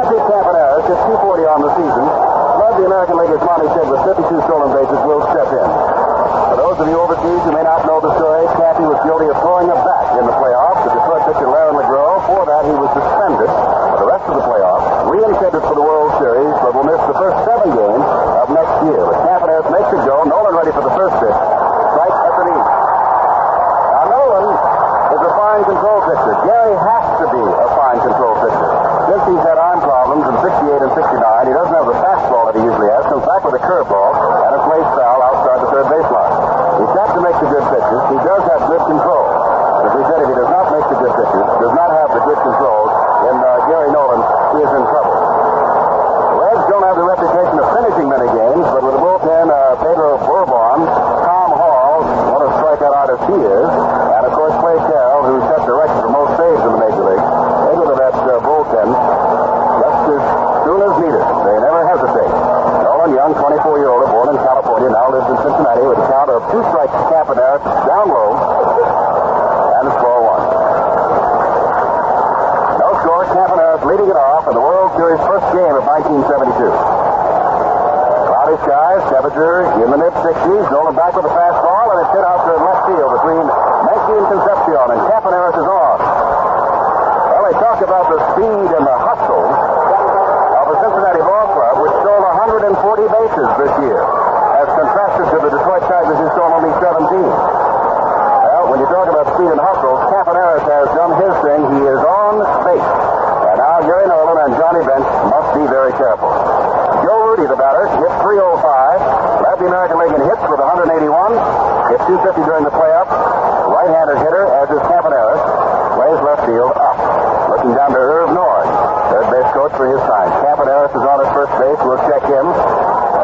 Pete Campaneris, just 240 on the season, led the American League, as Monty said, with 52 stolen bases, will step in. For those of you overseas who may not know the story, Cappy was guilty of throwing a bat in the playoffs. The Detroit pitcher Larry McGraw. For that, he was suspended for the rest of the playoffs, re-intended for the World Series, but will miss the first 7 games of next year. But Campaneris makes it go. Nolan ready for the first pitch. Strike at the knee. Now, Nolan is a fine control pitcher. Gary has to be a fine control pitcher. Since he's had arm problems in 68 and 69, he doesn't have the fastball that he usually has. Comes back with a curveball, and it's laced foul outside the third baseline. He's got to make the good pitches. He does have good control. As we said, if he does not make the good pitches, does not have the good controls, then Gary Nolan is in trouble. The Reds don't have the reputation of finishing many games, but with the bullpen, Pedro Bourbon, Tom Hall, what a strikeout artist he is, and of course Clay Carroll, who set the record for most saves in the Major League. They go to that bullpen just as soon as needed. They never hesitate. Nolan, young 24-year-old, born in California, now lives in Cincinnati with a count of 2 strikes to Campaneris, down low, and it's ball 1. No score, Campaneris leading it off in the World Series first game of 1972. Cloudy skies, temperature in the mid-60s. Nolan back with a fastball, and it's hit out to left field between Menke and Concepcion, and Campaneris is on. Well, they talk about the speed and the hustle of the Cincinnati Ball Club, which stole 140 bases this year, as contrasted to the Detroit Tigers, who stole only 17. Well, when you talk about speed and hustle, Campaneris has done his thing. He is on base. And now Gary Nolan and Johnny Bench must be very careful. Joe Rudy, the batter, hit 305, led the American League in hits with 181, hit 250 during the playoffs. Right-handed hitter, as is Campaneris, plays left field up. Looking down to Irv Norris, third base coach for his time. Campaneris is on at first base. We'll check him.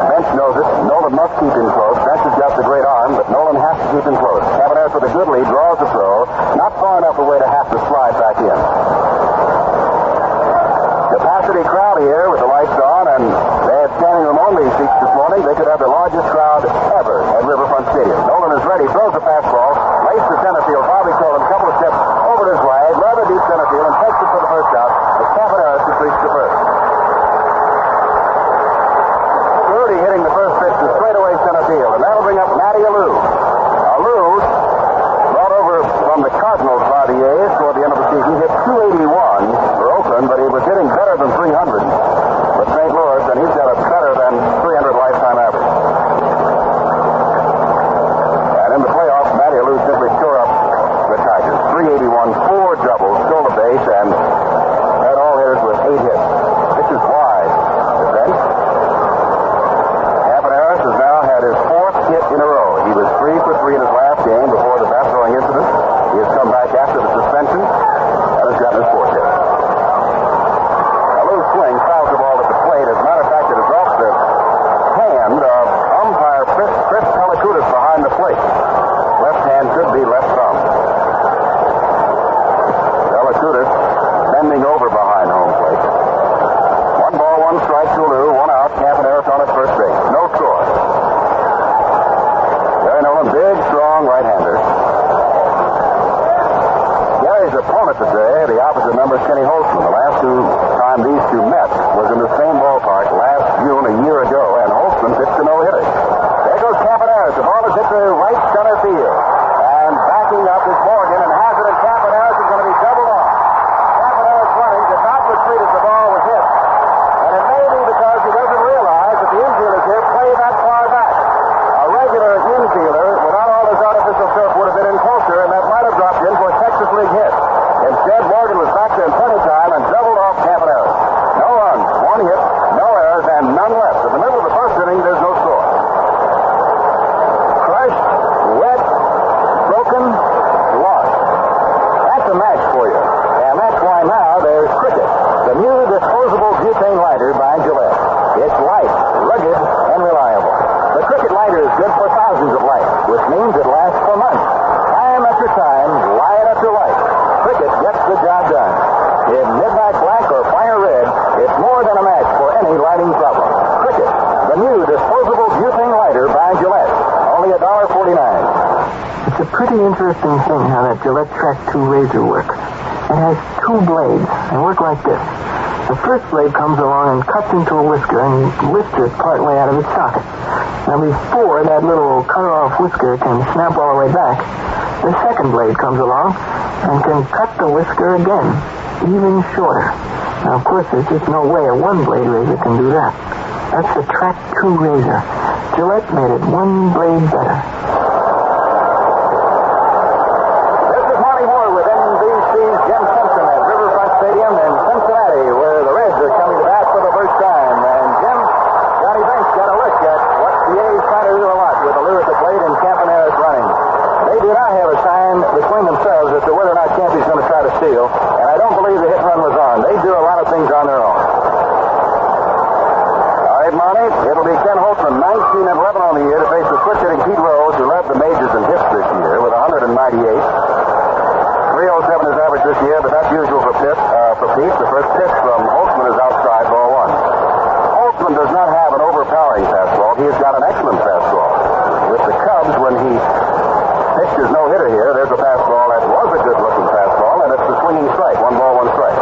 Bench knows it. Nolan must keep him close. Bench has got the great arm, but Nolan has to keep him close. Campaneris with a good lead, draws the throw, not far enough away to have to slide back in. Capacity crowd here with the lights on, and they had standing room only seats this morning. They could have the largest crowd ever at Riverfront Stadium. Nolan is ready, throws the fastball, laced to center field. Bobby Tolan, a couple of steps over his way, rather deep center field, and takes it for the first out. As Campaneris has reached the first. Rudy hitting the first pitch to straightaway center field, and that'll bring up Matty Alou. Alou, brought over from the Cardinals by the A's toward the end of the season, hit 281 for Oakland, but he was hitting better than 300 with St. Louis, and he's got a better than 300 lifetime average. And in the playoffs, Matty Alou simply tore up the Tigers. 381, 4 doubles, stole the base, and had all hitters with 8 hits. This is wide. The bench. Campaneris has now had his 4th hit in a row. He was 3 for 3 in his last game before the bat throwing incident. He has come back after the suspension and has gotten his 4th hit. Alou's swing fouls the ball at the plate. As a matter of fact, it is off the hand of umpire Chris Pellicudis behind the plate. Left hand could be left thumb. Pellicudis bending over behind home plate. 1 ball, 1 strike to Alou, 1 out. Campaneris on at first base. No score. Gary Nolan, big, strong right-hander. Gary's opponent today, the opposite number, Kenny Holtzman. The last time these two met was in the same ballpark last June a year ago, and Holtzman pitched a no-hitter. There goes Campaneris. The ball is hit to right center field. And backing up is Morgan, and has it, and Campaneris is going to be doubled off. Campaneris running, did not retreat as the ball was hit. And it may be because he doesn't realize that the infielders here play that far back. A regular infielder, without all this artificial turf, would have been in closer, and that might have dropped in for a Texas League hit. Instead, Morgan was back there in plenty time and doubled off Campaneris. No runs, 1 hit, no errors, and none left. In the middle of the first inning, there's no score. Crushed, wet, broken, lost. That's a match for you. And that's why now there's Cricket, the new disposable butane lighter by Gillette. It's light, rugged, and reliable. The Cricket lighter is good for thousands of lights, which means it lasts for months. Time after time, light after light. Cricket gets the job done. In midnight black or fire red, it's more than a match for any lighting problem. Cricket, the new disposable butane lighter by Gillette. Only $1.49. It's a pretty interesting thing how that Gillette Track 2 razor works. It has 2 blades. They work like this. The first blade comes along and cuts into a whisker and lifts it partway out of its socket. Now, before that little cut-off whisker can snap all the way back, the second blade comes along and can cut the whisker again, even shorter. Now, of course, there's just no way a one-blade razor can do that. That's the Track 2 razor. Gillette made it one blade better. This is Monty Moore with NBC's Jim Simpson at Riverfront Stadium in Cincinnati, where the Reds are coming to bat for the first time. And Jim, Johnny Bench got a look at what the A's trying to do a lot with the Lewis at plate and Campaneris running. They do not have a sign between themselves as to whether or not Campy's going to try to steal, and I don't believe the hit and run was on. They do a lot of things on their own. All right, Monty, it'll be Ken Holtzman, 19-11 on the year, to face the switch-hitting Pete Rose, who led the majors in hits this year with 198. 307 is average this year, but that's usual for Pete. The first pitch from Holtzman is outside, ball one. Holtzman does not have an overpowering fastball. He has got an excellent fastball. With the Cubs, when he pitched his no-hitter here, there's a fastball that was a good-looking fastball, and it's the swinging strike, 1 ball, 1 strike.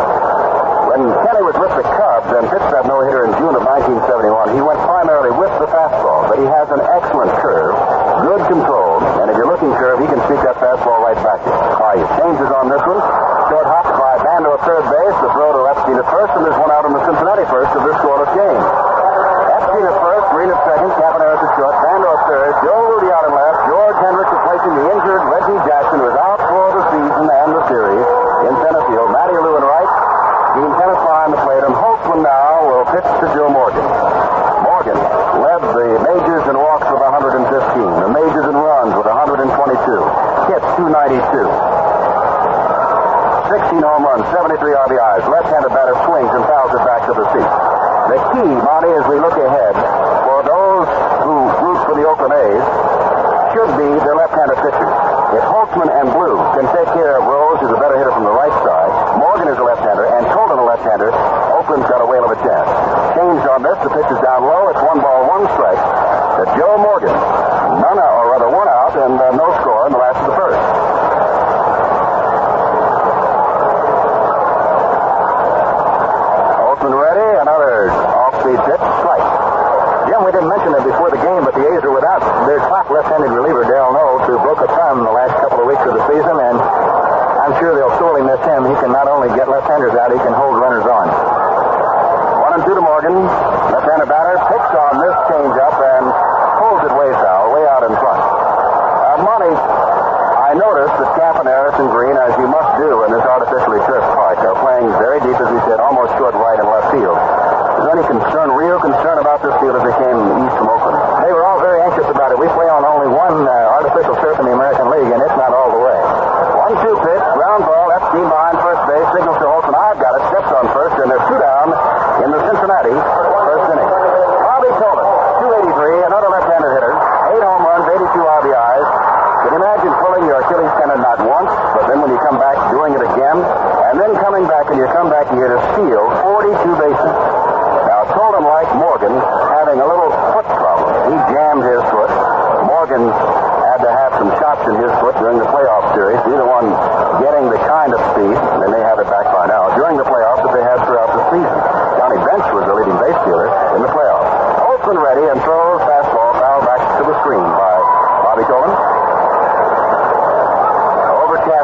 When Kenny was with the Cubs and pitched that no-hitter in June of 1971, he went primarily with the fastball, but he has an excellent curve, good control, and if you're looking curve, he can sneak that fastball right back to you. All right, changes on this one. Short hop by Bando at third base, the throw to Epstein at first, and there's one out in the Cincinnati first of this scoreless game. Epstein at first, Green at second, Campaneris at short, Bando at third, Joe Rudy out in left, George Hendricks replacing the injured Reggie Jackson, who is out for the season and the series in center field. Matty Lou in right, Gene Tennis behind the plate, and Holtzman now will pitch to Joe Morgan. Morgan led the majors in walks with 115, the majors in runs with 122, hits 292. 16 home runs, 73 RBIs. Left-handed batter swings and fouls it back to the seat. The key, Monty, as we look ahead, for those who root for the Oakland A's, should be their left-handed pitchers. If Holtzman and Blue can take care of Rose, who's a better hitter from the right side, Morgan is a left-hander, and Colton a left-hander, Oakland's got a whale of a chance. Changed on this, the pitch is down low. It's 1 ball, 1 strike to Joe Morgan. One out, and no score in the last of the first. Ready, another off-speed pitch, strike. Jim, we didn't mention it before the game, but the A's are without their top left-handed reliever, Darrell Knowles, who broke a thumb the last couple of weeks of the season, and I'm sure they'll sorely miss him. He can not only get left-handers out, he can hold runners on. 1-2 to Morgan. Left-handed batter picks on this change-up and pulls it way foul, way out in front. Monty, I noticed that Campaneris and Green, as you must do in this artificially turfed park, are playing very deep, as we said, almost short right and left field. Is there any real concern about this field as they came east from Oakland? They were all very anxious about it. We play on only one artificial turf in the American League, and it's not all the way. 1-2 pitch, ground ball, Epstein behind first base, signals to Holtzman. I've got it, steps on first, and there's 2 down in the Cincinnati first inning. Bobby Tolan, 283, another left-handed hitter, 8 home runs, 82 RBIs. Can you imagine pulling your Achilles tendon not once, but then when you come back, doing it again, and then coming back, and you come back here to steal 42 bases? Now, Tolan, like Morgan, having a little foot problem. He jammed his foot. Morgan had to have some shots in his foot during the playoff series, either one getting the kind of speed, and they may have it back by now, during the playoffs that they had throughout the season. Johnny Bench was the leading base stealer in the playoffs. Holtzman ready and throws fastball foul back to the screen by Bobby Tolan.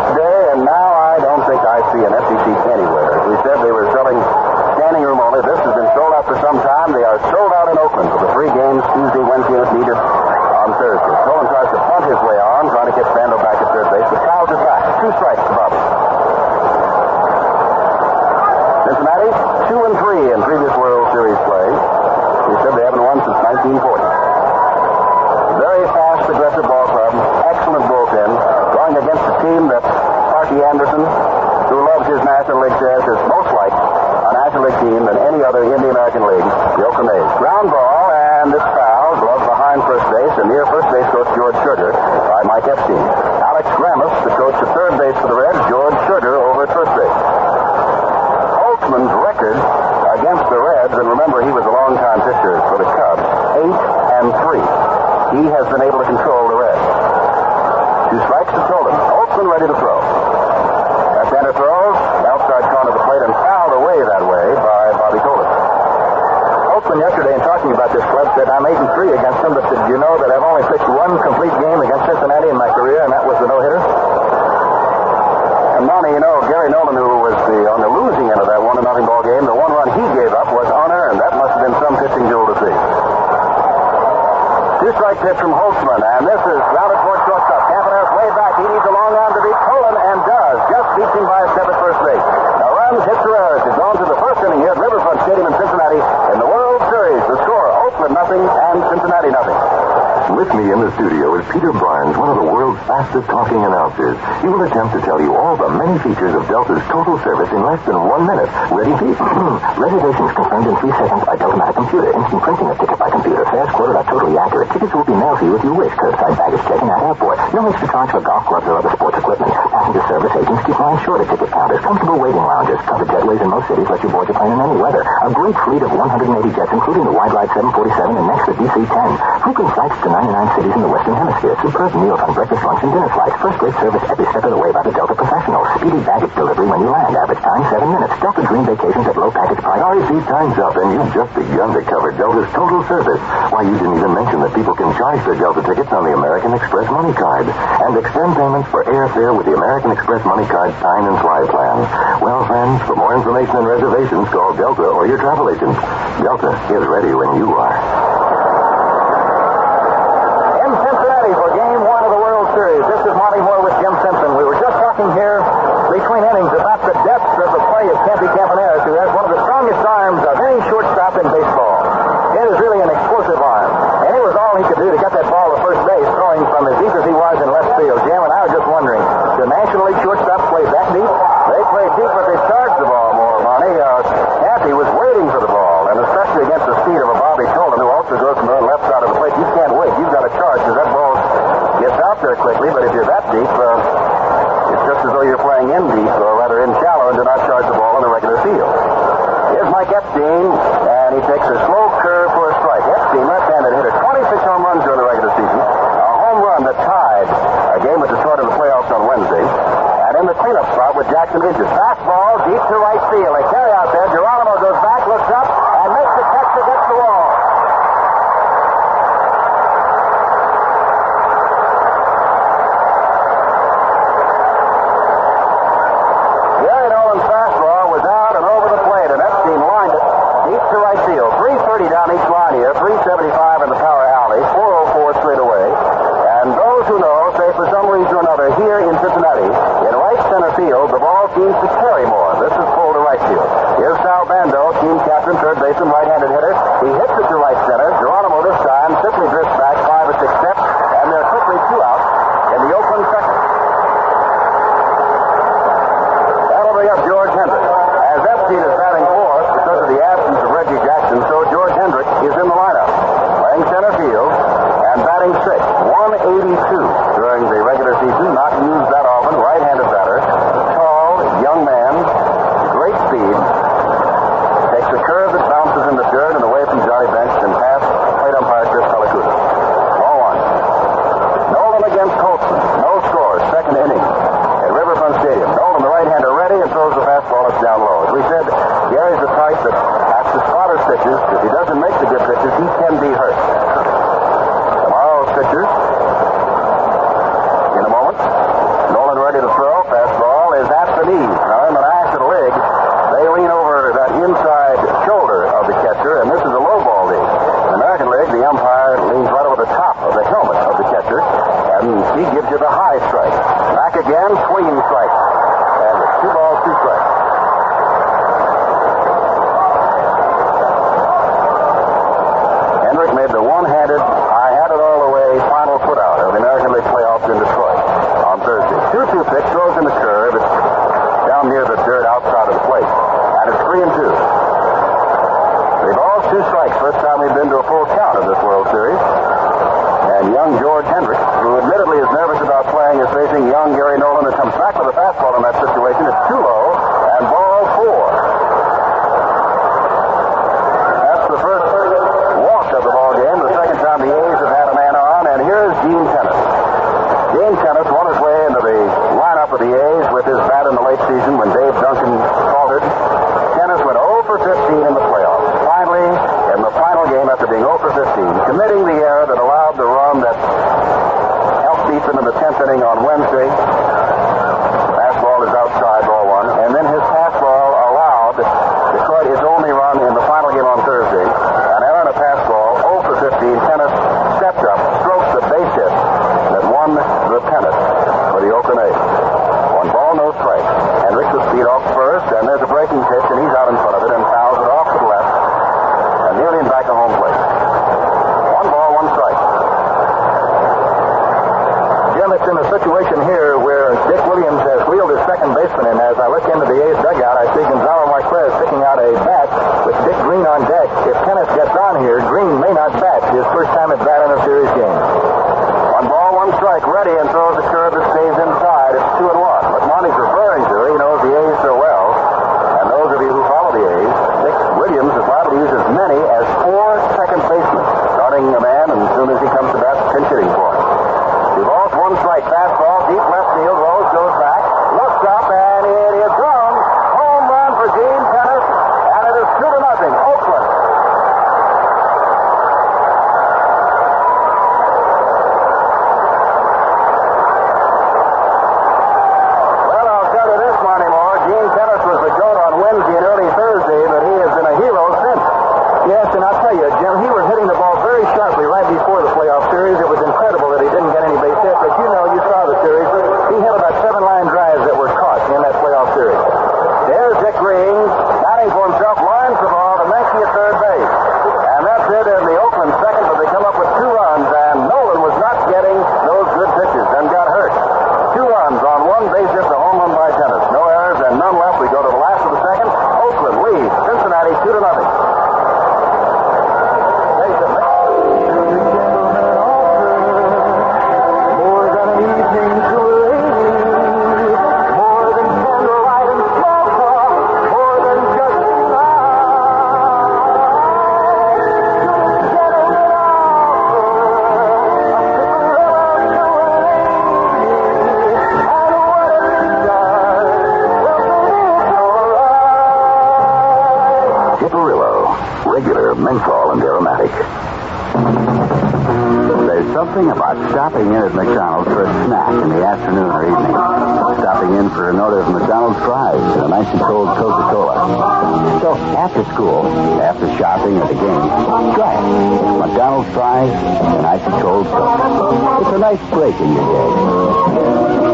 Day, and now I don't think I see an empty seat anywhere. As we said, they were selling standing room only. This has been sold out for some time. They are sold out in Oakland for the 3 games Tuesday, Wednesday, if needed on Thursday. Tolan tries to punt his way on, trying to get Bando back at third base, but fouls it back. 2 strikes to Bobby. Cincinnati, 2-3 in previous World Series play. We said they haven't won since 1940. Very fast, aggressive ball club. Excellent bullpen. Going against a team that Sparky Anderson, who loves his National League, says is most like a National League team than any other in the American League, the Oakland A's. Ground ball, and it's foul. Glove behind first base, and near first base coach George Sugar by Mike Epstein. Alex Gramus, the coach at third base for the Reds. George Sugar over at first base. Holtzman's record against the Reds, and remember he was a long-time pitcher for the Cubs, 8-3. He has been able to control the Reds. 2 strikes to Tolan. Holtzman ready to throw. Left-hander throws, outside corner of the plate, and fouled away that way by me about this club said I'm 8-3 against them, but did you know that I've only pitched one complete game against Cincinnati in my career, and that was the no-hitter? And, Monty, you know, Gary Nolan, who was on the losing end of that 1-0 ball game, the one run he gave up was unearned. That must have been some pitching duel to see. Two-strike pitch from Holtzman, and this is grounded toward shortstop. Campaneris way back. He needs a long arm to beat Colin, and does. Just beats him by a step at first base. Now runs, hits Perez. It's on to the first inning here at Riverfront Stadium in Cincinnati in the World Series. The score, Oakland 0 and Cincinnati 0. With me in the studio is Peter Barnes, one of the world's fastest talking announcers. He will attempt to tell you all the many features of Delta's total service in less than 1 minute. Ready, Pete? Reservations confirmed in 3 seconds by Delta computer. Instant printing of ticket by computer. Fares quoted are totally accurate. Tickets will be mailed to you if you wish. Curbside baggage check-in at airport. No extra charge for golf clubs or other sports equipment. Passenger service agents keep lines short at ticket counters. Comfortable waiting lounges. Covered jetways in most cities let you board your plane in any weather. A great fleet of 180 jets, including the wide-ride 747 and next the DC-10. Frequent flights to 99 cities in the Western Hemisphere. Superb meals on breakfast, lunch, and dinner flights. First-rate service every step of the way by the Delta professionals. Speedy baggage delivery when you land. Average time 7 minutes. Delta dream vacations at low package price. Sorry, Pete, time's up, and you've just begun to cover Delta's total service. Why, you didn't even mention that people can charge their Delta tickets on the American Express Money Card and extend payments for airfare with the American Express Money Card Sign and Fly plan. Well, friends, for more information and reservations, call Delta or your travel agent. Delta is ready when you are. In Cincinnati for Game 1 of the World Series. This is Monty Moore with Jim Simpson. We were just talking here between innings about the depth of the play of Campy Campaneris, who has one of the strongest arms of any shortstop in baseball. It is really an explosive arm. And it was all he could do to get that ball to first base, throwing from as deep as he was in left field. Jim, and I was just wondering, do National League shortstops play that deep? They play deep, but they charge the ball more, Monty. Campy was waiting for the ball, and especially against the speed of a Bobby Tolan, who also goes from the left side of the plate. You can't wait. You've got to charge, because that ball gets out there quickly, but if you're that deep, it's just as though you're playing in deep, or rather in shallow, and do not charge the ball in the regular field. Here's Mike Epstein, and he takes a slow curve for a strike. Epstein, left-handed hitter, 26 home runs during the regular season. A home run that tied a game at the start of the playoffs on Wednesday. And in the cleanup spot with Jackson Bridges. Fastball deep to right field. They carry out there. Geronimo goes back, looks up, and makes the catch against the wall. Gary Nolan's fastball was out and over the plate, and Epstein lined it deep to right field. 330 down each line here, 375 in the power alley, 404 straight away. And those who know say for some reason or another here in Cincinnati, in right center field, the ball seems to carry more. This is pulled to right field. Here's Sal Bando, team captain, third baseman, right-handed hitter. He hits it to right center. Geronimo this time simply drifts back 5 or 6 steps, and they're quickly 2 out in the Oakland second. That'll bring up George Hendricks. As Epstein is batting fourth because of the absence of Reggie Jackson, so George Hendricks is in the lineup, playing center field and batting sixth. 182 during the regular season, not used that often. Right-handed batter, tall, young man, great speed. Takes a curve that bounces into third and away from Johnny Bench and past plate umpire Chris Palacuda. Ball 1. Nolan against Holtzman. No score. Second inning at Riverfront Stadium. Nolan, the right-hander, ready and throws the fastball. It's down low. As we said, Gary's the type that after spotter's pitches, if he doesn't make the good pitches, he can be hurt. Tomorrow's pitchers. In a moment. Nolan ready to throw. Fastball is at the knees. Now in the national league, they lean over that inside shoulder of the catcher, and this is a low ball league. In the American League, the umpire leans right over the top of the helmet of the catcher, and he gives you the high strike. Back again, swinging strike. And it's 2 balls, 2 strikes. Hendrick made the 1 back to home plate. 1 ball, 1 strike. Jim, it's in a situation here where Dick Williams has wheeled his second baseman in. As I look into the A's dugout, I see Gonzalo Marquez picking out a bat with Dick Green on deck. If Kenneth gets on here, Green may not bat his first time at bat in a series game. 1 ball, 1 strike, ready, and throws a curve that stays inside. It's 2-1. What Monty's referring to, he knows the A's so well. And those of you who follow the A's, Dick Williams is liable to use as many as 4 second basemen, starting a man, and as soon as he comes to bat, pinch hitting for him. 2 balls, 1 strike, fastball, deep left field, Rose goes back, looks up, and it is gone. Home run for Gene Tennis, and it is 2-0, Oakland. Well, I'll tell you this, Monty Moore, Gene Tennis was the GOAT on Wednesday and early Thursday, but he has been a hero since. Yes, and I'll tell you, Jim, he was hitting the ball very sharply right before the playoff series. It was incredible that he didn't get any base hits, but you saw the series. He hit about 7 line drives that were caught in that playoff series. There's Dick Green, batting for himself, lines the ball to Menke at third base. And that's it in the Oakland second, but they come up with 2 runs, and Nolan was not getting those good pitches and got hurt. 2 runs on 1 base hit, the home run by Tennis. No errors and none left. We go to the last of the second. Oakland leads Cincinnati 2-0. Regular, menthol, and aromatic. There's something about stopping in at McDonald's for a snack in the afternoon or evening. Stopping in for an order of McDonald's fries and a nice and cold Coca-Cola. So after school, after shopping or the game, try it. McDonald's fries and ice and cold Coke. It's a nice break in your day.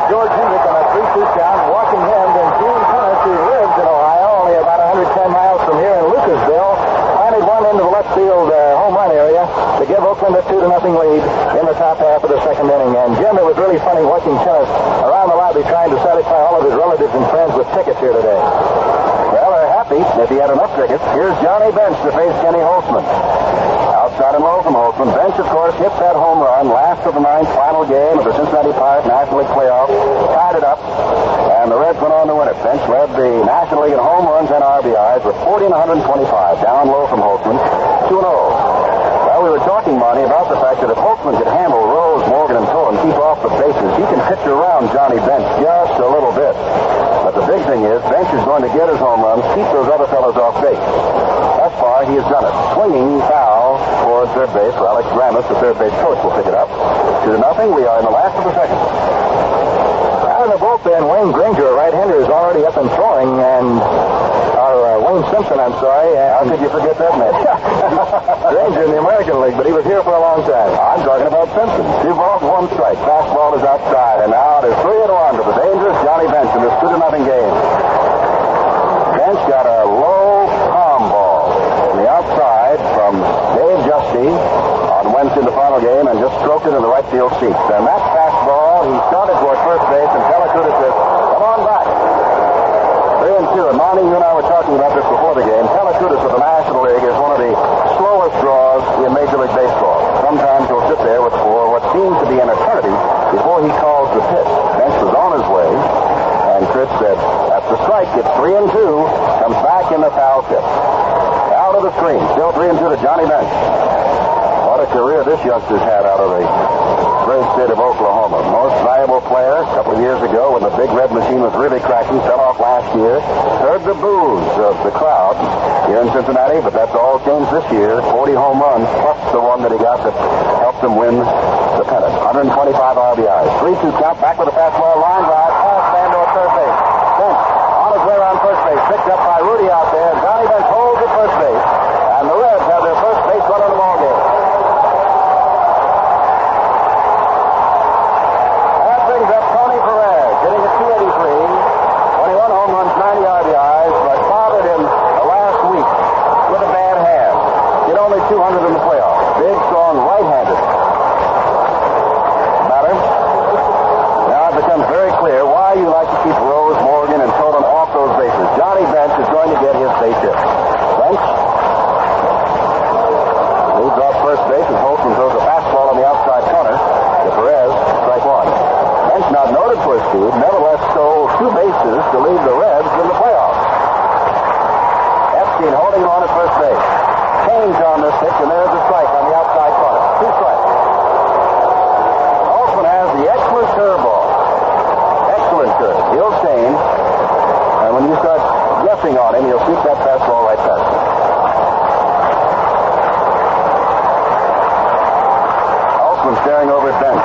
George Hendricks on a 3-2 count, walking him, then Gene Tennis, who lives in Ohio, only about 110 miles from here in Lucasville, planted one into the left field home run area to give Oakland a 2-0 lead in the top half of the second inning. And Jim, it was really funny watching Tennis around the lobby trying to satisfy all of his relatives and friends with tickets here today. Well, they're happy if he had enough tickets. Here's Johnny Bench to face Kenny Holtzman. Outside and low from Holtzman. Bench, of course, hit that home run last of the 9th, final game of the Cincinnati Park National League playoff. Tied it up, and the Reds went on to win it. Bench led the National League in home runs and RBIs with 40 and 125. Down low from Holtzman, 2-0. Well, we were talking, Monty, about the fact that if Holtzman could handle Rose, Morgan, and Toll and keep off the bases, he can pitch around Johnny Bench just a little bit. But the big thing is, Bench is going to get his home runs, keep those other fellows off base. Thus far, he has done it. Swinging foul toward third base for Alex Ramis. The third base coach will pick it up. 2-0. We are in the last of the second. Out in the bullpen, Wayne Granger, a right-hander, is already up and throwing, and Wayne Simpson, I'm sorry. How could you forget that man? Granger in the American League, but he was here for a long time. I'm talking about Simpson. 2 balls, 1 strike. Fastball is outside, and now it is 3-1 to the dangerous Johnny Bench in this 2-0 game. Bench got a low palm ball on the outside from Dave Justy on Wednesday in the final game and just stroked it in the right field seats. And that fastball, he started toward first base, and Telecuda says, come on back. 3-2. And Monty, you and I were talking about this before the game. Telecuda for the National League is one of the slowest draws in Major League Baseball. Sometimes he'll sit there for what seems to be an eternity before he calls the pitch. Bench was on his way, and Chris said, that's the strike. It's 3-2. Comes back in the foul tip. Out of the screen. Still 3-2 to Johnny Bench. What a career this youngster's had out of the great state of Oklahoma. Most valuable player a couple of years ago when the big red machine was really cracking. Fell off last year. Heard the boos of the crowd here in Cincinnati, but that's all changed this year. 40 home runs plus the one that he got that helped him win the pennant. 125 RBIs. 3-2 count. Back with a fastball. Line drive. Pass man to a third base. Bench on his way around first base. Picked up by Rudy out there. Johnny pitching on him, he'll keep that fastball right past him. Holtzman staring over at bench.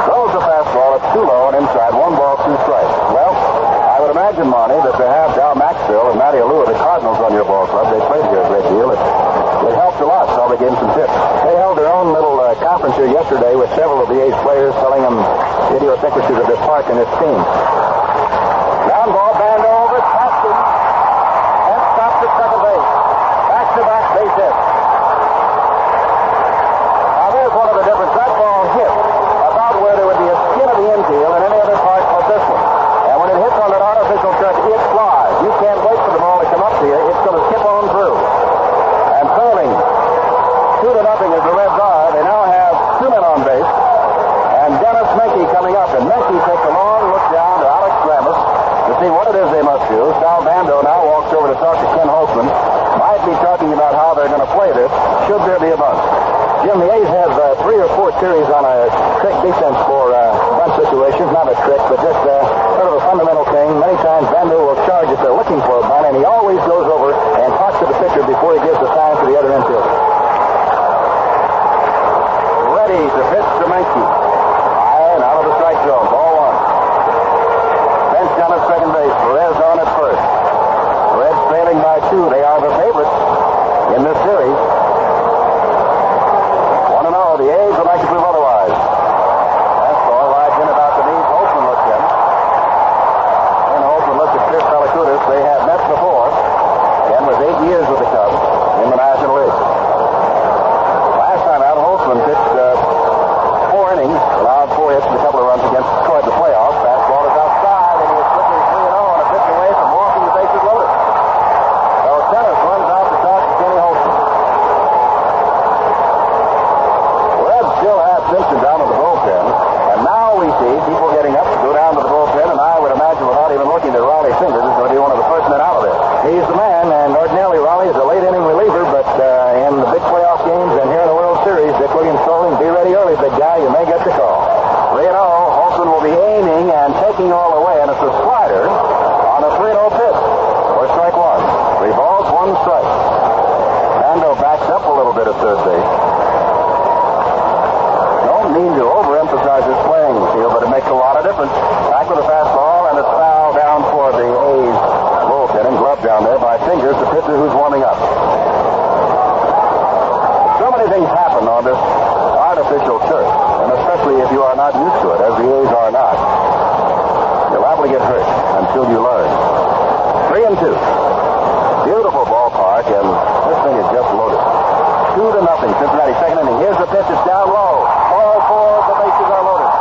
Throws the fastball. It's too low and inside. 1 ball, 2 strikes. Well, I would imagine, Monty, that to have Dow Maxfield and Matty Alou, the Cardinals, on your ball club, they played here a great deal. It helped a lot. Probably gave them some tips. They held their own little conference here yesterday with several of the A's players telling them idiosyncrasies of this park and this team. Ground ball, band over, tapped him, and stopped at second base. Back-to-back base hits. Now, there's one of the difference. That ball hit about where there would be a skin of the infield in any other park but this one. And when it hits on that artificial turf, it flies. You can't wait for the ball to come up to you. It's going to skip on through. And trailing 2-0 as the Reds are, they now have 2 men on base. And Dennis Menke coming up. And Menke takes a long look down to Alex Gramus to see what it is they must do. Sal Bando now walks over to talk to Ken Holtzman. Might be talking about how they're going to play this, should there be a bunt. Jim, the A's have 3 or 4 series on a trick defense for bunt situations. Not a trick, but just sort of a fundamental thing. Many times Bando will charge if they're looking for a bunt, and he always goes over and talks to the pitcher before he gives the sign to the other infielder. Ready to pitch to Menke. High and out of the strike zone. Ball 1. Bench down at second base. Perez on at first. Reds trailing by 2. They are the favorites in this series. 1-0. The A's would like to prove otherwise. Fastball rides in about the knees. Holtzman looks in. And Holtzman looks at Chris Pellicudis. They have met before. Ken was 8 years with the Cubs in the National League. Last time out, Holtzman pitched 4 innings, allowed 4 hits and a couple of runs against Detroit in the playoffs. Fastball is outside, and he is quickly 3-0 on a pitch away from walking the bases loaded. So Tennis runs out to talk to Kenny Holtzman. Reds still have Simpson down in the bullpen, and now we see people getting up to go down to the bullpen, and I would imagine without even looking at Raleigh Fingers is going to be one of the first men out of there. He's the man, and ordinarily Raleigh is a late inning reliever, but in the big playoff games and here in the World Series, Dick Williams told him, be ready early, big guy, you may get the call. 3-0, Holtzman will be aiming and taking all the way, and it's a slider on a 3-0 pitch for strike 1. 3 balls, 1 strike. Bando backs up a little bit at third base. Don't mean to overemphasize his playing field, but it makes a lot of difference. Back with a fastball, and it's foul down for the A's bullpen, and glove down there by Fingers, the pitcher who's warming up. So many things happen on this artificial turf, and especially if you are not used to it, as the A's are not. You're liable to get hurt until you learn. 3-2. Beautiful ballpark, and this thing is just loaded. 2-0, Cincinnati, second inning. Here's the pitch. It's down low. Ball 4. The bases are loaded.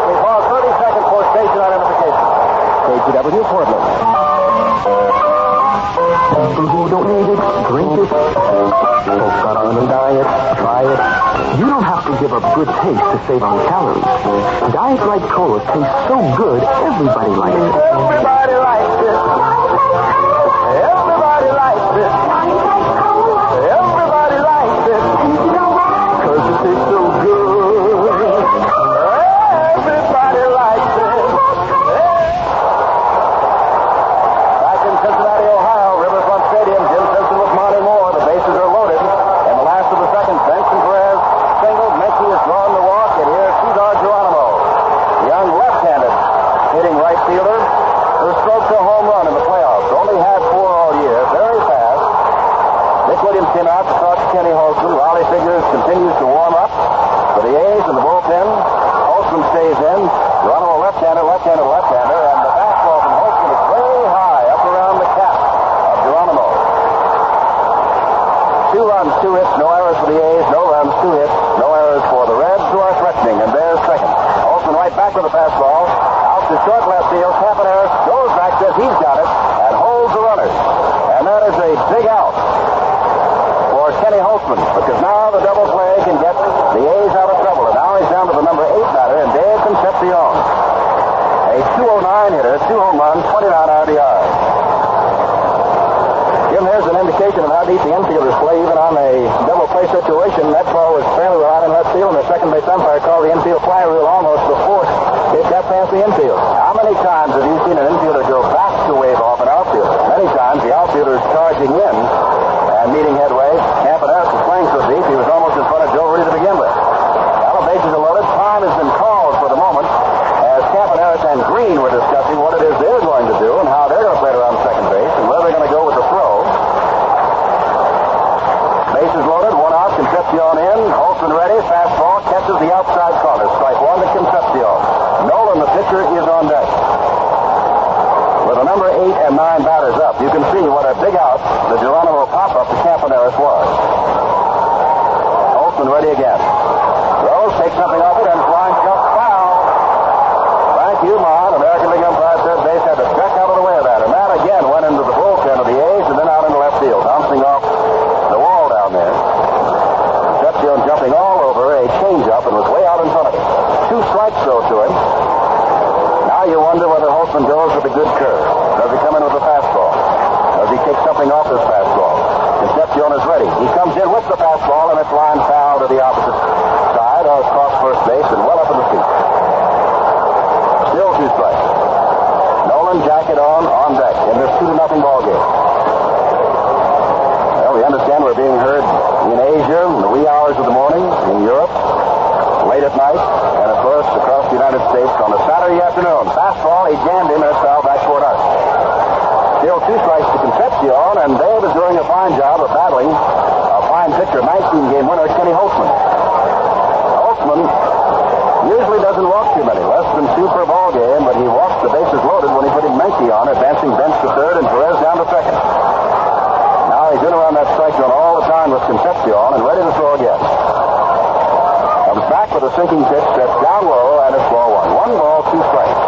We pause 30 seconds for station identification. KGW Portland. People who don't need it, drink it. Folks got on a diet, try it. You don't have to give up good taste to save on calories. Diet Light Cola tastes so good, everybody likes it. Everybody likes it. Everybody likes it. Everybody likes it. Because it tastes so good. Everybody likes it. Back in Cincinnati, Ohio, Riverfront Stadium, Jim Simpson with Monty Moore. The bases are loaded. In the last of the second, Benson Perez singled. Menke has drawn the walk, and here's Cesar Geronimo. The young left-handed hitting right fielder who stroked a home run in the playoffs. Only had 4 all year. Very fast. Dick Williams came out to talk to Kenny Holtzman. Raleigh Fingers continues to warm up for the A's in the bullpen. Holtzman stays in. Geronimo left-hander, left-hander, left-hander, and the fastball from Holtzman is very high up around the cap of Geronimo. 2 runs, 2 hits, no errors for the A's, no runs, 2 hits, no errors for the Reds, who are threatening, and there's second. Holtzman right back with a fastball, out to short left field. Campaneris goes back, says he's got it, and holds the runners. And that is a big out for Kenny Holtzman, because now the double play can get the A's out of trouble. And now he's down to the number 8 batter, and Dave Concepcion. A 209 hitter, 2 home runs, 29 RBIs. Jim, here's an indication of how deep the infielders play, even on a double play situation. That ball was fairly umpire called the infield fly rule almost before it got past the infield. How many times have you seen an infielder go back to wave off an outfielder? Many times the outfielder is charging in and meeting headway. Campanellis was playing so deep he was almost in front of Joe Rudy to begin with. Now the bases are loaded. Time has been called for the moment as Campanellis and Green were discussing what it is they're going to do and how they're going to play it around second base and where they're going to go with the throw. Bases loaded, one out, Concepcion in. Holtzman ready, fastball, catches the outside corner. Strike one to Concepcion. Nolan, the pitcher, is on deck. With the number 8 and 9 batters up, you can see what a big out the Geronimo pop-up to Campanellis was. Holtzman ready again. Rose takes something off it and flying just foul. Thank you, Mon. American League umpire third base had to duck out of the way of that. And that again went into the bullpen of the A's and then out into left field, bouncing off the wall down there. Concepcion jumping all over a changeup and was way out in front of him. 2 strikes though to him. Now you wonder whether Holtzman goes with a good curve. Does he come in with a fastball? Does he kick something off his fastball? Concepcion is ready. He comes in with the fastball and it's line foul to the opposite side or across first base and well up in the seat. Still 2 strikes. Nolan jacket on deck in this 2-0 ball game. Well, we understand we're being heard in Asia in the wee hours of the morning, in Europe, late at night, and of course across the United States on a Saturday afternoon. Fastball, he jammed him and it's foul back toward us. Still 2 strikes to Concepcion, and Dave is doing a fine job of battling a fine pitcher, 19-game winner, Kenny Holtzman. Holtzman usually doesn't walk too many, less than 2 per ball game, but he walked the bases loaded when he put Menke on, advancing bench to third and Perez down to second. Now he's in around that strike zone all the time with Concepcion and ready to throw again. Comes back with a sinking pitch, that's down low, and it's ball 1. 1 ball, 2 strikes.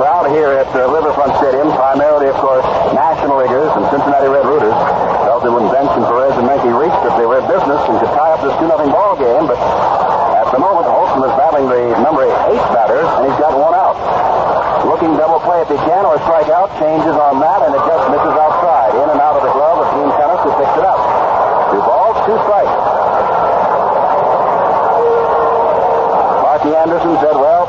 Crowd here at Riverfront Stadium, primarily, of course, National Leaguers and Cincinnati Red Rooters, felt that when Bench and Perez and Menke reached that they were in business and could tie up this 2-0 ball game, but at the moment, Holtzman is battling the number 8 batter, and he's got 1 out. Looking double play if he can, or strike out, changes on that, and it just misses outside. In and out of the glove of Dean Tennis, who picks it up. 2 balls, 2 strikes. Marky Anderson said, well,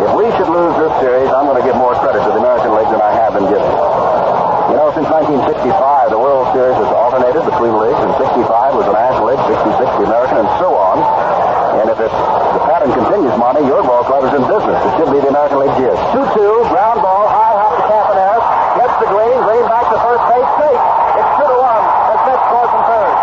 if we should lose this series, I'm going to give more credit to the American League than I have been giving. You know, since 1965, the World Series has alternated between leagues, and 65 was the National League, 66 the American, and so on. And if the pattern continues, Monty, your ball club is in business. It should be the American League years. 2-2, ground ball, high hop to Campanellis, gets the Green back to first base, safe. It's 2-1, as Smith scores from third.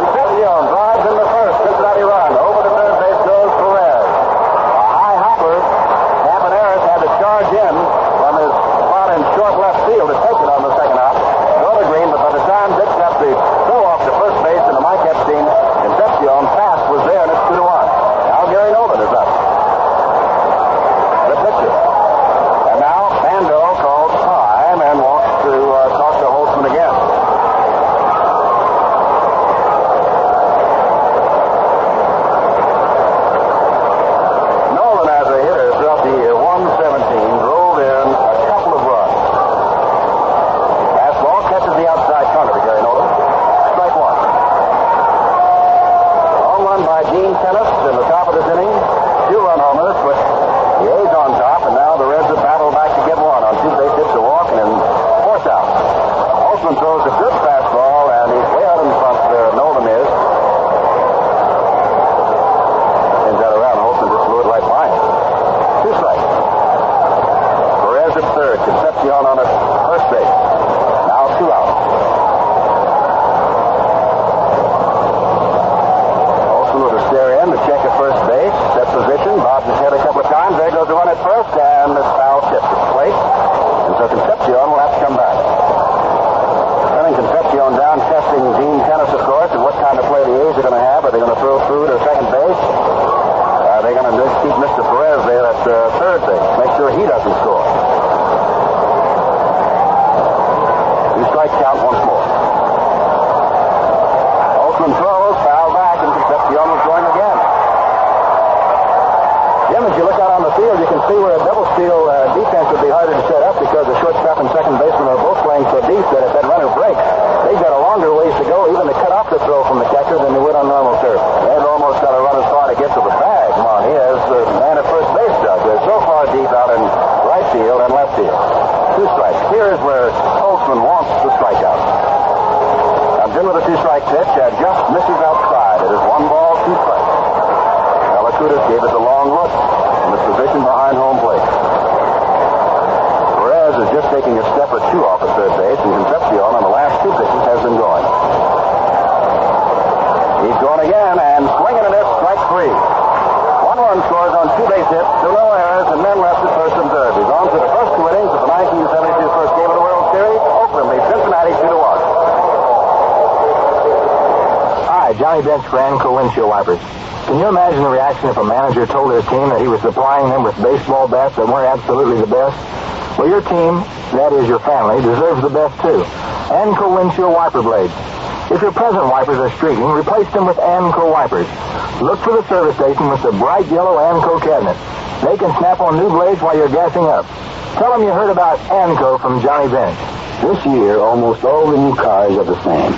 Concepcion drives in the first, Cincinnati run. Over the third base goes Perez. A high hopper. Campanellis had to charge in from his spot in short left field to take it on the second hop. Go to Green, but by the time strike pitch and just misses outside. It is 1 ball, 2 strikes. Alacutis gave it the long look in his position behind home plate. Perez is just taking a step or 2 off at third base, and Concepcion on the last 2 pitches has been going. He's going again, and swinging and a miss, strike 3. 1 run scores on 2 base hits, 2 no errors, and men left at first and third. He's on to the first 2 innings of the 1972 first game of the World Series. Oakland leads Cincinnati 2-1. Hi, Johnny Bench for Anco windshield wipers. Can you imagine the reaction if a manager told his team that he was supplying them with baseball bats that weren't absolutely the best? Well, your team, that is your family, deserves the best too. Anco windshield wiper blades. If your present wipers are streaking, replace them with Anco wipers. Look for the service station with the bright yellow Anco cabinet. They can snap on new blades while you're gassing up. Tell them you heard about Anco from Johnny Bench. This year, almost all the new cars are the same.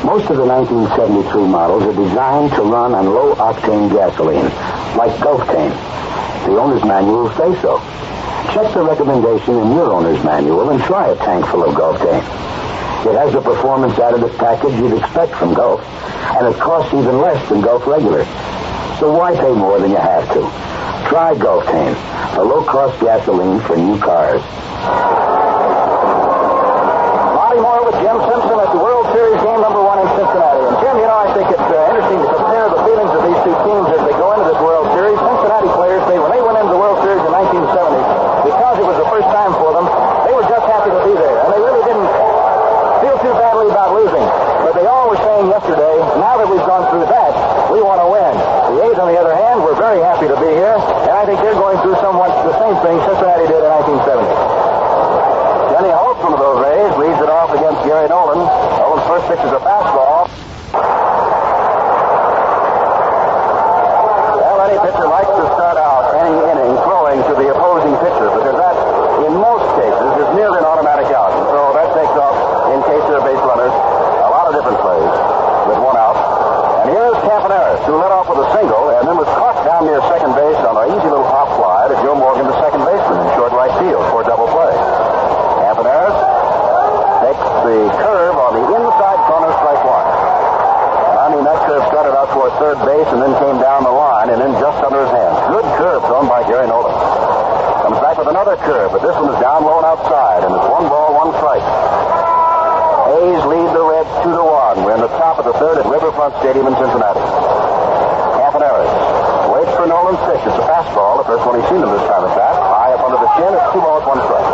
Most of the 1973 models are designed to run on low-octane gasoline, like Gulftane. The owner's manual say so. Check the recommendation in your owner's manual and try a tank full of Gulftane. It has the performance additive package you'd expect from Gulf, and it costs even less than Gulf regular. So why pay more than you have to? Try Gulftane, a low-cost gasoline for new cars. Monty Moore with Jim Simpson at the World Series game number 1 in Cincinnati. And Jim, you know, I think it's interesting to compare the feelings of these 2 teams as they go into this World Series. Cincinnati players say when they went into the World Series in 1970, because it was the first time for them, they were just happy to be there. And they really didn't feel too badly about losing. But they all were saying yesterday, now that we've gone through that, we want to win. The A's, on the other hand, were very happy to be here, and I think they're going through somewhat the same thing Cincinnati did in 1970. Denny Holt, one of those A's, leads it off against Gary Nolan. Nolan's first pitch is a fastball. Well, any pitcher likes to start out any inning throwing to the opposing pitcher, because that, in most cases, is nearly an automatic out. And so that takes off, in case there are base runners, a lot of different plays with 1 out. And here's Campaneris, who led off with a single and then was caught down near second base on an easy little pop fly to Joe Morgan, the second baseman, in short right field for a double play. Campaneris takes the curve on the inside corner, strike 1. And I mean, that curve started out toward third base and then came down the line and then just under his hands. Good curve thrown by Gary Nolan. Comes back with another curve, but this one is down low and outside, and it's 1 ball, 1 strike. A's lead the Reds 2-1. We're in the top of the third at Riverfront Stadium in Cincinnati. Campaneris waits for Nolan's pitch. It's a fastball, the first one he's seen him this time at bat. High up under the chin, it's 2 balls, 1 strike.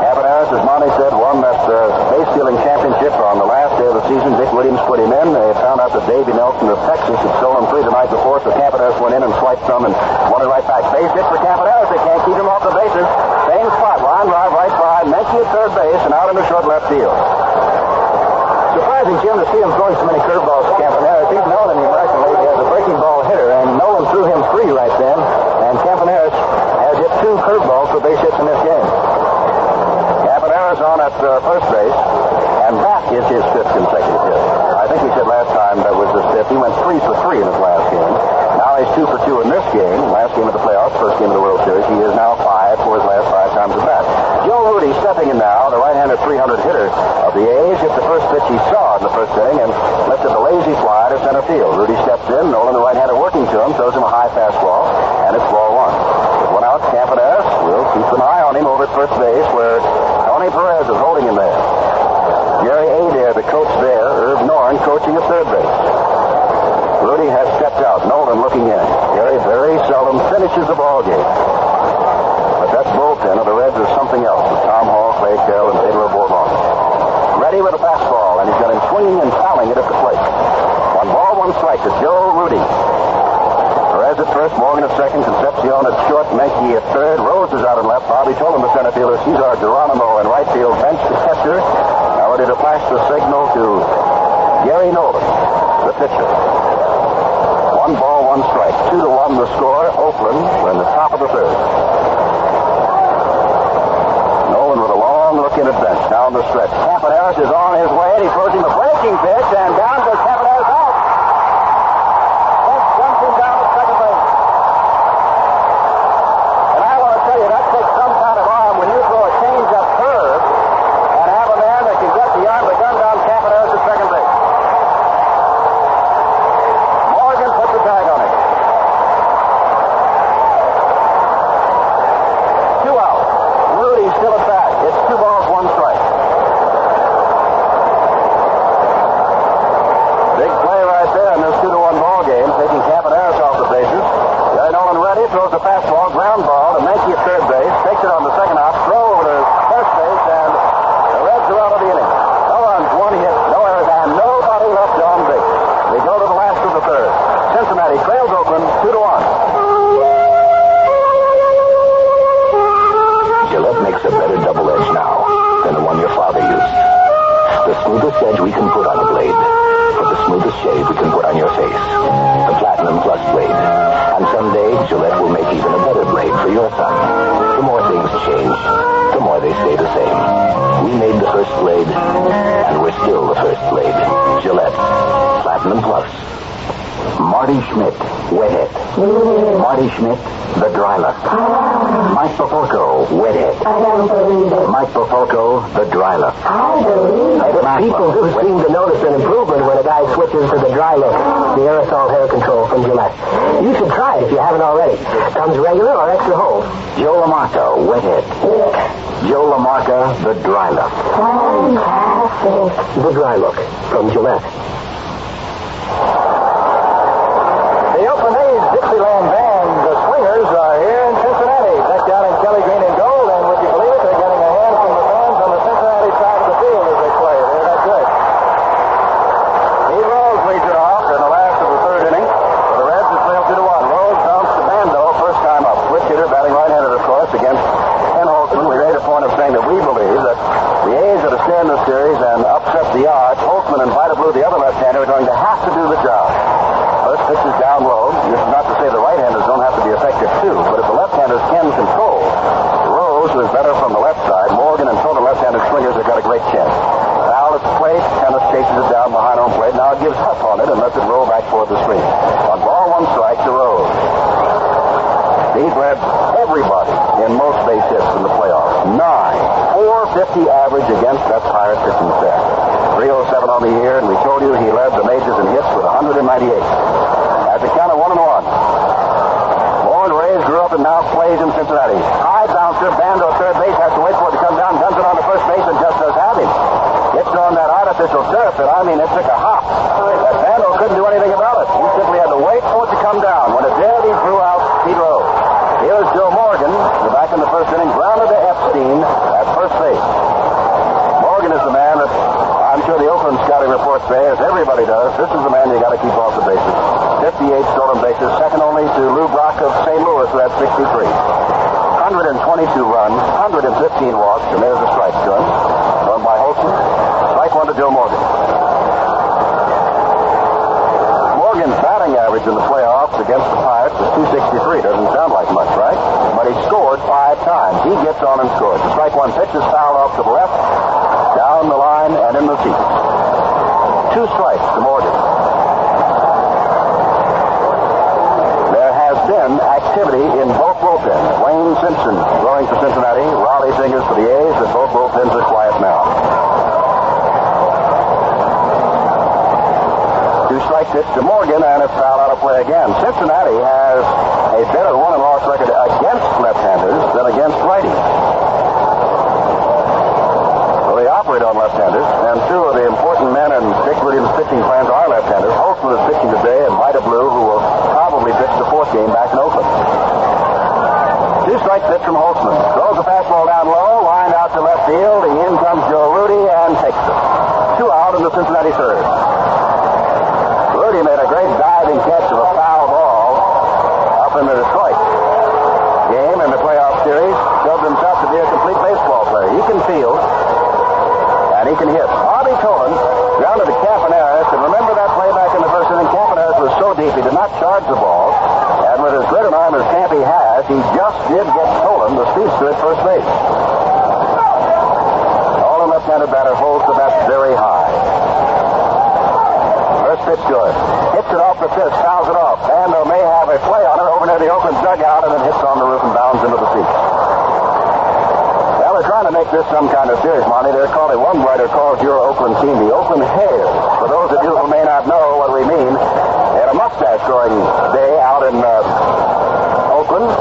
Campaneris, as Monty said, won that base stealing championship on the last day of the season. Dick Williams put him in. They found out that Davey Nelson of Texas had stolen 3 the night before, so Campaneris went in and swiped some and won it right back. Base hit for Campaneris. They can't keep him off the bases. Same spot, line drive right side, Menke at third base, and out in the short left field. Surprising, Jim, to see him throwing so many curveballs to Campaneris. He's known in the American League as a breaking ball hitter, and Nolan threw him 3 right then, and Campaneris has hit 2 curveballs for base hits in this game. Campaneris on at first base, and that is his 5th consecutive hit. I think we said last time that was his 5th. He went 3 for 3 in his last game. Now he's 2 for 2 in this game, last game of the playoffs, first game of the World Series. He is now 5 for his last 5 times at bat. Joe Rudy stepping in now, the right-handed 300 hitter of the A's, hit the first pitch he saw in the first inning and lifted the lazy fly to center field. Rudy steps in, Nolan, the right-hander, working to him, throws him a high fastball, and it's ball 1. With 1 out, Campaneris will keep an eye on him over at first base, where Tony Perez is holding him there. Jerry Adair, the coach there, Herb Norn coaching at third base. Rudy has stepped out, Nolan looking in. Jerry very seldom finishes the ball game. But that bullpen of the Reds is something else, with Tom Hall, Clay Carroll, and Pedro Bourbon. Ready with a fastball, and he's got him swinging and fouling it at the plate. 1 ball, 1 strike to Joe Rudy. Perez at first, Morgan at second, Concepcion at short, Menke at third, Rose is out in left. Bobby told him, the center fielder, Cesar Geronimo in right field, bench to catcher. Now ready to flash the signal to Gary Nolan, the pitcher. 1 ball, 1 strike. 2-1 the score. Oakland, we're in the top of the third. Nolan with a long look in at bench. Down the stretch. Campaneris is on his way, and he throws him a breaking pitch, and down goes Campaneris out. Bench jumps him down to second base. And I want to tell you, that takes some kind of arm when you throw a change-up curve and have a man that can get beyond the shave we can put on your face. The Platinum Plus blade. And someday, Gillette will make even a better blade for your son. The more things change, the more they stay the same. We made the first blade, and we're still the first blade. Gillette. Platinum Plus. Marty Schmidt, Wethead. Marty Schmidt, the Dryler. Mike Bafalco, Wethead. Mike Bafalco, the Dryler. People do seem to notice an improvement when a guy switches to the dry look, the aerosol hair control from Gillette. You should try it if you haven't already. Comes regular or extra hold. Joe LaMarca, Wethead. Joe LaMarca, the Dryler. Fantastic. The dry look from Gillette. The Oakland A's Dixieland Band, the Swingers, are here in Cincinnati, decked out in Kelly green and gold, and would you believe it, they're getting a hand from the fans on the Cincinnati side of the field as they play. They're that good. Steve Rose leads it off in the last of the third inning. The Reds have trailed 2-1. Rose bounced to Bando first time up. Switch hitter, batting right-handed, of course, against Holtzman. We made a point of saying that we believe that the A's are to stay in this series and upset the odds. Holtzman and Vida Blue, the other left-hander, are going to have to do the job. First pitch is down low. This is not to say the right-handers don't have to be effective, too, but if the left-handers can control, Rose, who is better from the left side, Morgan and total left-handed swingers have got a great chance. Foul at the plate, Tennis chases it down behind home plate. Now it gives up on it and lets it roll back toward the screen. On ball, 1 strike to Rose. He led everybody in most base hits in the playoffs. 450 average against that Pirate pitching staff. 307 on the year, and we told you he led the majors in hits with 198. At the count of 1-1. Warren Reyes grew up and now plays in Cincinnati. High bouncer, Bando at third base, has to wait for it to come down, guns it on to first base, and just does have him. It's on that artificial turf that, it took a hop. That Bando couldn't do anything about it. He simply had to wait for it to come down. When it did, he threw out Pete Rose. Here's Joe Morgan, back in the first inning, grounded to Epstein at first base. Morgan is the man that I'm sure the Oakland scouting reports say, as everybody does, this is the man you got to keep off the bases. 58 stolen bases, second only to Lou Brock of St. Louis, who had 63. 122 runs, 115 walks, and there's a strike to him. Run by Holtzman. Strike 1 to Joe Morgan. Morgan's batting average in the playoffs against the Pirates is 263. Doesn't sound like much, right? But he scored 5 times. He gets on and scores. The strike 1 pitch is fouled off to the left, down the line, and in the seats. 2 strikes to Morgan. There has been activity in both bullpens. Wayne Simpson throwing for Cincinnati, Raleigh Singers for the A's, and both bullpens are quiet now. 2 strike pitch to Morgan, and it's fouled out of play again. Cincinnati has a better won-and-loss record against left-handers than against righties. They operate on left-handers, and 2 of the important men in Dick Williams' pitching plans are left-handers. Holtzman is pitching today, and Vida Blue, who will probably pitch the 4th game back in Oakland. 2 strike pitch from Holtzman. Throws the fastball down low, lined out to left field, and in comes Joe Rudy and takes it. 2 out in the Cincinnati 3rd. Rudy made a great diving catch of a foul ball up in the Detroit game in the playoff series. Showed himself to be a complete baseball player. He can field. And he can hit. Bobby Tolan grounded to Campaneris, and remember that play back in the first inning? Campaneris was so deep he did not charge the ball, and with as great an arm as Campy has, he just did get Tolan, the speedster, at first base. Tolan, left-handed batter, holds the bat very high. First pitch good. Hits it off the fist, fouls it off. Bando may have a play on it over near the Oakland dugout, and then hits on the roof and bounds into the seats. They're trying to make this some kind of series, Monty. They're calling, one writer calls your Oakland team the Oakland Hares. For those of you who may not know what we mean, they had a mustache-growing day out in Oakland.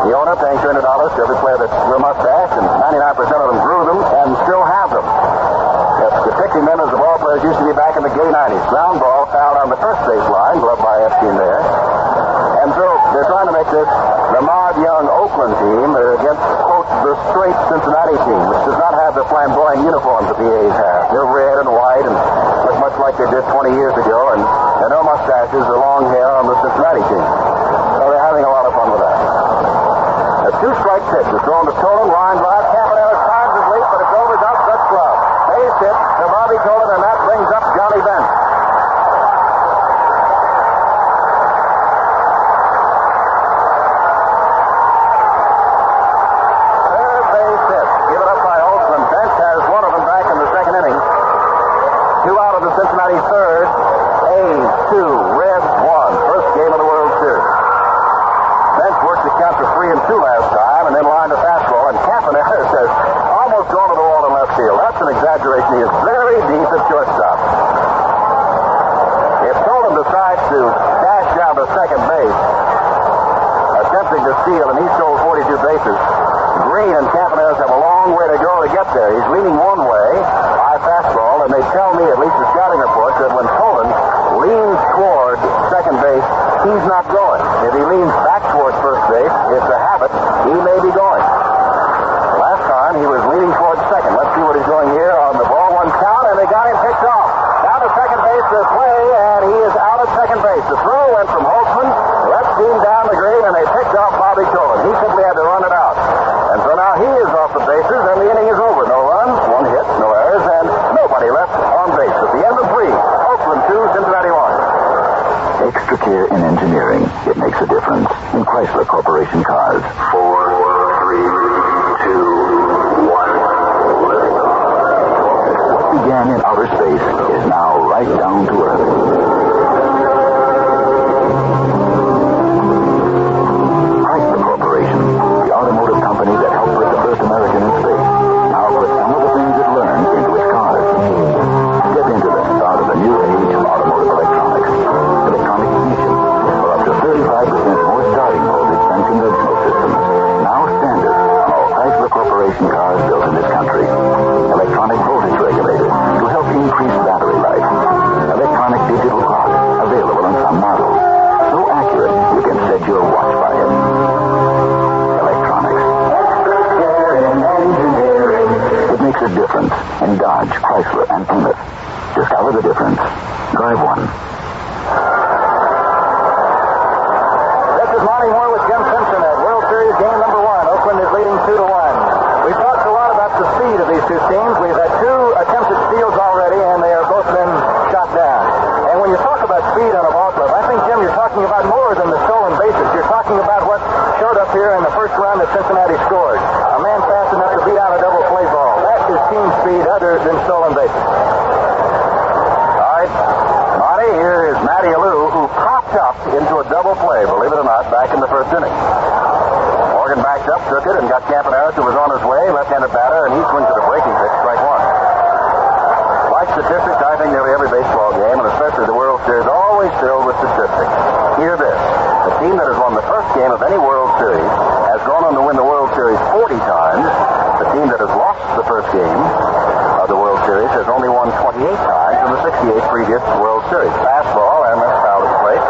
The owner paying $200 to every player that grew a mustache, and 99% of them grew them and still have them. Yes, the pitching men as the ball players used to be back in the gay 90s. Ground ball fouled on the first base line, gloved by Epstein there. And so they're trying to make this the Maud Young Oakland team against, quote, the straight Cincinnati team, which does not have the flamboyant uniforms that the A's have. They're red and white and look much like they did 20 years ago, and there are no mustaches or long hair on the Cincinnati team. So they're having a lot of fun with that. A 2-strike pitch is thrown to Tolan, line drive. Campaneris times his leap, but it's over his outstretched glove. Base hit to Bobby Tolan, and that brings up Johnny Bench. that when Poland leans toward second base, he's not going. If he leans back toward first base, it's a habit, he may be going. Last time, he was leaning toward second. Let's see what he's doing here on the ball one count, and they got him picked off. Down to second base, the play, and he is out at second base. The throw went from Holtzman, left team down the green, and they picked off Bobby Tolan. He simply had to run it out. And so now he is off the bases, and the inning is over. No runs, one hit, no errors, and nobody left on base. At the end of 3, Oakland 2, Cincinnati 1. Extra care in engineering. It makes a difference. In Chrysler Corporation cars. 4, 3, 2, 1. What began in outer space is now right down to Earth. Chrysler Corporation, the automotive company that helped put the first American in space, now puts some of the things it learned into its cars. Step into the start of the new age of automotive electronics. Electronic ignition for up to 35% more starting voltage than conventional systems. Now standard on all Chrysler Corporation cars built in this country. Electronic voltage regulator to help increase battery life. Electronic digital clock available in some models. So accurate you can set your watch by it. Electronics. It makes a difference in Dodge, Chrysler, and Plymouth. Discover the difference. Drive one. This is Monty Moore with Jim Simpson at World Series game number 1. Oakland is leading 2-1. We've talked a lot about the speed of these two teams. We've had 2 attempted steals already, and they have both been shot down. And when you talk about speed on a ball club, I think, Jim, you're talking about more than the stolen bases. You're talking about what showed up here in the first run that Cincinnati scored. A man fast enough to beat out a double play ball. That is team speed other than stolen bases. All right, Monty, here is Matty Alou, who popped up into a double play, believe it or not, back in the first inning. Morgan backed up, took it, and got Campanella, who was on his way, left-handed batter, and he swings at a breaking pitch, strike 1. Like statistics, I think nearly every baseball game, and especially the World Series, always filled with statistics. Hear this. The team that has won the first game of any World Series has gone on to win the World Series 40 times. The team that has lost the first game of the World Series has only won 28 times in the 68 previous World Series. Fastball, and that's foul at the plate.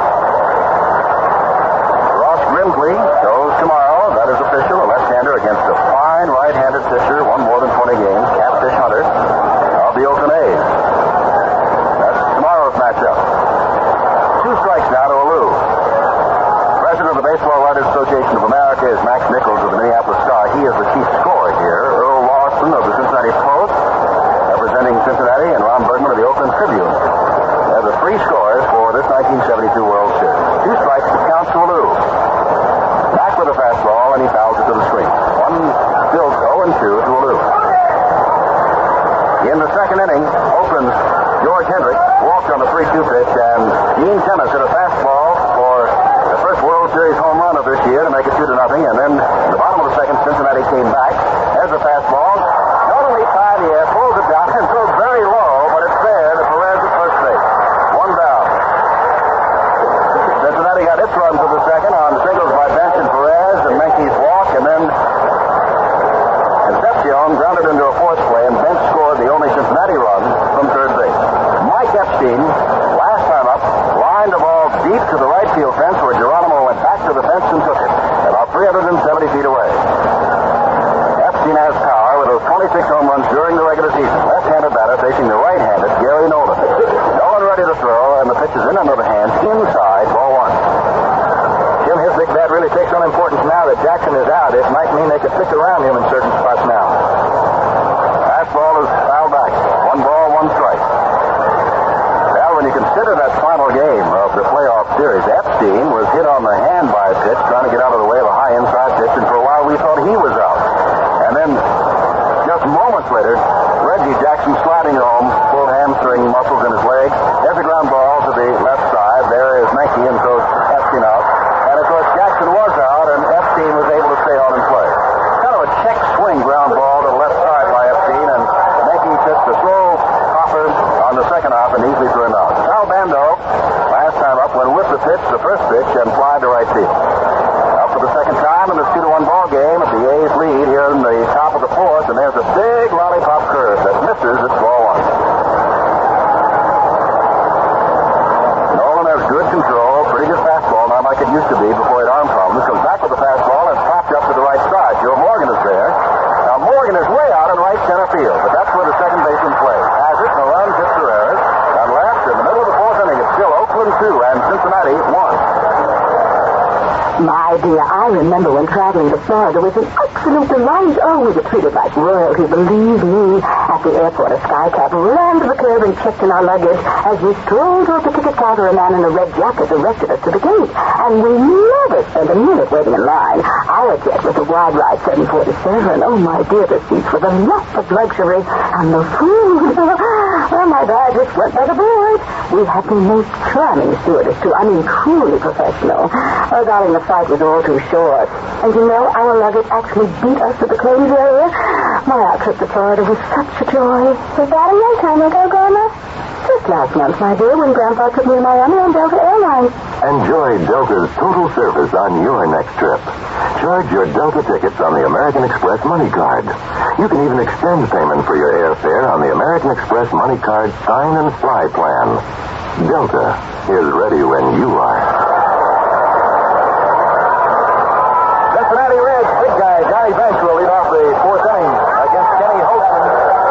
Ross Grimsley goes tomorrow. That is official. A left-hander against a fine right-handed pitcher, won more than 20 games, Catfish Hunter of the Oakland A's. That's tomorrow's matchup. 2 strikes now to Alou. President of the Baseball Writers Association of America is Max Nichols of the Minneapolis Star. He is the chief scorer here. Earl Lawson of the Cincinnati Post, representing Cincinnati, and Ron Bergman of the Oakland Tribune. They're the 3 scorers for this 1972 World Series. 2 strikes to count to Alou. Back with a fastball, and he fouls it to the screen. 1 still 0-2 to Alou. In the second inning, Oakland's George Hendricks walked on the 3-2 pitch, and Gene Tennis hit a fastball for the first World Series home run of this year to make it 2-0. And then, in the bottom of the second, Cincinnati came back. There's a fastball. Not only high in the air, pulls it down, and throws very low, but it's there to Perez at first base. 1 down. Cincinnati got its run for the second on singles by Bench and Perez, and Menke's walk, and then Concepcion grounded into a fourth play, and Bench scored the only Cincinnati run from third base. Mike Epstein, last time up, lined the ball deep to the right field fence, where Geronimo went back to the fence and took it, about 370 feet away. Epstein has power with those 26 home runs during the regular season. Left-handed batter facing the right-handed Gary Nolan. Nolan ready to throw, and the pitch is in under the hands, inside, ball 1. Jim, his big bat really takes on importance now that Jackson is out. It might mean they could stick around him in certain spots now. Fastball is fouled back. 1 ball, 1 strike. Well, when you consider that final game of the playoff series, Epstein was hit on the hand by a pitch, trying to get out of the way of a high inside pitch, and for a while we thought he was out. And then, just moments later, Reggie Jackson sliding home, full hamstring muscles in his leg. There's a ground ball to the left side. There is Menke, and throws Epstein out. And of course, Jackson was out, and Epstein was able to stay on and play. Kind of a check swing ground ball to the left side by Epstein, and Menke sits the slow hopper on the second hop and easily threw him out. Sal Bando, last time up, went with the pitch, the first pitch, and fly to right field. Up for the second time in this 2-1 ball game, the A's lead here in the top of the fourth, and there's a big lollipop curve that misses. It's ball 1. My dear, I remember when traveling to Florida was an absolute delight. Oh, we were treated like royalty, believe me. At the airport, a skycab ran to the curb and checked in our luggage. As we strolled toward the ticket counter, a man in a red jacket directed us to the gate. And we never spent a minute waiting in line. Our jet was a wide-ride 747. Oh, my dear, the seats were the lap of luxury. And the food. Oh, my bag just went by the board. We had the most charming stewardess, too. I mean, truly professional. Oh, darling, the flight was all too short. And you know, our luggage actually beat us to the claims area. My our trip to Florida was such a joy. Was that a long time ago, Grandma? Just last month, my dear, when Grandpa took me to Miami on Delta Airlines. Enjoy Delta's total service on your next trip. Charge your Delta tickets on the American Express Money Card. You can even extend payment for your airfare on the American Express Money Card Sign and Fly plan. Delta is ready when you are. Cincinnati Reds big guy Johnny Bench will lead off the fourth inning against Kenny Holtzman.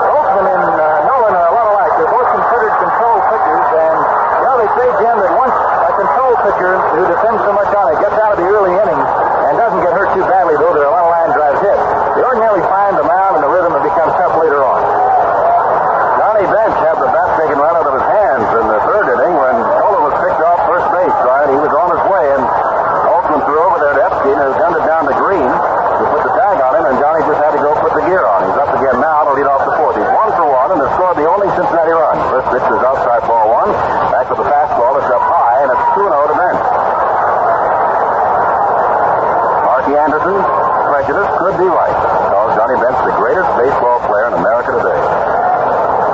Holtzman and Nolan are a lot alike. They're both considered control pitchers, and they say, Jim, that once a control pitcher who depends so much on it gets out of the early innings and doesn't get hurt too badly, though there are a lot of line drives hit, they ordinarily find the mound and the rhythm and become tough later on. Johnny Bench had the bat taken right out of his hands in the third inning when Nolan was picked off first base. Right, he was on his way, and Holtzman threw over there to Epstein, who gunned it down to Green to put the tag on him, and Johnny just had to go put the gear on. He's up again now to lead off the fourth. He's 1 for 1 and has scored the only Cincinnati run. First pitch is outside ball one. Back with the fastball. It's up high, and it's 2-0 to Bench. Marky Anderson, prejudice could be right. Calls Johnny Bench the greatest baseball player in America today.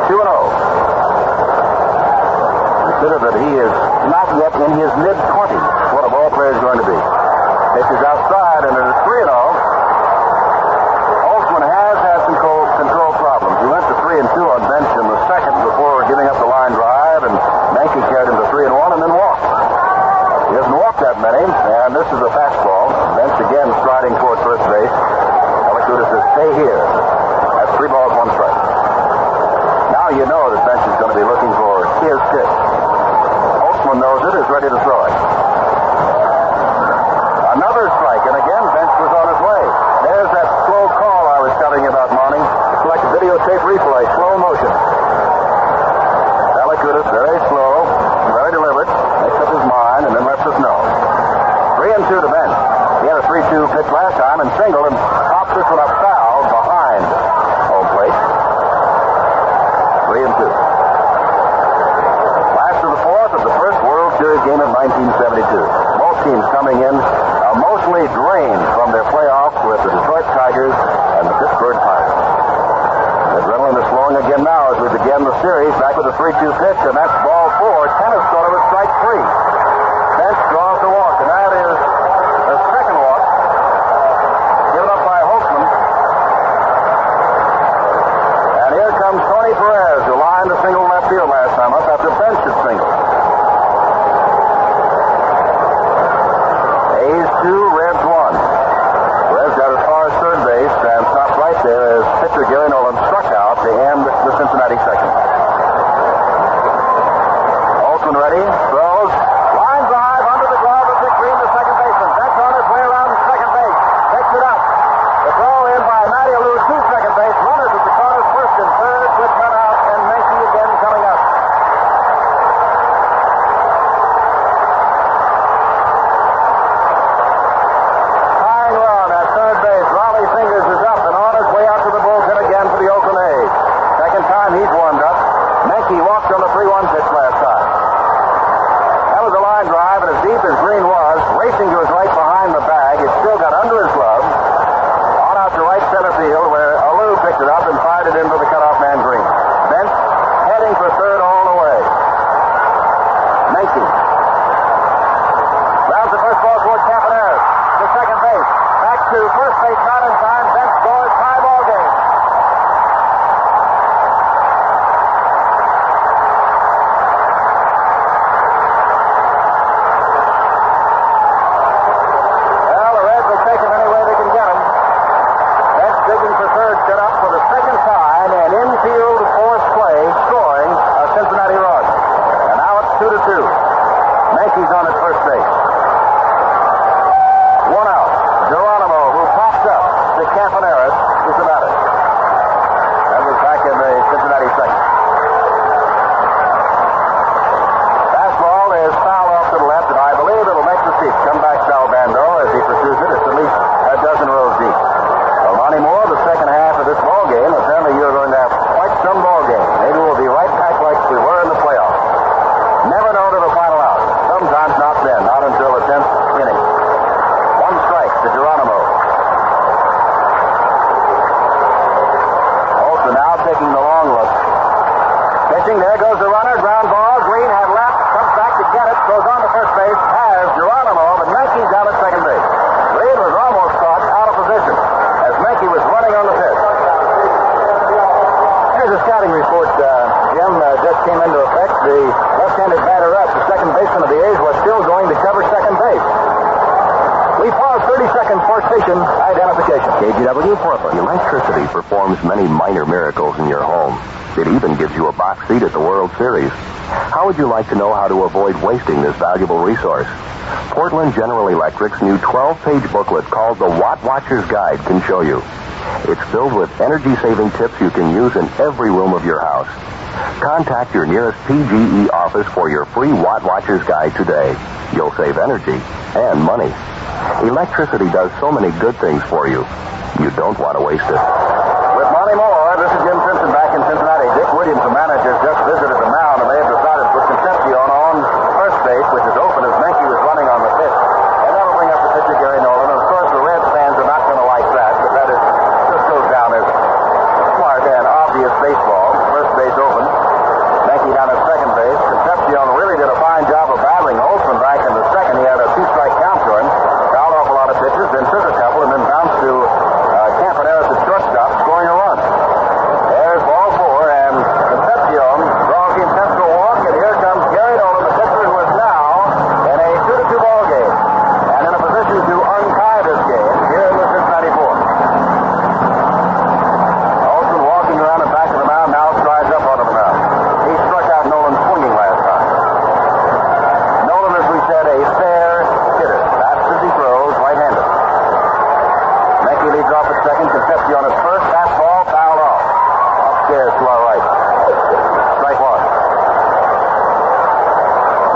2-0. Consider that he is not yet in his mid-20s. What a ball player is going to be. Pitch is outside, and it is 3-0. Holtzman has had some control problems. He went to 3-2 on Bench in the second before giving up the line drive, and Mankey carried him to 3-1 and then walked. He hasn't walked that many, and this is a fastball. Bench again striding toward first base. Elicuda says, stay here. That's 3 balls, 1 strike. Now you know that Bench is going to be looking for his pitch. Holtzman knows it, is ready to throw it. Another strike, and again, Bench was on his way. There's that slow call I was telling you about, Monty. It's like a videotape replay, slow motion. Elicuda, very slow, very deliberate, makes up his mind, and then lets us know. 3-2 to Bench. He had a 3-2 pitch last time and singled and popped this one up foul behind home plate. 3-2. Last of the fourth of the first World Series game of 1972. Both teams coming in mostly drained from their playoffs with the Detroit Tigers and the Pittsburgh Pirates. The adrenaline is flowing again now as we begin the series. Back with a 3-2 pitch, and that's ball 4. Tennis thought of it strike 3. Bench draws the walk, and that is the second walk given up by Holtzman. And here comes Tony Perez, who lined a single left field last time up after Bench had singled. A's 2, Reds 1. Perez got as far as third base and stopped right there as pitcher Gary Nolan struck out to end the Cincinnati second. Holtzman ready, throws, line drive under the glove of Dick Green, the second baseman. Bench on his way around second base, takes it up. The throw in by Matty Alou to second base. Runners at the corners, first and third, quick cut out, and Mankey again coming up. He's warmed up. Mankey walked on the 3-1 pitch last time. That was a line drive, and as deep as Green was, racing to his right behind the bag, it still got under his glove. On out to right center field, where Alou picked it up and fired it into the cutoff man Green. Bench heading for third all the way. Mankey rounds the first ball toward Campanera to second base. Back to first base, not in time. Bench scores, tie ball game. Mankey's on at first base. W. Portland. Electricity performs many minor miracles in your home. It even gives you a box seat at the World Series. How would you like to know how to avoid wasting this valuable resource? Portland General Electric's new 12-page booklet called The Watt Watcher's Guide can show you. It's filled with energy-saving tips you can use in every room of your house. Contact your nearest PGE office for your free Watt Watcher's Guide today. You'll save energy and money. Electricity does so many good things for you. You don't want to waste it. With Monty Moore, this is Jim Simpson back in Cincinnati. Dick Williams, the manager, just visited the mound, and they have decided to put Concepcion on first base, which is open as Menke was running on the pitch. And that'll bring up the pitcher, Gary Nolan. And, of course, the Reds fans are not going to like that, but that just goes down as smart and obvious baseball. First base open. Menke down at second base. Concepcion really did a fine job of battling Holtzman back in the second. He had a two-strike count to him. Fouled off a lot of pitches, then took a couple, and then bounced to Perez at shortstop, scoring a run. There's ball four, and Concepcion draws the intentional walk, and here comes Gary Nolan, the pitcher who is now in a 2-2 ball game, and in a position to untie this game here in the Cincinnati fourth. Holtzman walking around the back of the mound, now strides up onto the mound. He struck out Nolan swinging last time. Nolan, as we said, a fair hitter. That's as he throws, right-handed. Menke leads off at second. Concepcion at first. Fastball fouled off. Upstairs to our right. Strike one.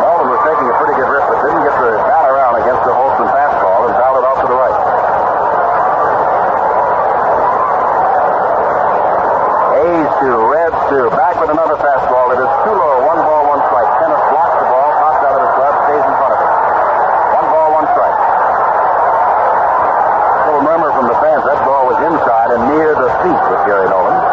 Nolan was taking a pretty good risk, but didn't get the bat around against the Holtzman fastball and fouled it off to the right. A's two, Reds two. Back with another fastball. It is too low. 1 ball, 1 strike. Kenneth blocks the ball, pops out of his glove, stays in front of it. 1 ball, 1 strike. Little murmur from the fans. That ball was inside and near the feet with Gary Nolan. 1-1.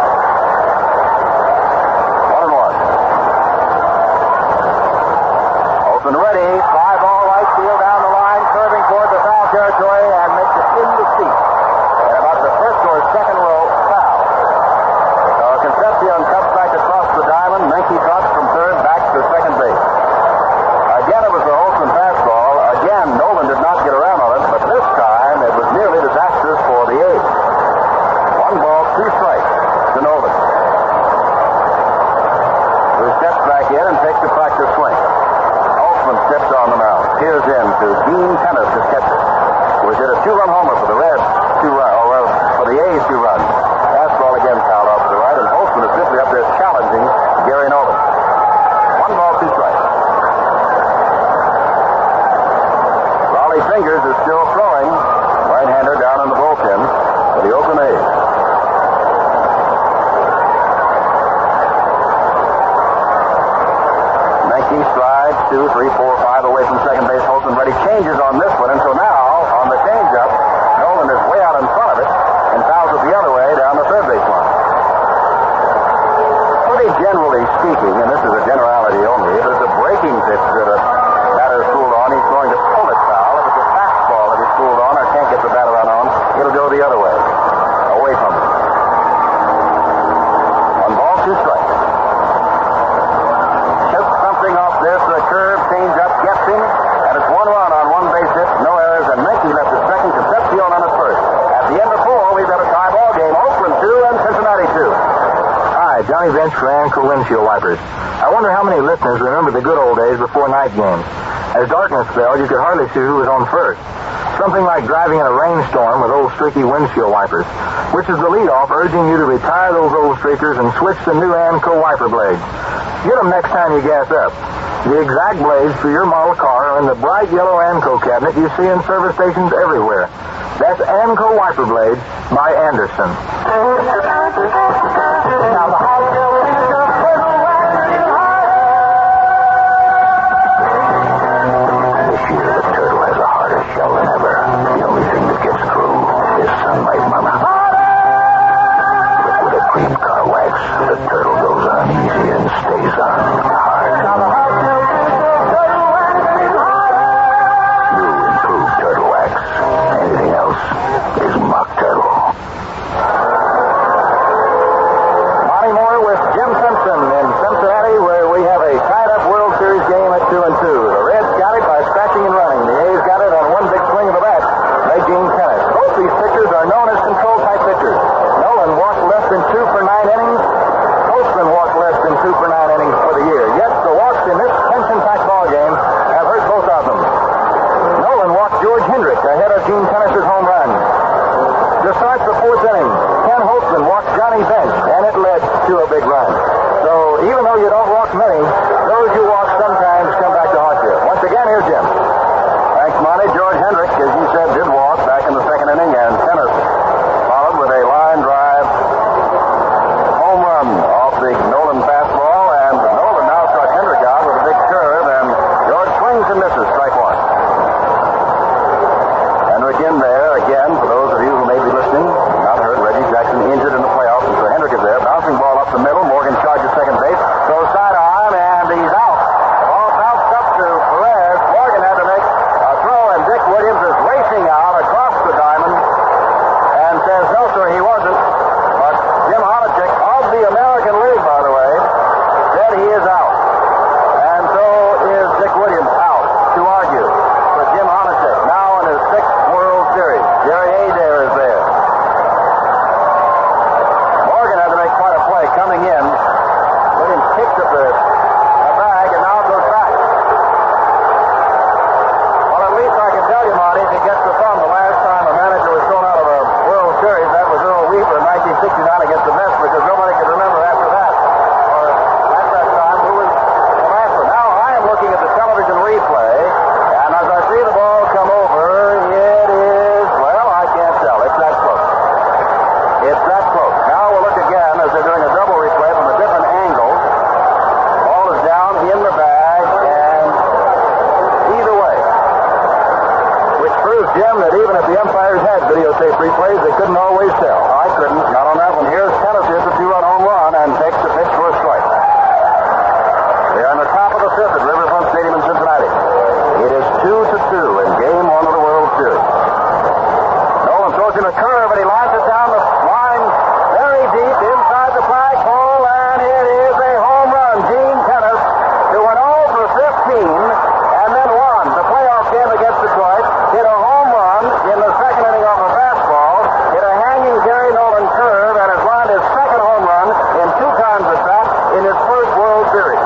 Holtzman ready. Fly ball right field down the line, curving toward the foul territory and makes it in the seat. And about the first or second row foul. So Concepcion cuts back across the diamond. Menke drops from third back to second base. Again, it was the Holtzman fastball. Again, Nolan did not get around on it, but this time it was nearly disastrous for the A's. 1 ball, 2 strikes to Nolan, who steps back in and takes a practice swing. Holtzman steps on the mound. Peers in to Dean Kenneth, his catcher, who has hit a 2-run homer for the Reds. 2-run, or for the A's, 2 runs. Fastball again fouled off to the right, and Holtzman is simply up there challenging Gary Nolan. 1 ball, 2 strikes. Raleigh Fingers is still throwing. Right-hander down in the bullpen for the Oakland A's. Menke strides 2, 3, 4, 5 away from second base. Holtzman ready. Changes on this one, and so now on the changeup, Nolan is way out in front of it and fouls it the other way down the third base line. Pretty generally speaking, and this is a generality only, if it's a breaking pitch that a batter is fooled on, he's going to pull it foul. If it's a fastball that he's fooled on or can't get the batter on, it'll go the other way, away from him. 1 ball, 2 strikes. Just something off there for the curve, change up, gets him, and it's 1 run on 1 base hit, no errors, and Menke left at second, Concepcion on at first. At the end of 4, we've got a tie ball game. Oakland 2 and Cincinnati 2. Hi, Johnny Bench for Anco Windshield Wipers. I wonder how many listeners remember the good old days before night games. As darkness fell, you could hardly see who was on first. Something like driving in a rainstorm with old streaky windshield wipers, which is the leadoff urging you to retire those old streakers and switch to new Anco wiper blades. Get them next time you gas up. The exact blades for your model car are in the bright yellow Anco cabinet you see in service stations everywhere. That's Anco wiper blades by Anderson. This year, the turtle has a harder shell than ever. The only thing that gets through is sunlight, Mama. But with a cream car wax, the turtle goes on easy and stays on hard. New improved turtle wax. Anything else is mock turtle. plays they couldn't always tell. I couldn't. Not on that one. Here's Tennis hits a 2-run home run and takes the pitch for a strike. They are on the top of the fifth at Riverfront Stadium in Cincinnati. It is 2-2 in Game 1 of the World Series. Nolan throws in a curve, and he lines it down the line very deep inside the flagpole, and it is a home run. Gene Tennis, who went 0 for 15 and then won the playoff game against Detroit, hit a home run in the second inning off a fastball, hit a hanging Gary Nolan curve, and has lined his second home run in 2 times at bat in his first World Series.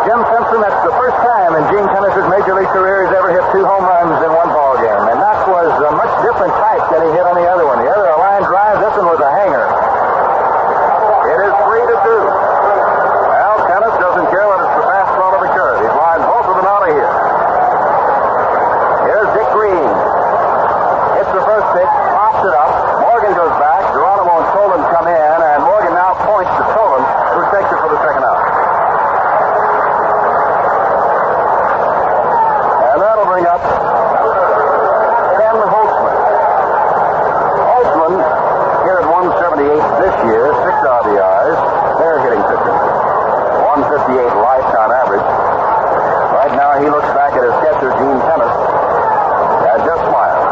Jim Simpson, that's the first time in Gene Tennis' Major League career he's ever hit 2 home runs in one ball game. And that was a much different type than he hit on the other one. The other a line drive, this one was a hanger. It is 3-2. Well, Tennis doesn't care whether it's the fastball or the curve. He's lined both of them out of here. Here's Dick Green. Hits the first pitch, pops it up. Morgan goes back. Geronimo and Tolan come in, and Morgan now points to Tolan, who takes it for the second out. Bring up Ken Holtzman. Holtzman here at 178 this year, 6 RBIs. They're hitting pitcher. 158 lifetime average. Right now he looks back at his catcher, Gene Tennis, and just smiles.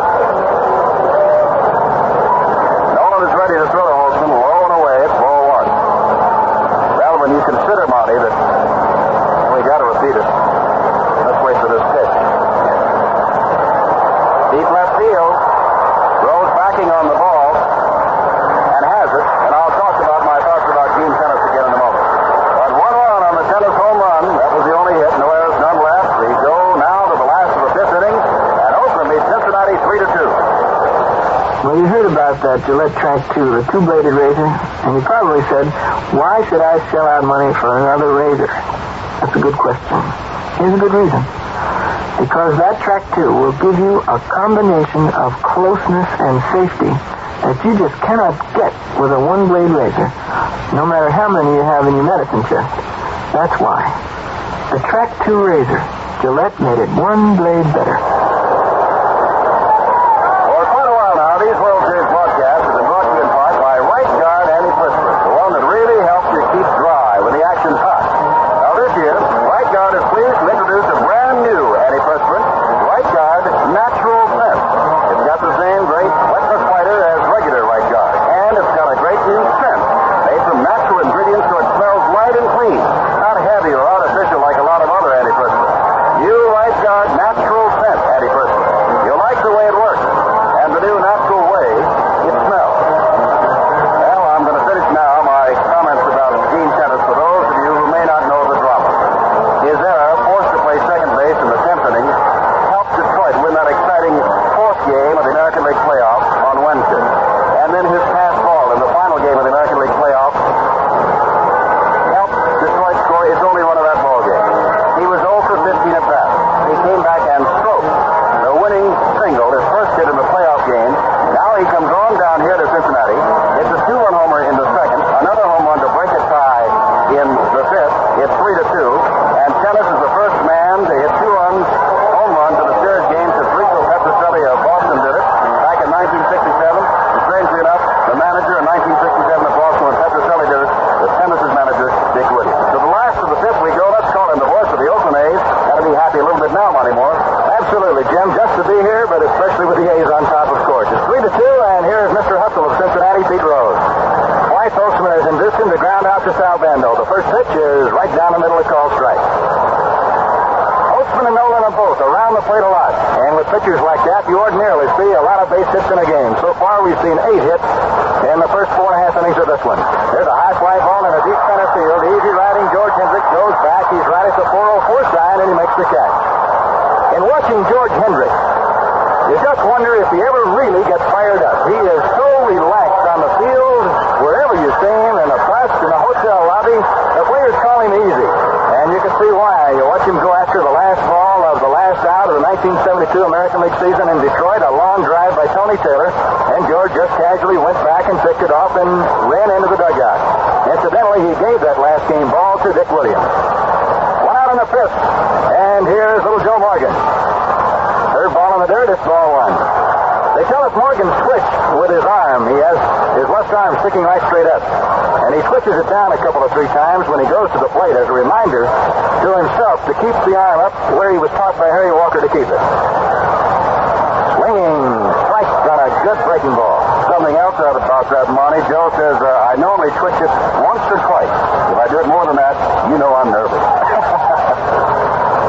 Nolan is ready to throw to Holtzman, low and away. It's ball 1. Well, when you consider, Monty, that we got to repeat it. Let's wait for this pitch. Deep left field. Rose backing on the ball and has it. And I'll talk about my thoughts about Gene Tennis again in a moment. But 1 run on the Tennis home run. That was the only hit. No errors, none left. We go now to the last of the 5th inning. And Oakland beats Cincinnati 3-2. Well, you heard about that Gillette Track 2, the 2-bladed razor. And you probably said, why should I shell out money for another razor? That's a good question. Here's a good reason. Because that Track 2 will give you a combination of closeness and safety that you just cannot get with a 1-blade razor, no matter how many you have in your medicine chest. That's why. The Track 2 razor, Gillette made it 1 blade better. For quite a while now, these World Series broadcasts have been brought to you in part by Right Guard Antiperspirant, the one that really helps you keep dry when the action's hot. Now this year, Right Guard is pleased to introduce a brand new antiperspirant, Right Guard Natural Scent. It's got the same great wetness fighter as regular Right Guard, and it's got a great new scent made from natural ingredients so it smells light and clean, not heavy or artificial like a lot of other antiperspirants. New Right Guard Natural Scent antiperspirant. You'll like the way it works, and the new natural way it smells. Well, I'm going to finish now my comments about Gene Tennis for those of you who may not know the drama. His error, forced to play second base in the 10th inning, helped Detroit win that exciting 4th game of the American League playoffs on Wednesday. And then his pass ball in the final game of the American League playoffs helped Detroit score its only run of that ball game. He was 0 for 15 at bat. He came back and stroked the winning single, his first hit in the playoff game. Now he comes on down here to Cincinnati. It's a 2-run homer in the second, another home run to break a tie in the 5th. It's 3-2. And Tennis is the first man to hit 2 runs, home run to the series game since Rico Petrocelli of Boston did it back in 1967. And strangely enough, the manager in 1967 of Boston when Petrocelli did it was Tennis's manager, Dick Williams. To the last of the 5th we go. Let's call him the voice of the Oakland A's. Gotta be happy a little bit now, Monty Moore. Absolutely, Jim. Just to be here, but especially with the A's on top, of course. It's 3-2, and here is Mr. Hustle of Cincinnati, Pete Rose. White Holtzman is in distance to ground out to Sal Bando. The first pitch is right down the middle of call strike. Holtzman and Nolan are both around the plate a lot. And with pitchers like that, you ordinarily see a lot of base hits in a game. So far, we've seen 8 hits in the first 4.5 innings of this one. There's a high fly ball in a deep center field. Easy riding George Hendricks goes back. He's right at the 404 sign, and he makes the catch. In watching George Hendricks, you just wonder if he ever really gets fired up. He is so relaxed on the field, wherever you see him, in the press, in the hotel lobby, the players call him easy. And you can see why. You watch him go after the last ball of the last out of the 1972 American League season in Detroit, a long drive by Tony Taylor, and George just casually went back and picked it off and ran into the dugout. Incidentally, he gave that last game ball to Dick Williams. 1 out in the 5th, and here's little Joe Morgan. Third ball in the dirt, it's ball 1. They tell us Morgan switched with his arm. arm sticking right straight up. And he switches it down a couple of 3 times when he goes to the plate as a reminder to himself to keep the arm up where he was taught by Harry Walker to keep it. Swinging strike on a good breaking ball. Something else out about that, Monty. Joe says, I normally twitch it once or twice. If I do it more than that, you know I'm nervous.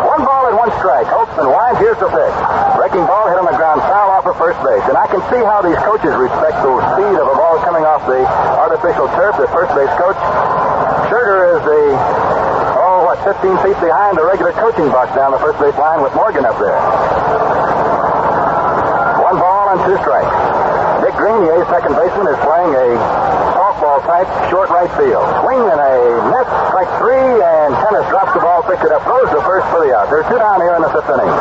1 ball and 1 strike. Holtzman winds. Here's the pitch. Breaking ball hit on the ground, foul off of first base. And I can see how these coaches respect the speed of a ball coming off the artificial turf. The first base coach, Sugar, is 15 feet behind the regular coaching box down the first base line with Morgan up there. 1 ball and 2 strikes. Dick Grenier, second baseman, is playing a softball type short right field. Swing and a miss, strike 3, and Tennis drops the ball, picks it up, throws the first for the out. There's 2 down here in the 5th inning.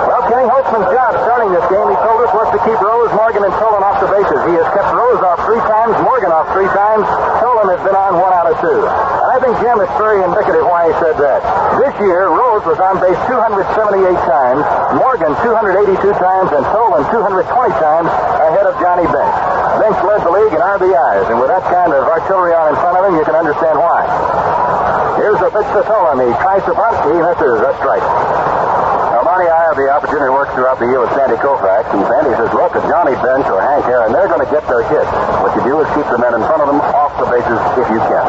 Well, Kenny Holtzman's job starting this game, he told us, was to keep Rose, Morgan, and Tolan off the bases. He has kept Rose off 3 times, Morgan off 3 times. Tolan has been on 1 out of 2. And I think, Jim, it's very indicative why he said that. This year, Rose was on base 278 times, Morgan 282 times, and Tolan 220 times ahead of Johnny Bench. Bench led the league in RBIs, and with that kind of artillery on in front of him, you can understand why. Here's the pitch to Tolan. He tries to bunt. He misses. A strike. Now, Monty, I have the opportunity to work throughout the year with Sandy Koufax, and Sandy says, look, at Johnny Bench or Hank Aaron, they're going to get their hits. What you do is keep the men in front of them off the bases if you can.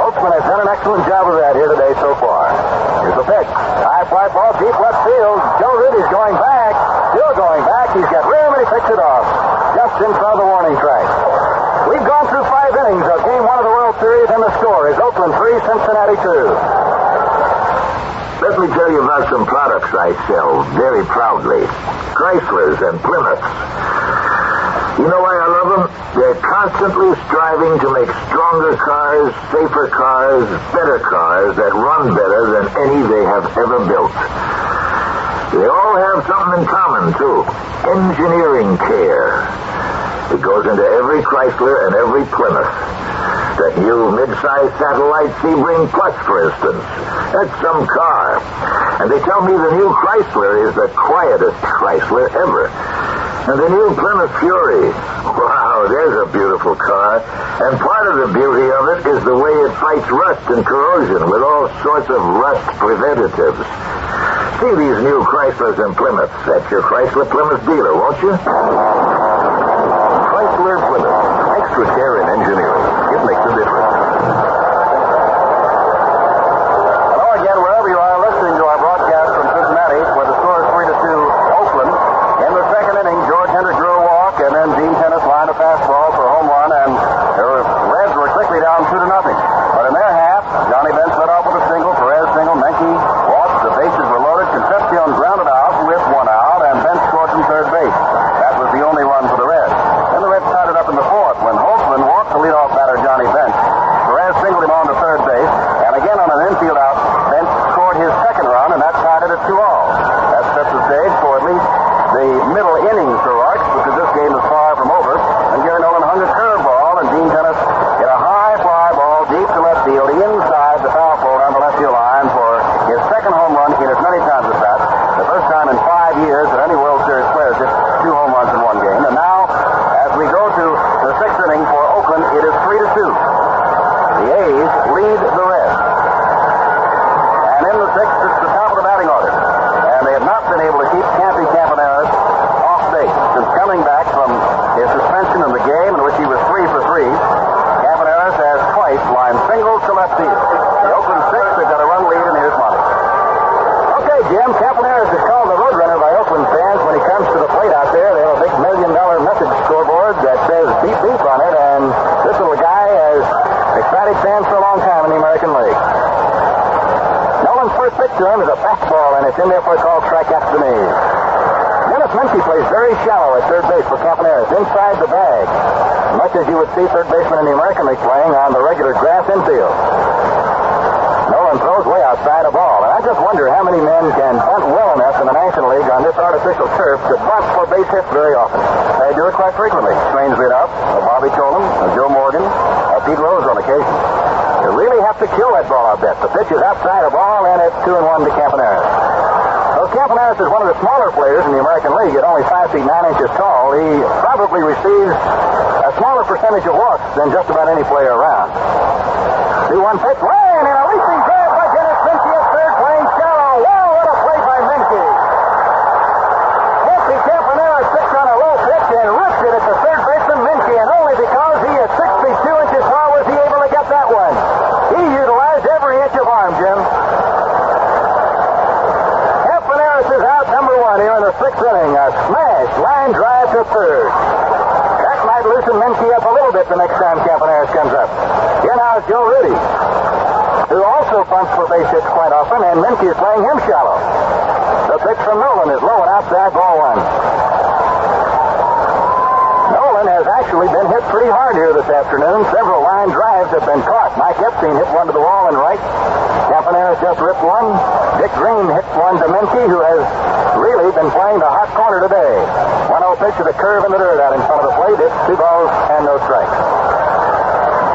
Holtzman has done an excellent job of that here today so far. Here's the pitch. High fly ball, deep left field. Joe Rudy's going back. Still going back. He's got room, and he picks it off. Just in front of the warning track. We've gone through 5 innings of Game 1 of the World Series, and the score is Oakland 3, Cincinnati 2. Let me tell you about some products I sell very proudly. Chryslers and Plymouths. You know why I love them? They're constantly striving to make stronger cars, safer cars, better cars that run better than any they have ever built. They all have something in common, too. Engineering care. It goes into every Chrysler and every Plymouth. That new mid-size satellite Sebring Plus, for instance. That's some car. And they tell me the new Chrysler is the quietest Chrysler ever. And the new Plymouth Fury. Wow, there's a beautiful car. And part of the beauty of it is the way it fights rust and corrosion with all sorts of rust preventatives. See these new Chryslers and Plymouths at your Chrysler Plymouth dealer, won't you? Chrysler Plymouth. Extra care in engineering. It makes a difference. Hello again, wherever you are listening to our broadcast from Cincinnati, where the score is 3-2 Oakland. In the 2nd inning, George Hendricks drew a walk, and then Dean Tennis lined a fastball for a home run, and the Reds were quickly down 2-0. But in their half, Johnny Bench led off with a single, Perez single, Menke walked, the bases were loaded, Concepcion grounded out with 1 out, and Bench scored from third base. That was the only run for the Reds. Then the Reds tied it up in the 4th when Holtzman walked the leadoff batter Johnny Bench. Perez singled him on to third base, and again on an infield out, Bench scored his 2nd run, and that tied it at 2-all. That sets the stage for at least the middle innings for Larks, because this game is far from over. And Gary Nolan hung a curveball, and Dean Tennis hit a high fly ball deep to left field, inside the foul pole down the left field line for his 2nd home run in as many times as that. The first time in 5 years that any World Series player hit 2 home runs in 1 game. And now, as we go to the 6th inning for Oakland, it is 3-2. The A's lead the Reds. And in the 6th, it's the top of the batting order. And they have not been able to keep Campy Campaneris off base since coming back from his suspension in the game in which he was 3 for 3. Campaneris has twice lined singles to left field. The Oakland 6th, they've got a run lead, and here's Monty. Okay, Jim, Campaneris is called the Roadrunner by Oakland fans when he comes to the plate out there. They have a big $1 million message scoreboard that says beep beep on it, and this little guy has excited fans for a long time in the American League. Nolan's first pitch to him is a fastball, and it's in there for a call strike after the knee. Dennis Menke plays very shallow at third base for Campaneris, inside the bag, much as you would see third baseman in the American League playing on the regular grass infield. Nolan throws way outside a ball, and I just wonder how many men can bunt well enough in the National League on this artificial turf to bunt for base hits very often. They do it quite frequently. Strangely enough, Bobby Tolan, Joe Morgan, Pete Rose on occasion. You really have to kill that ball, I bet. The pitch is outside a ball, and it's 2-1 to Campaneris. So Campaneris is one of the smaller players in the American League. At only 5 feet 9 inches tall, he probably receives a smaller percentage of walks than just about any player around. 2-1 pitch. Lane and a leaping grab by Dennis Menke at third, playing shallow. Wow, what a play by Menke. Jesse Campanella sits on a low pitch and rips it at the third baseman, Menke, and only because he is 6 feet 2 inches tall was he able to get that one. He utilized every inch of arm, Jim. Campaneris is out, number 1 here in the 6th inning. A smash line drive to third. That might loosen Menke up a little bit the next time Campaneris comes up. Here now is Joe Rudy, who also punts for base hits quite often, and Menke is playing him shallow. The pitch from Nolan is low and outside, ball 1. Nolan has actually been hit pretty hard here this afternoon. Several line drives have been caught. Mike Epstein hit one to the wall in right. Campaneris just ripped one. Dick Green hit one to Menke, who has really been playing the hot corner today. 1-0 pitch to the curve in the dirt out in front of the plate. It's 2 balls and no strikes.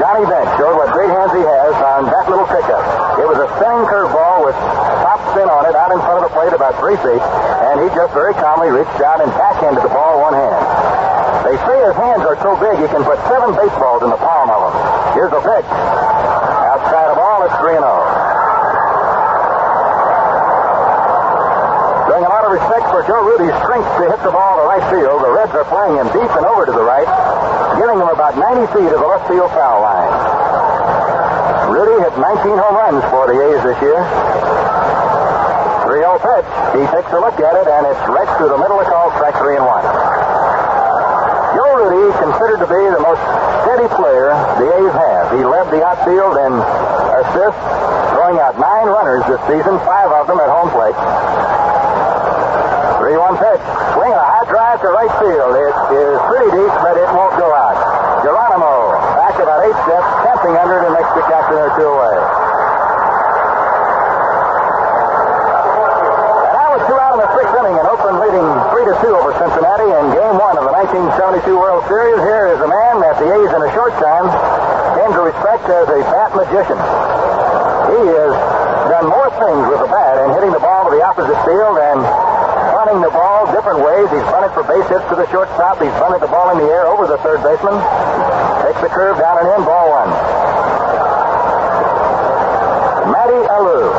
Johnny Bench showed what great hands he has on that little pickup. It was a spinning curveball with top spin on it out in front of the plate about 3 feet, and he just very calmly reached out and backhanded the ball one hand. They say his hands are so big he can put 7 baseballs in the palm of them. Here's the pitch. Outside the ball, it's 3-0. Showing a lot of respect for Joe Rudy's strength to hit the ball to right field, the Reds are playing him deep and over to the right, giving him about 90 feet of the left field foul line. Rudy hit 19 home runs for the A's this year. 3-0 pitch. He takes a look at it, and it's right through the middle of the call, strike 3-1. Joe Rudy, considered to be the most steady player the A's have. He led the outfield in assists, throwing out 9 runners this season, 5 of them at home plate. 3-1 pitch. Swing a high drive to right field. It is pretty deep, but it won't go out. Geronimo, back about 8 steps, camping under it and makes the captain or 2 away. And that was 2 out in the 6th inning, and Oakland leading 3-2 over Cincinnati in Game 1 of the 1972 World Series. Here is a man that the A's in a short time came to respect as a bat magician. He has done more things with the bat and hitting the ball to the opposite field and bunting the ball different ways. He's bunted for base hits to the shortstop. He's bunted the ball in the air over the third baseman. Takes the curve down and in, ball 1. Matty Alou,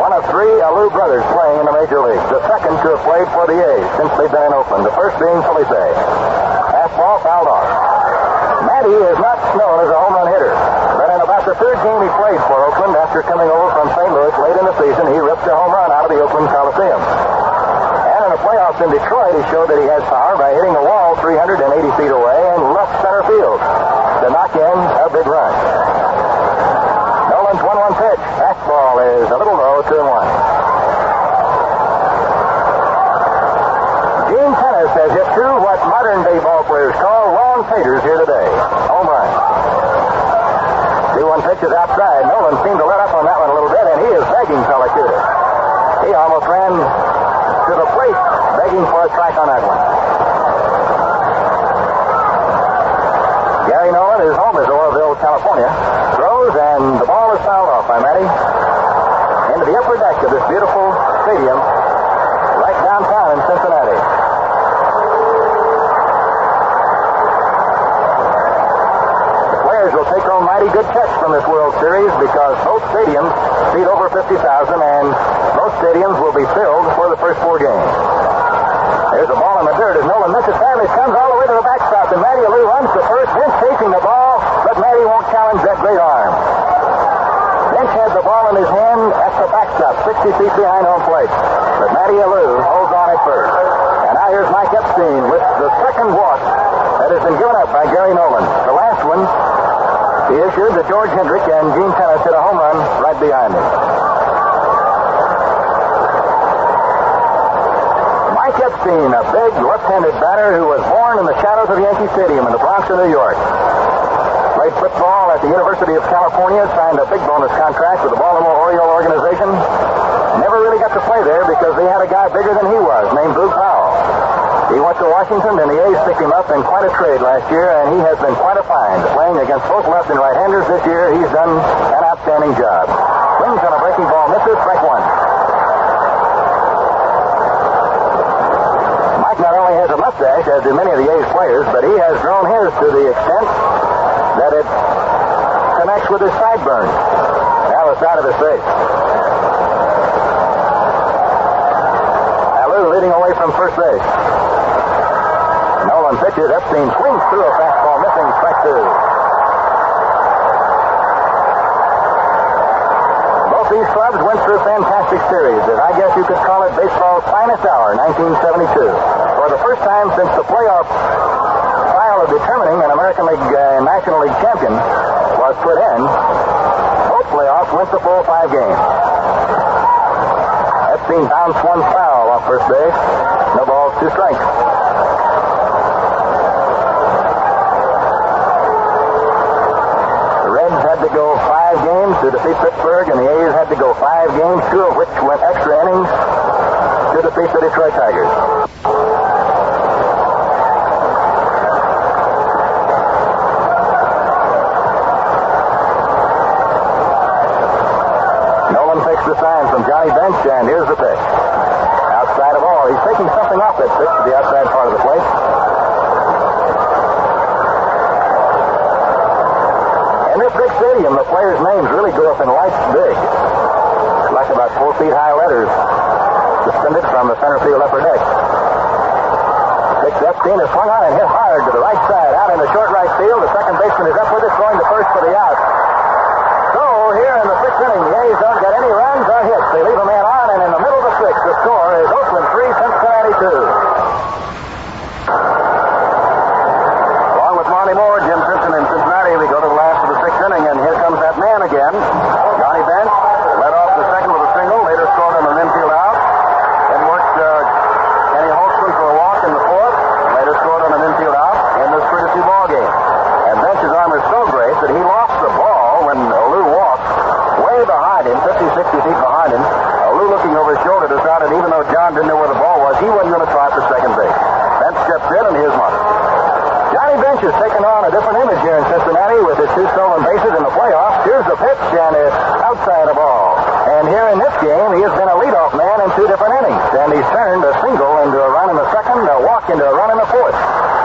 one of 3 Alou brothers playing in the major leagues. The second to have played for the A's since they've been in Oakland. The first being Felipe. Fastball fouled off. Matty is not known as a home run hitter, but in about the 3rd game he played for Oakland after coming over from St. Louis late in the season, he ripped a home run out of the Oakland Coliseum. In the playoffs in Detroit, he showed that he has power by hitting a wall 380 feet away and left center field to knock in a big run. Nolan's 1-1 pitch. Fastball is a little low, 2-1. Gene Tennis has hit 2 what modern-day ball players call long faders here today. Home run. 2-1 pitch is outside. Nolan seemed to let up on that one a little bit, and he is begging Pellicute. He almost ran to the plate, begging for a strike on that one. Gary Nolan, his home is Oroville, California. Throws, and the ball is fouled off by Matty into the upper deck of this beautiful stadium right downtown in Cincinnati. The players will take home mighty good checks from this World Series because both stadiums seat over 50,000, and most stadiums will be filled for the first 4 games. There's a ball in the dirt as Nolan misses time. It comes all the way to the backstop, and Matty Alou runs to first. Bench chasing the ball, but Matty won't challenge that great arm. Bench had the ball in his hand at the backstop, 60 feet behind home plate. But Matty Alou holds on at first. And now here's Mike Epstein with the second walk that has been given up by Gary Nolan. The last one he issued to George Hendricks, and Gene Tennis hit a home run right behind him. Mike Epstein, a big left-handed batter who was born in the shadows of Yankee Stadium in the Bronx of New York. Played football at the University of California, signed a big bonus contract with the Baltimore Oriole organization. Never really got to play there because they had a guy bigger than he was, named Blue Powell. He went to Washington, and the A's picked him up in quite a trade last year, and he has been quite a find. Playing against both left and right-handers this year, he's done an outstanding job. Swings on a breaking ball, misses, strike 1. Mike not only has a mustache, mustache, as do many of the A's players, but he has grown his to the extent that it connects with his sideburns. Now the side of his face. Alou leading away from first base. Nolan pitches. Epstein swings through a fastball, missing strike two. Both these clubs went through fantastic series that I guess you could call it baseball's finest hour, 1972. For the first time since the playoff trial of determining an American League National League champion was put in, both playoffs went the full 5 games. Epstein bounced one foul off first base. No balls, 2 strikes. The Reds had to go 5 games to defeat Pittsburgh, and the A's had to go 5 games, 2 of which went extra innings to defeat the Detroit Tigers. The sign from Johnny Bench, and here's the pitch. Outside of all. He's taking something off that pitch to the outside part of the plate. In this big stadium, the players' names really go up in lights big. Like about 4 feet high letters suspended from the center field upper deck. Pitch Epstein is swung on and hit hard to the right side. Out in the short right field, the second baseman is up with it, throwing to first for the out. Here in the 6th inning, the A's don't get any runs or hits. They leave a man on, and in the middle of the 6th, the score is Oakland 3, Cincinnati 2. Along with Monty Moore, Jim Simpson, and Cincinnati, we go to the last of the 6th inning, and here comes that man again. Johnny Bench led off the second with a single, later scored on an infield out. Then worked Kenny Holtzman for a walk in the 4th, later scored on an infield out in this 3-2 ball game. And Bench's arm is so great that he lost the ball when Alou walked way behind him, 50, 60 feet behind him. Alou, looking over his shoulder, decided even though John didn't know where the ball was, he wasn't going to try for second base. Bench steps in, and here's Martin. Johnny Bench has taken on a different image here in Cincinnati with his 2 stolen bases in the playoffs. Here's the pitch, and it's outside of ball. And here in this game, he has been a leadoff man in 2 different innings. And he's turned a single into a run in the 2nd, a walk into a run in the 4th.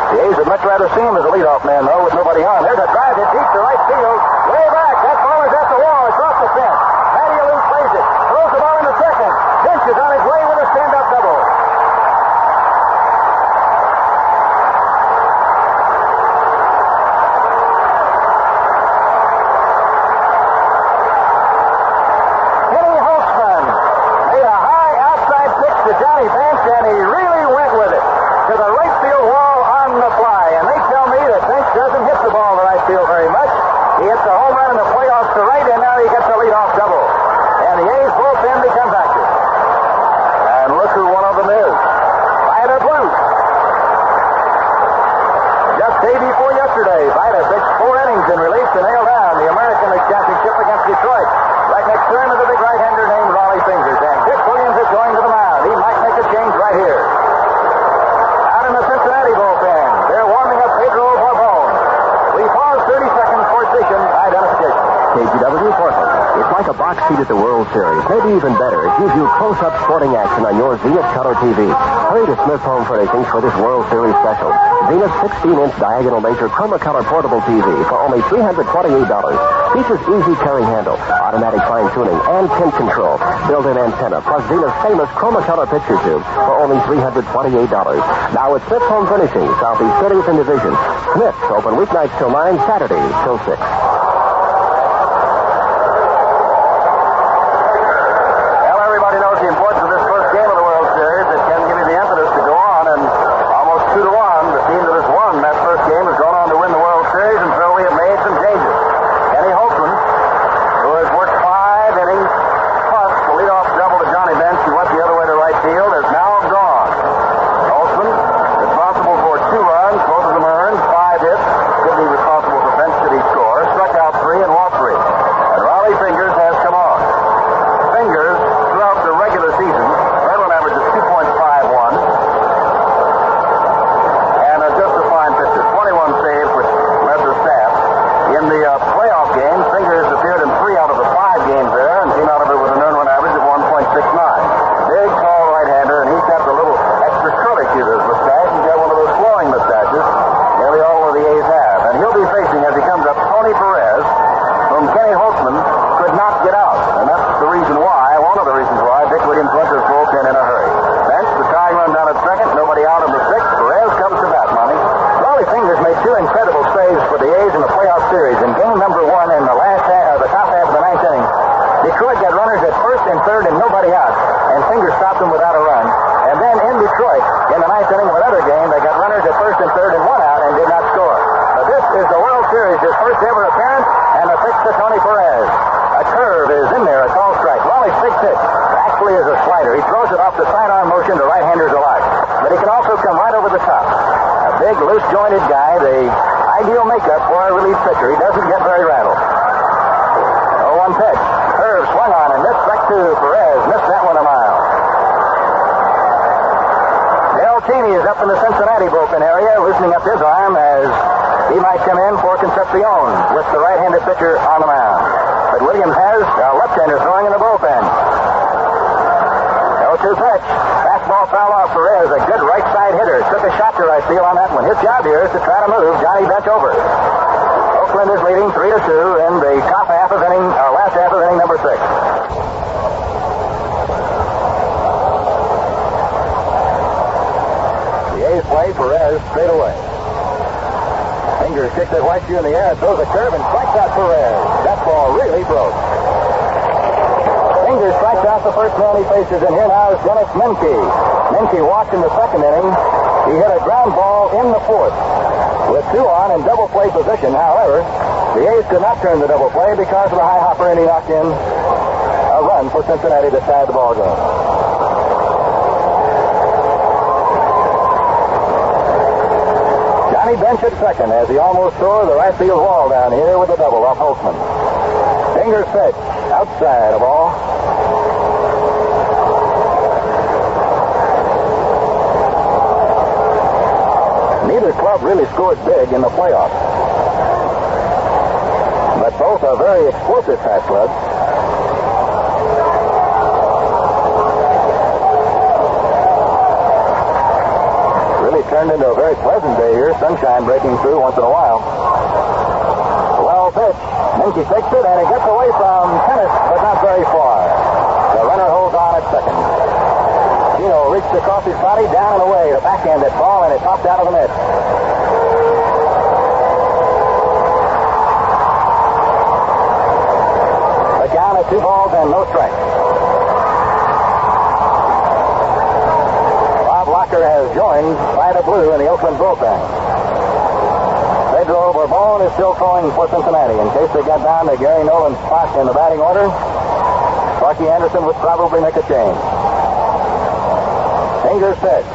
The A's would much rather see him as a leadoff man, though, with nobody on. There's a drive hit deep to right field. Way back. That ball is at the wall. It's off the fence. Matty Alou plays it. Throws the ball in the 2nd. Bench is on his way with a stand-up double. Kenny Holtzman made a high outside pitch to Johnny Bench, and he really went with it to the right field wall on the fly. And they tell me that Bench doesn't hit the ball to right field very much. He hits a home run in the playoffs to right, and now he gets a leadoff double. And the A's bullpen becomes active. And look who one of them is. Vida Blue. Just day before yesterday, Vida pitched 4 innings in relief to nail down the American League Championship against Detroit. Right next to him is a big right-hander named Raleigh Fingers. And Dick Williams is going to the mound. He might make a change right here. Out in the Cincinnati bullpen, they're warming up Pedro Borbon. We pause 30 seconds for station identification. KGW Portland. It's like a box seat at the World Series. Maybe even better. It gives you close-up sporting action on your Zenith Color TV. Hurry to Smith Home Furnishings for this World Series special. Zenith 16-inch diagonal measure Chroma Color portable TV for only $328. Features easy carry handle, automatic fine-tuning, and tint control. Built-in antenna, plus Zenith's famous Chroma Color picture tube for only $328. Now at Smith Home Furnishings, Southeast 30th and Division. Smith's open weeknights till 9, Saturdays till 6. them without a run. And then in Detroit, in the ninth inning of another game, they got runners at first and third and one out and did not score. But this is the World Series, his first ever appearance, and a pitch to Tony Perez. A curve is in there, a call strike. Wally's big pitch actually is a slider. He throws it off the sidearm motion to right-handers alike. But he can also come right over the top. A big, loose-jointed guy, the ideal makeup for a relief pitcher. He doesn't get very rattled. 0-1 pitch. Curve swung on and missed back to Perez. Missed that one a mile. Dale Cheney is up in the Cincinnati bullpen area, loosening up his arm as he might come in for Concepcion with the right-handed pitcher on the mound. But Williams has a left-hander throwing in the bullpen. 0-2 pitch. Fastball foul off Perez, a good right side hitter. Took a shot to right field on that one. His job here is to try to move Johnny Bench over. Oakland is leading 3-2 in the last half of inning number 6. The A's play Perez straight away. Fingers kicks it right in the air, throws a curve and strikes out Perez. That ball really broke. Fingers strikes out the first man he faces, and here now is Dennis Menke. Menke walked in the second inning. He hit a ground ball in the fourth. With 2 on in double play position, however, the A's could not turn the double play because of the high hopper, and he knocked in a run for Cincinnati to tie the ball game. Johnny Bench at second as he almost tore the right field wall down here with a double off Holtzman. Fingers pitch, outside a ball. Neither club really scored big in the playoffs. But both are very explosive fast clubs. Really turned into a very pleasant day here. Sunshine breaking through once in a while. Well pitch. Menke takes it, and it gets away from Tennis, but not very far. The runner holds on at second. Gino reached across his body, down and away to backhand that ball, and it popped out of the net. The count at 2 balls and no strikes. Bob Locker has joined Vida Blue in the Oakland bullpen. Pedro Bourbon is still throwing for Cincinnati. In case they got down to Gary Nolan's spot in the batting order, Sparky Anderson would probably make a change. Fingers pitch.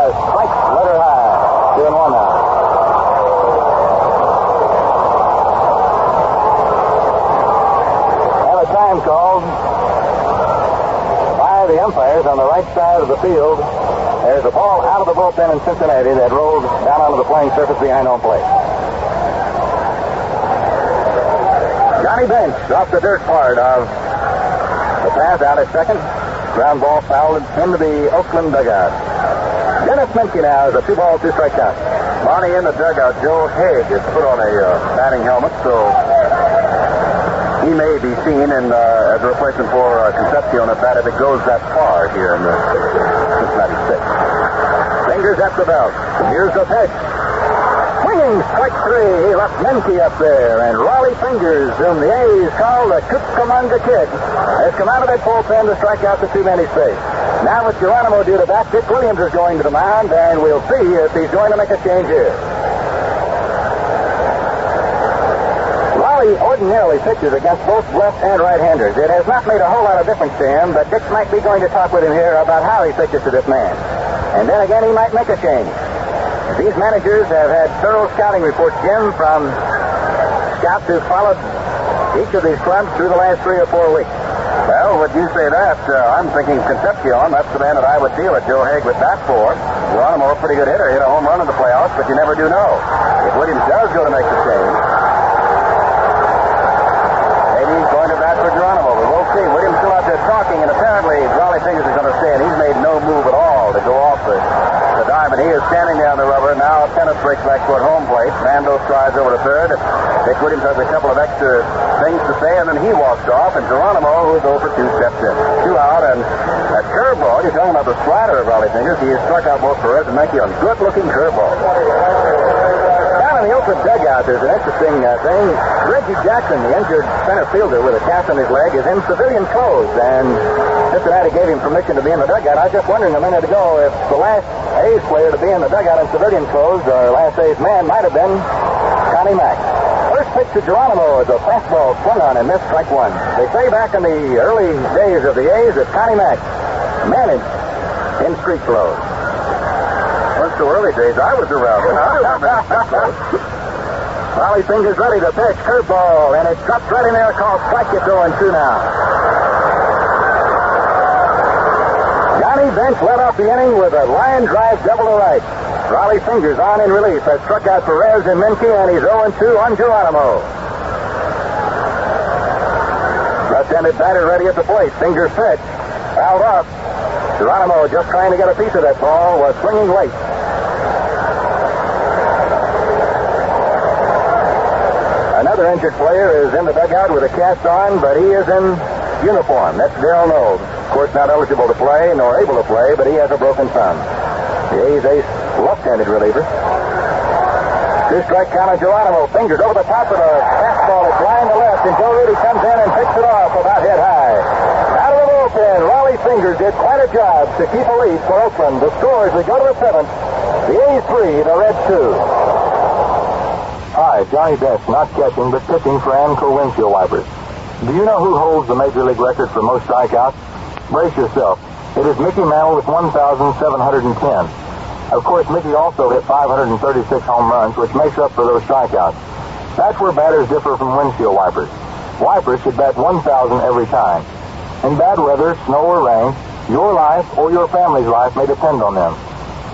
Strike letter high. 2-1 now. And a time called by the umpires on the right side of the field. There's a ball out of the bullpen in Cincinnati that rolled down onto the playing surface behind home plate. Johnny Bench off the dirt part of the pass out at second. Ground ball fouled into the Oakland dugout. Dennis Menke now is a 2-ball, 2-strike count. Bonnie, in the dugout, Joe Haig has put on a batting helmet, so he may be seen in, as a replacement for Concepcion at bat if it goes that far here in the Cincinnati 6. Fingers at the belt. Here's the pitch. Swinging strike 3. He left Menke up there, and Raleigh Fingers, whom the A's call the Cucamonga Kid, has come out of that bullpen to strike out the 2-man he's faced. Now with Geronimo due to bat, Dick Williams is going to the mound, and we'll see if he's going to make a change here. Raleigh ordinarily pitches against both left and right-handers. It has not made a whole lot of difference to him, but Dick might be going to talk with him here about how he pitches to this man. And then again, he might make a change. These managers have had thorough scouting reports, Jim, from scouts who've followed each of these clubs through the last 3 or 4 weeks. Well, would you say that? I'm thinking Concepcion. That's the man that I would deal at Joe Haig with bat for. Geronimo, a pretty good hitter, hit a home run in the playoffs, but you never do know. If Williams does go to make the change, maybe he's going to bat for Geronimo, but we'll see. Williams still out there talking, and apparently Raleigh Fingers is going to stay, and he's made no move at all to go off the diamond. He is standing down the rubber. Now Tennis breaks back toward home plate. Mando strides over to third. Dick Williams has a couple of extra things to say, and then he walks off, and Geronimo, who's over 2, steps in. 2 out, and that curveball, you're talking about the slider of Raleigh Fingers. He has struck out both Perez and Menke on good-looking curveballs. Down in the Oakland dugout, there's an interesting thing. Reggie Jackson, the injured center fielder with a cast on his leg, is in civilian clothes, and Cincinnati gave him permission to be in the dugout. I was just wondering a minute ago if the last A's player to be in the dugout in civilian clothes, or last A's man, might have been Connie Mack. First pitch to Geronimo is a fastball swung on and missed, strike one. They say back in the early days of the A's that Connie Mack managed in street clothes. Once the early days, I was around. I remember street clothes. Raleigh Fingers ready to pitch. Curveball, and it drops right in there called strike. It's 0-2 now. Johnny Bench led off the inning with a line drive double to right. Raleigh Fingers on in relief has struck out Perez and Menke, and he's 0-2 on Geronimo. Left-handed batter ready at the plate. Fingers pitch. Fouled off. Geronimo, just trying to get a piece of that ball, was swinging late. Another injured player is in the dugout with a cast on, but he is in uniform. That's Darrell Knowles. Of course, not eligible to play, nor able to play, but he has a broken thumb. The A's ace, left-handed reliever. Two-strike count on Geronimo. Fingers over the top of the fastball. It's line to left, and Joe Rudy comes in and picks it off about head high. Out of the bullpen, Raleigh Fingers did quite a job to keep a lead for Oakland. The score as we go to the seventh, the A's 3, the Reds 2. Hi, Johnny Bench, not catching, but pitching for Amco windshield wipers. Do you know who holds the Major League record for most strikeouts? Brace yourself. It is Mickey Mantle with 1,710. Of course, Mickey also hit 536 home runs, which makes up for those strikeouts. That's where batters differ from windshield wipers. Wipers should bat 1,000 every time. In bad weather, snow or rain, your life or your family's life may depend on them.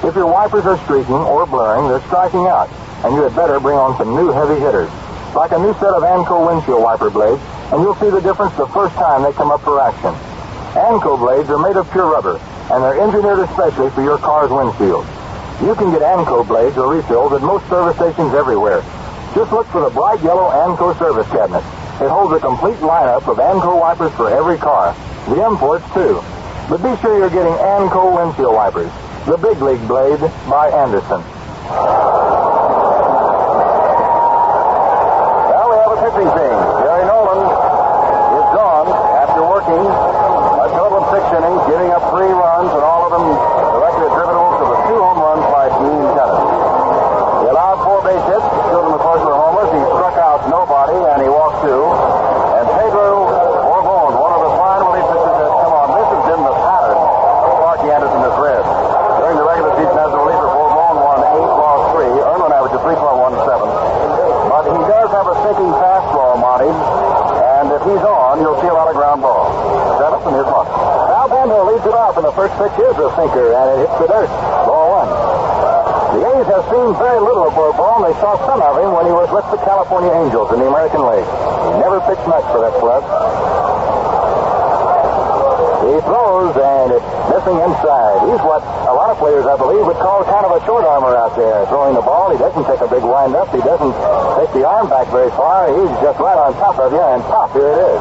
If your wipers are streaking or blurring, they're striking out, and you had better bring on some new heavy hitters, like a new set of Amco windshield wiper blades, and you'll see the difference the first time they come up for action. Amco blades are made of pure rubber, and they're engineered especially for your car's windshield. You can get Amco blades or refills at most service stations everywhere. Just look for the bright yellow Amco service cabinet. It holds a complete lineup of Amco wipers for every car, the imports too. But be sure you're getting Amco windshield wipers, the big league blade by Anderson. Well, we have a pitching team. Jerry Nolan is gone after working a total of 6 innings, giving up 3 runs, and all of them directly attributable to the 2 home runs by Gene Kennedy. He allowed 4 base hits, 2 of them, of course, were homers. He struck out nobody, and he walked 2. And Pedro Borbon, one of the fine relief pitchers, has come on. This has been the pattern Sparky Anderson has read. During the regular season as a reliever, Borbon won 8, lost 3, earned an average of 3.17. But he does have a sinking fastball, Monty, and if he's on, you'll see a lot of ground balls. Dennis, and here's Monty. Sal Bando leads it off, and the first pitch is a sinker, and it hits the dirt. Ball 1. The A's have seen very little of Bourbon. They saw some of him when he was with the California Angels in the American League. He never pitched much for that club. He throws, and it's missing inside. He's what a lot of players, I believe, would call kind of a short armor out there, throwing the ball. He doesn't take a big wind-up. He doesn't take the arm back very far. He's just right on top of you, and pop, here it is.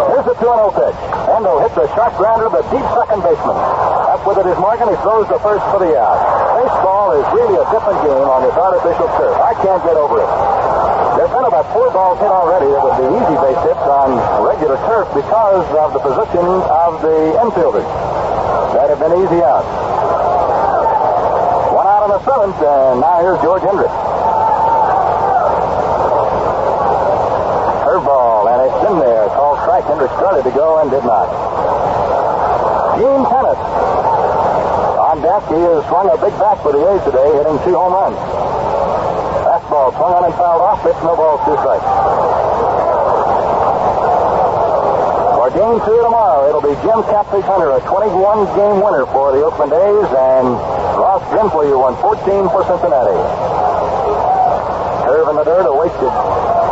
Here's the 2-0 pitch. Endo hits a sharp grounder to the deep second baseman. Up with it is Morgan. He throws the first for the out. Baseball is really a different game on this artificial turf. I can't get over it. There's been about 4 balls hit already that would be easy base hits on regular turf because of the position of the infielders that have been easy out. 1 out in the 7th, and now here's George Hendricks. Curveball, and it's in there. Called strike. Hendricks started to go and did not. Gene Tennis. On deck, he has swung a big bat for the A's today, hitting 2 home runs. Fastball swung on and fouled off. Pitch, no balls, 2 strikes. For game 2 tomorrow, it'll be Jim Catfish Hunter, a 21-game winner for the Oakland A's, and Ross Grimsley, who won 14 for Cincinnati. Curve in the dirt, a wasted.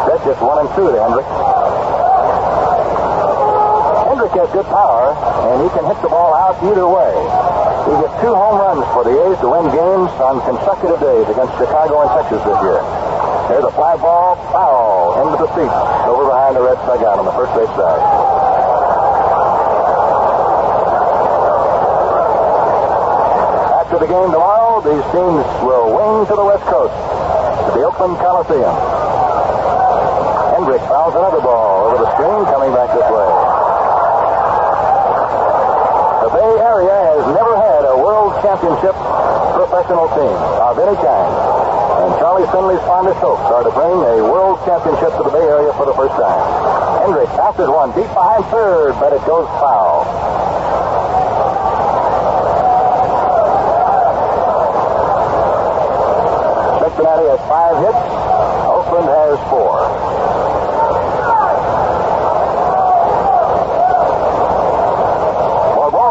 That's just 1 and 2 to Hendricks. Hendricks has good power, and he can hit the ball out either way. He hit 2 home runs for the A's to win games on consecutive days against Chicago and Texas this year. There's a fly ball, foul, into the seats, over behind the Red dugout on the first base side. After the game tomorrow, road, these teams will wing to the West Coast, to the Oakland Coliseum. Hendricks fouls another ball over the screen, coming back this way. The Bay Area has never had a World Championship professional team of any kind. And Charlie Finley's fondest hopes are to bring a World Championship to the Bay Area for the first time. Hendricks passes one deep behind third, but it goes foul. Cincinnati has 5 hits. Oakland has 4.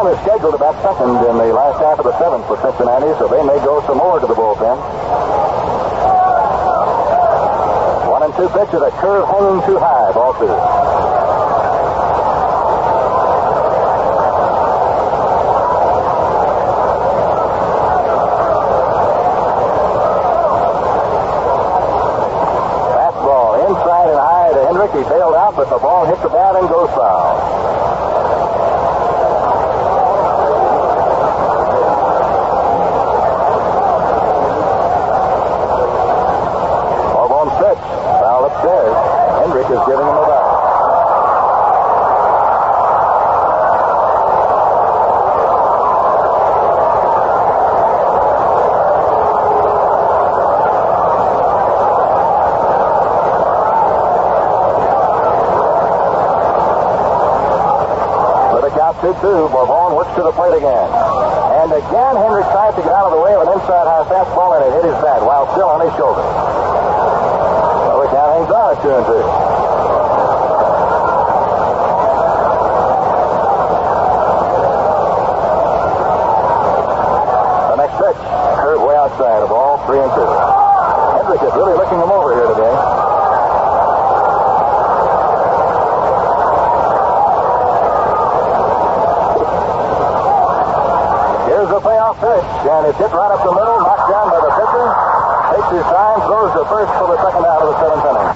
Is scheduled to bat second in the last half of the 7th for Cincinnati, so they may go some more to the bullpen. 1-2 pitch is a curve hanging too high, ball 2. Fastball inside and high to Hendricks. He bailed out, but the ball hit the bat and goes foul. Hendricks is giving him a back. With a count 2-2, Bourbon works to the plate again. And again, Hendricks tries to get out of the way of an inside high fastball, and it hit his bat while still on his shoulder. Count hangs on at 2-2. The next pitch, curve way outside, a ball 3-2. Hendricks is really looking him over here today. Here's the payoff pitch, and it's hit right up the middle, knocked down by the pitcher. Takes his time, throws to first for the second out of the 7th inning.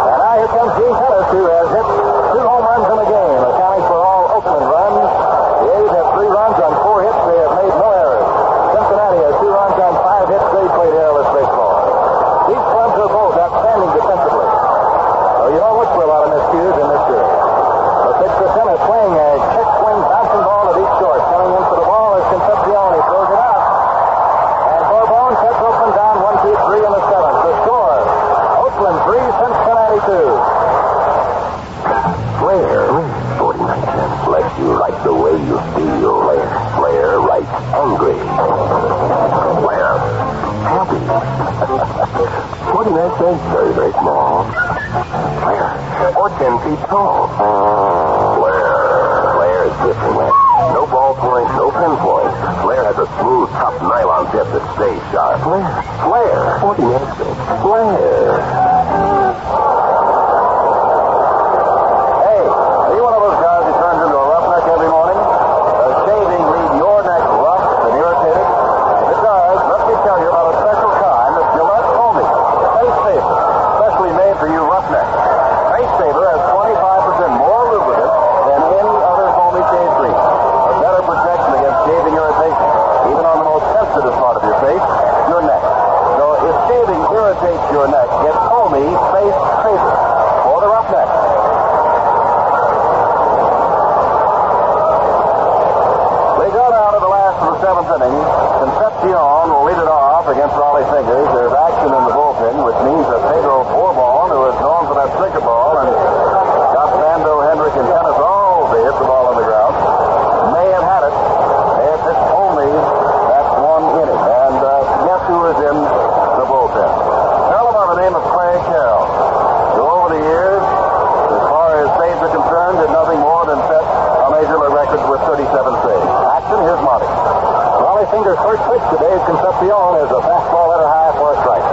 And now here comes Gene Pettis, who has hit 2 home runs in the game, accounting for all Oakland runs. The A's have 3 runs on 4 hits. They have made no errors. Cincinnati has 2 runs on 5 hits. They played airless baseball. These clubs are both outstanding defensively. So you don't look for a lot of miscues in this series. The pitch to Pettis, swing, a check swing, bouncing ball to deep short. Coming in for the ball is Concepcion. He throws it out. Sets Oakland down 1-2-3 in the 7th. The score, Oakland 3, Cincinnati 2. Flair, 49 cents. Lets you write the way you feel. Flair writes angry. Flair, happy. 49 cents, very, very small. Flair, or 10 feet tall. Flair is different. No ballpoint, no pinpoint. Flair has a smooth, tough nylon tip that stays sharp. Flair. 49 cents. Flair. Hey, are you one of those guys who turns into a roughneck every morning? Does shaving leave your neck rough and irritated? If it does, let me tell you about a special kind of Gillette Homie. Face Saver, specially made for you roughnecks. Face Saver has 25% more lubricant than any other homie shave cream. A better protection against shaving irritation, even on the most sensitive part of your face, your neck. So if shaving irritates your neck, get Homie Face Saver for the roughneck. We go now to the last of the 7th inning. Concepcion will lead it off against Raleigh Fingers. There's action in the bullpen, which means that Pedro Bourbon, who is known for that sinker ball and got Bando, Hendricks, and Pettis all to hit the ball on the ground, may have had it. They have pitched only that 1 inning. And guess who is in the bullpen? A fellow by the name of Clay Carroll, who over the years, as far as saves are concerned, did nothing more than set a major league record with 37 saves. Action, here's Monty. Raleigh Fingers' first pitch today is Concepcion is a fastball header high for a strike.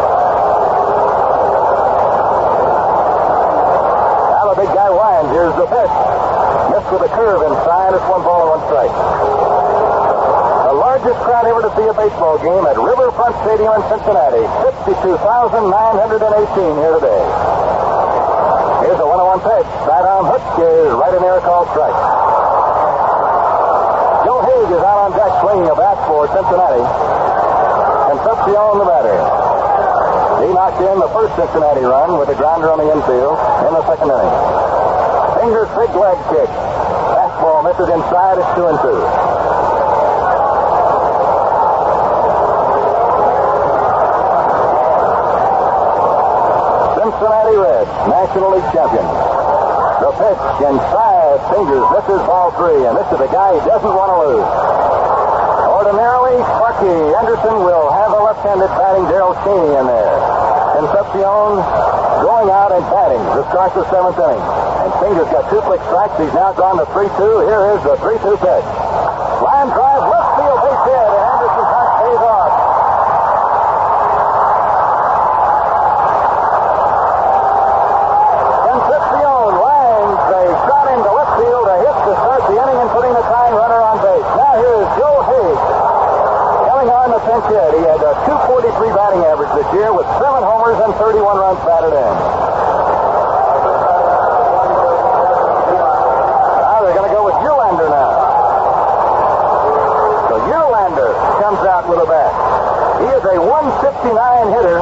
Now the big guy winds. Here's the pitch. Missed with a curve inside. It's 1 ball and 1 strike. The largest crowd ever to see a baseball game at Riverfront Stadium in Cincinnati. 52,918 here today. Here's a 1-1 pitch. Sidearm hook is right in there, called strike. Joe Haig is out on deck swinging a bat for for Cincinnati. Concepcion, the batter. He knocked in the first Cincinnati run with a grounder on the infield in the second inning. Fingers big leg kick. Fastball misses inside. It's 2-2. Cincinnati Reds, National League champion. The pitch inside. Fingers misses ball 3, and this is a guy he doesn't want to lose. Ordinarily, Sparky Anderson will have a left-handed batting Darrell Cheney in there. Concepcion going out and batting to start the 7th inning. And Fingers got 2 quick strikes. He's now gone to 3-2. Here is the 3-2 pitch. Line drive, left field, base hit, and Anderson's hunt pays off. Concepcion lines a shot into left field, a hit to start the inning and putting the tying runner on base. Now here is Joe Hayes. On the pinch hit. He had a .243 batting average this year with 7 homers and 31 runs batted in. Now they're going to go with Uhlaender now. So Uhlaender comes out with a bat. He is a .159 hitter,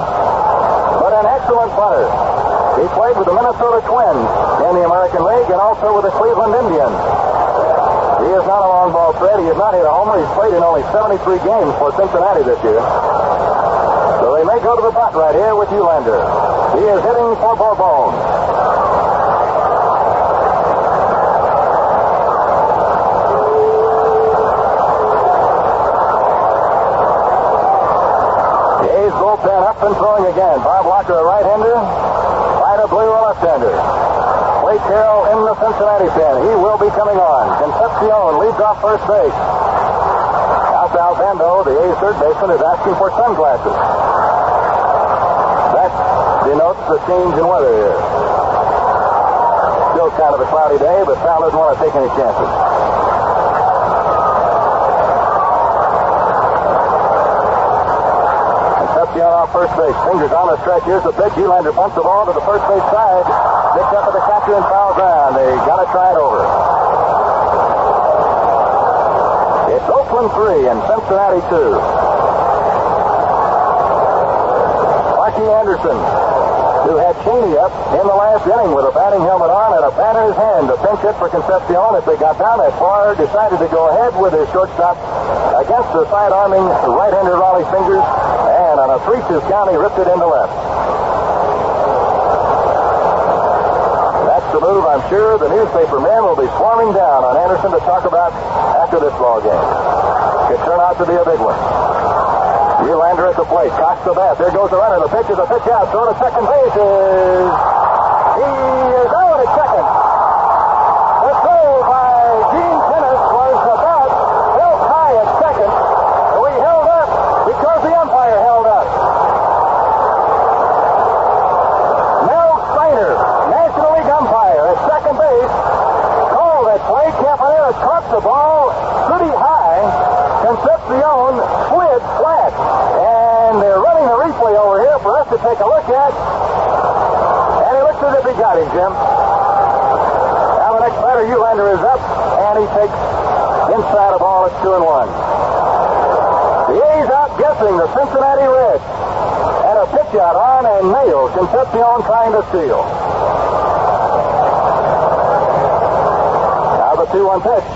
but an excellent punter. He played with the Minnesota Twins in the American League and also with the Cleveland Indians. He is not a long ball threat. He has not hit a homer. He's played in only 73 games for Cincinnati this year. So they may go to the bat right here with Uhlaender. He is hitting for Bourbon. The A's bullpen up and throwing again. Bob Locker, a right-hander. Ida Blue, a left-hander. Blake Carroll in the Cincinnati pen. He will be coming on. Concepcion leads off first base. Out to Albando, the A's third baseman, is asking for sunglasses. That denotes the change in weather here. Still kind of a cloudy day, but Sal doesn't want to take any chances. Concepcion off first base. Fingers on the stretch. Here's the pitch. Uhlaender punts the ball to the first base side. Picked up at the catcher and foul ground. They got to try it over. It's Oakland 3 and Cincinnati 2. Sparky Anderson, who had Cheney up in the last inning with a batting helmet on and a bat in his hand to pinch hit for Concepcion. If they got down that far, decided to go ahead with his shortstop against the side-arming right-hander Raleigh Fingers, and on a 3-2 count, he ripped it into left. The move, I'm sure the newspaper men will be swarming down on Anderson to talk about after this ball game. Could turn out to be a big one. Uhlaender at the plate, cocks the bat. There goes the runner. The pitch is a pitch out. Throw to second base is... He is out at second. The throw by Gene Tennis was about held high at second. So he held up because the umpire held up. Mel Steiner, National League umpire at second base, called that play. Campanella caught the ball pretty high. Concepcion slid flat. And they're running a replay over here for us to take a look at. And he looks as if he got him, Jim. Now the next batter, Uhlaender, is up, and he takes inside a ball. It's 2-1. The A's outguessing the Cincinnati Reds. And a pitch out on and nailed. Concepcion trying to steal. Now the 2-1 pitch.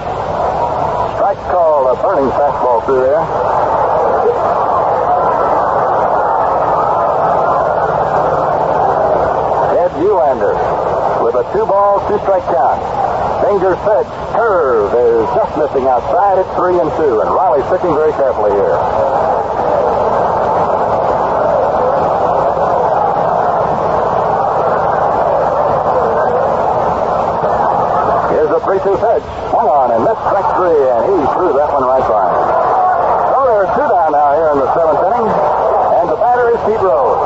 Strike call, a burning fastball through there. Ed Uhlaender with a 2-ball, 2-strike count. Fingers pitch, curve is just missing outside. It's 3-2, and Raleigh's pitching very carefully here. Here's the 3-2 pitch. Swung on and missed strike 3, and he threw that one right by. So there are 2 down now here in the 7th inning, and the batter is Pete Rose.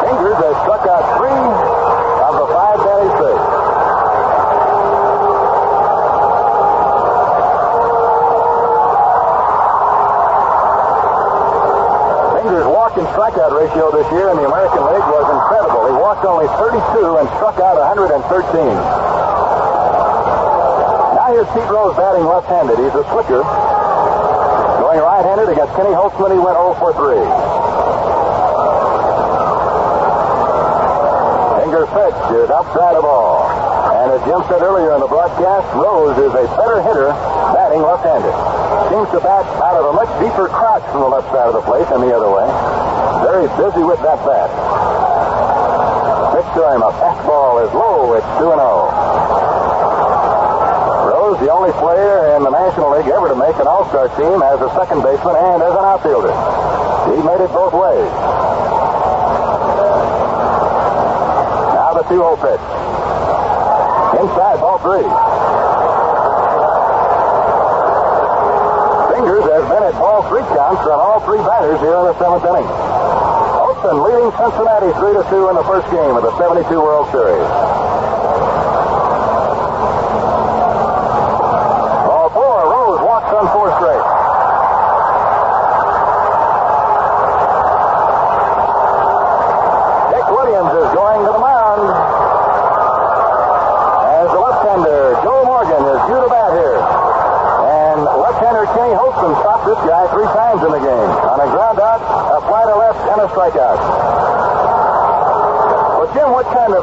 Fingers has struck out 3 of the 5 that he's faced. Fingers' walk and strikeout ratio this year in the American League was incredible. He walked only 32 and struck out 113. Now here's Pete Rose batting left-handed. He's a slicker. Going right-handed against Kenny Holtzman, he went 0 for 3. Finger's pitch is outside the ball. And as Jim said earlier in the broadcast, Rose is a better hitter batting left-handed. Seems to bat out of a much deeper crouch from the left side of the plate than the other way. Very busy with that bat. Pitch to him, a fastball is low. It's 2-0. Rose, the only player in the National League ever to make an All-Star team as a second baseman and as an outfielder. He made it both ways. Now the 2-0 pitch. Inside, ball 3. Fingers has been at ball 3 counts on all 3 batters here in the 7th inning. Holtzman leading Cincinnati 3-2 in the first game of the 72 World Series. Ball 4, Rose walks on 4 straight. Dick Williams is going to the mound. As the left-hander, Joe Morgan, is due to bat here. And left-hander Kenny Holtzman stopped this guy 3 times in the game. On a ground out, a fly to left, and a strikeout. Well, Jim, what kind of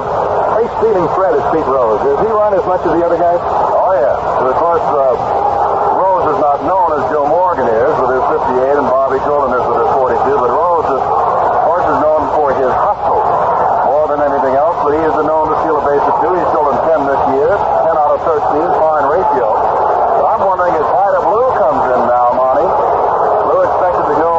base-stealing threat is Pete Rose? Does he run as much as the other guys? Oh, yeah. But of course, Rose is not known as Joe Morgan is with his 58 and Bobby Jordan is with his 42. But Rose, of course, is known for his hustle more than anything else. But he is known to steal a base or 2. He's stolen 10 this year. 10 out of 13. Fine ratio. But I'm wondering if Vida Blue comes in now, Monty. Blue expected to go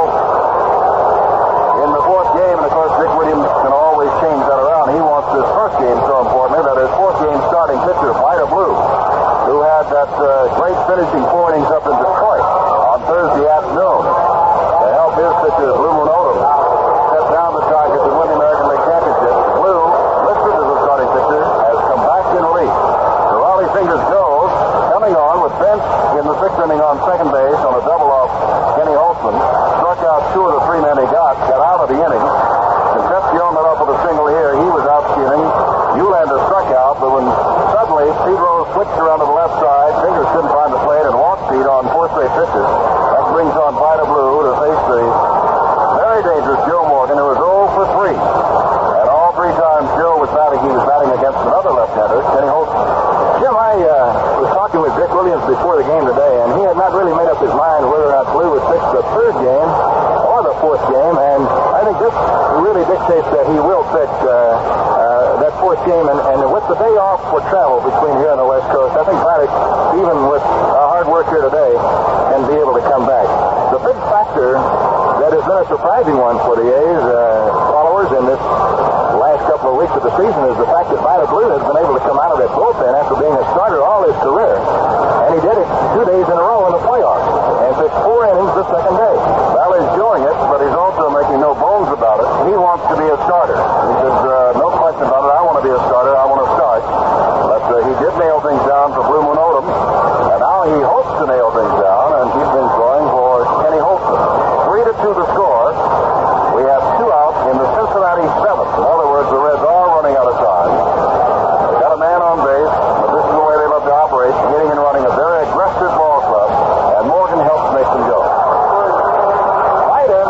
in the 4th game. And, of course, Dick Williams can always change that around. He wants this first game so importantly that his 4th game starting pitcher, Vida Blue, who had that great finishing 4 innings up in Detroit on Thursday afternoon to help his pitcher, Blue Monotum, set down the Tigers and win the American League Championship. Blue, listed as a starting pitcher, has come back in relief. So Raleigh Fingers goes, coming on with Bench in the 6th inning on second base on a double off Kenny Holtzman. Struck out 2 of the 3 men he got out of the inning. Concepcion led up with a single here. He was out stealing. Eulander struck out, but when suddenly Pete Rose switched around to the left side, Fingers couldn't find the plate and walked Pete on 4 straight pitches. That brings on Vida Blue to face the very dangerous Joe Morgan, who was 0 for 3. And all 3 times Joe was batting, he was batting against another left-hander, Kenny Holtzman. Jim, I was talking with Dick Williams before the game today, and he had not really made up his mind whether or not Blue would pitch the 3rd game or the 4th game, and I think this really dictates that he will pitch that 4th game, and with the day off for travel between here and the West Coast, I think Braddock, even with hard work here today, can be able to come back. The big factor that has been a surprising one for the A's followers in this last couple of weeks of the season is the fact that Vida Blue has been able to come out of that bullpen after being a starter all his career, and he did it 2 days in a row in the playoffs, and pitched 4 innings the 2nd day. Well, he's doing it, but he's also making no bones about it. He wants to be a starter. He says, no question about it, I want to be a starter, I want to start. But he did nail things down for Blue Monotum, and now he hopes to nail things down and keep things going for Kenny Holtzman. 3-2 the score. We have 2 out in the Cincinnati 7th. In other words, the Reds are running out of time. They got a man on base, but this is the way they love to operate, hitting and running a very aggressive ball club, and Morgan helps make them go. Vida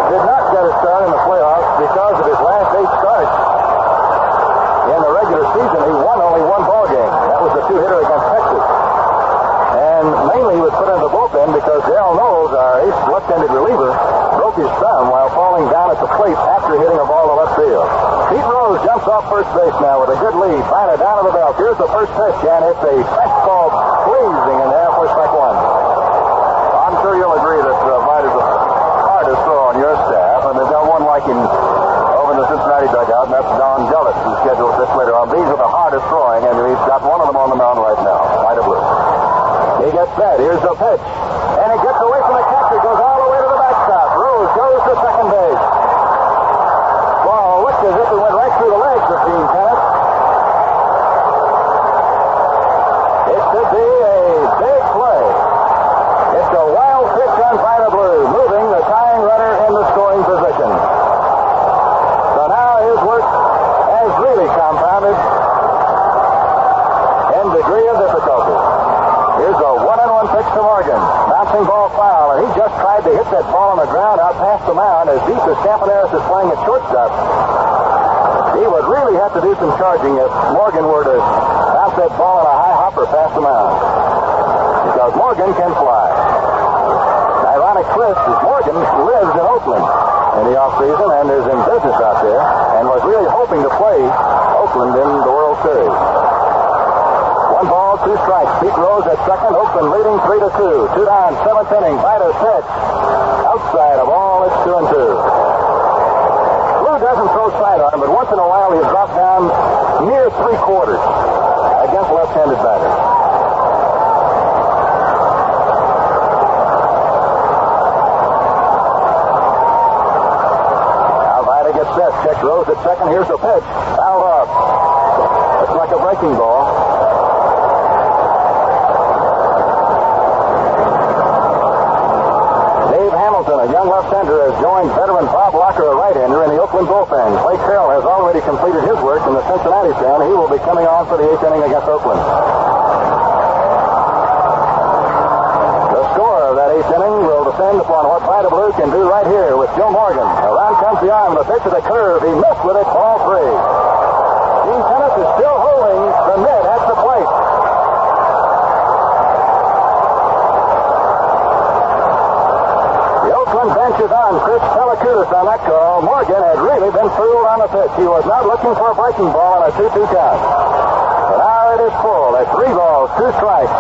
did not get a start in the playoffs because of his last 8 starts. In the regular season, he won only 1 ball game. That was the 2-hitter against Texas. And mainly he was put in the bullpen because Dale Knowles, our ace left-handed reliever, broke his thumb while falling down at the plate after hitting a ball to left field. Pete Rose jumps off first base now with a good lead. Vida down to the belt. Here's the first pitch, and it's a fastball blazing in there for strike 1. I'm sure you'll agree that Vida's the hardest throw on your staff, and they've got one like him over in the Cincinnati dugout, and that's Don Gullis, who's scheduled to pitch later on. These are the hardest throwing, and we've got one of them on the mound right now, Vida Blue. He gets set. Here's the pitch. And it gets away from the catcher. Goes all the way to the backstop. Rose goes to second base. Ball looked as if it went right through the legs of Gene Kennett. It could be a big play. It's a wild pitch on Vida Blue, moving the tying runner in the scoring position. So now his work has really compounded in degree of difficulty. Here's a 1-1 pitch to Morgan. on the ground out past the mound as deep as Campaneris is playing at shortstop. He would really have to do some charging if Morgan were to bounce that ball on a high hopper past the mound. Because Morgan can fly. Ironic twist is Morgan lives in Oakland in the offseason and is in business out there and was really hoping to play Oakland in the World Series. 1 ball, 2 strikes. Pete Rose at second. Oakland leading 3-2. 2 down, 7th inning. Batter pitch. Outside of all, it's 2-2. Blue doesn't throw sidearm, but once in a while he'll drop down near 3/4 against left-handed batters. Check Rose at second. Here's the pitch. Fouled off. Looks like a breaking ball. Dave Hamilton, a young left-hander, has joined veteran Bob Locker, a right-hander, in the Oakland bullpen. Blake Carroll has already completed his work in the Cincinnati pen. He will be coming on for the 8th inning against Oakland. The score of that 8th inning will depend upon what Vida Blue can do right here with Joe Morgan. Around comes the arm, the pitch of the curve. He missed with it, ball 3. Gene Tennis is still holding the mid at the plate. The Oakland bench is on. Chris Pellicudis on that call. Morgan had really been fooled on the pitch. He was not looking for a breaking ball on a 2-2 count. But now it is full at 3 balls, 2 strikes.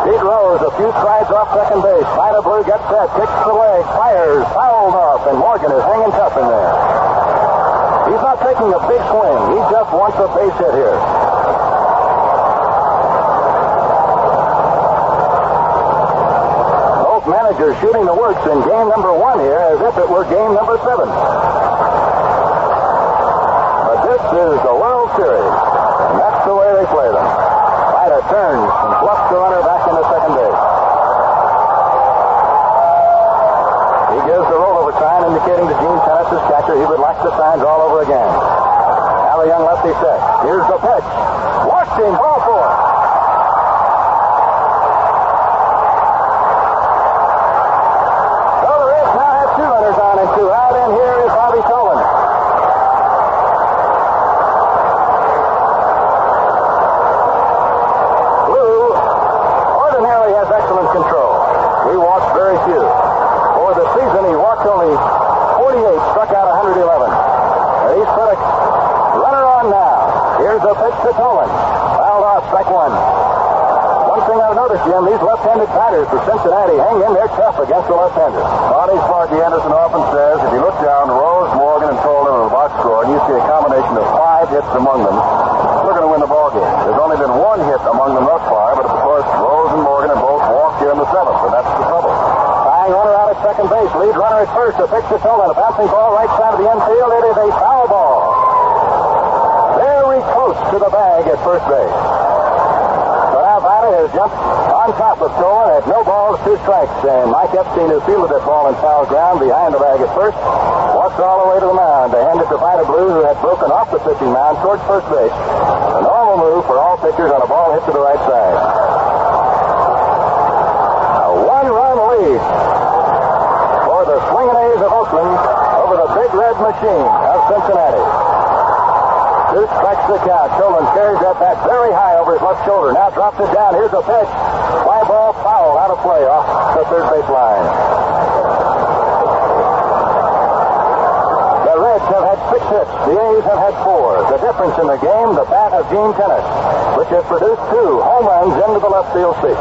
Pete Rose, a few strides off second base. Vida Blue gets set, kicks the leg, fires, fouled off, and Morgan is hanging tough in there. He's not taking a big swing. He just wants a base hit here. Both managers shooting the works in game number 1 here as if it were game number 7. But this is the World Series, and that's the way they play them. Vida turns and bluffs the runner back into second base. He gives the rollover sign indicating to Gene Tennis' catcher he would like the signs all over again. Now the young lefty set. Here's the pitch. Walked him, ball 4. So the Reds now have 2 runners on and 2 out, and here is Bobby Tolan. Has excellent control. He walks very few. For the season, he walked only 48, struck out 111. He's put a runner on now. Here's a pitch to Tolan. Fouled off, strike 1. One thing I've noticed, Jim, these left-handed batters for Cincinnati hang in there tough against the left-handers. Bonnie Sparky Anderson often says, if you look down Rose, Morgan, and Tolan on the box score, and you see a combination of 5 hits among them, we're going to win the ball game. There's only been 1 hit among them thus far, but of course, Rose and Morgan have both walked here in the 7th, and that's the trouble. Tying runner out at second base, lead runner at first, a pitch to Tolan, a bouncing ball right side of the infield. It is a foul ball. Very close to the bag at first base. So now Vida has jumped on top of Tolan at no balls, 2 strikes, and Mike Epstein, who fielded that ball in foul ground behind the bag at first, walks all the way to the mound to hand it to Vida Blue, who had broken off the pitching mound towards first base. A normal move for all pitchers on a ball hit to the right side. A 1-run lead for the Swingin' A's of Oakland over the Big Red Machine of Cincinnati. 2 strikes the count. Tolan carries that bat very high over his left shoulder. Now drops it down. Here's a pitch. Fly ball foul out of play off the third base line. The Reds have had 6 hits. The A's have had 4. The difference in the game, the bat of Gene Tennis, which has produced 2 home runs into the left field seat.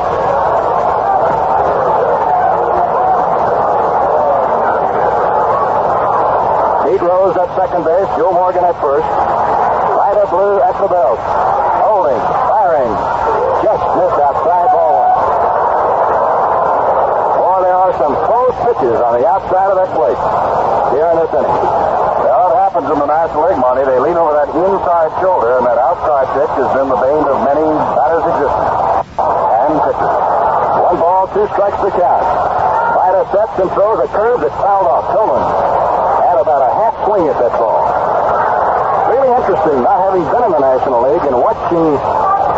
Pete Rose at second base. Joe Morgan at first. Vida Blue at the belt. Holding, firing. Just missed outside, ball 1. Boy, there are some close pitches on the outside of that plate here in this inning. Well, it happens in the National League, Monty. They lean over that inside shoulder, and that outside pitch has been the bane of many batters' existence. And pitchers. 1 ball, 2 strikes the count. Vida sets and throws a curve that's fouled off. Tolan had about a half swing at that ball. Really interesting, not having been in the National League and watching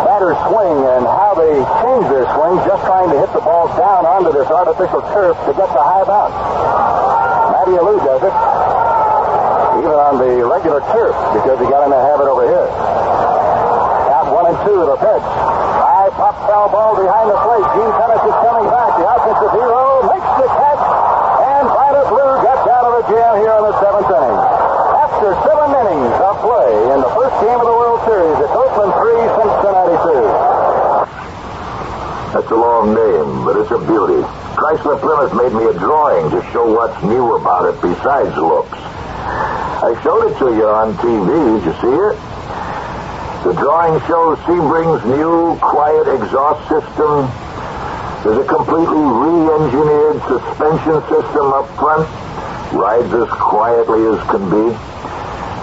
batters swing and how they change their swing, just trying to hit the balls down onto this artificial turf to get the high bounce. do you lose, does it? Even on the regular turf, because he got in the habit over here. Count 1 and 2, the pitch. High pop foul ball behind the plate. Gene Tennis is coming back. The offensive hero makes the catch, and Vida Blue gets out of the jam here in the 7th inning. After 7 innings of play in the first game of the World Series, it's Oakland 3, Cincinnati 2. That's a long name, but it's a beauty. Chrysler Plymouth made me a drawing to show what's new about it besides looks. I showed it to you on TV. Did you see it? The drawing shows Sebring's new quiet exhaust system. There's a completely re-engineered suspension system up front. Rides as quietly as can be.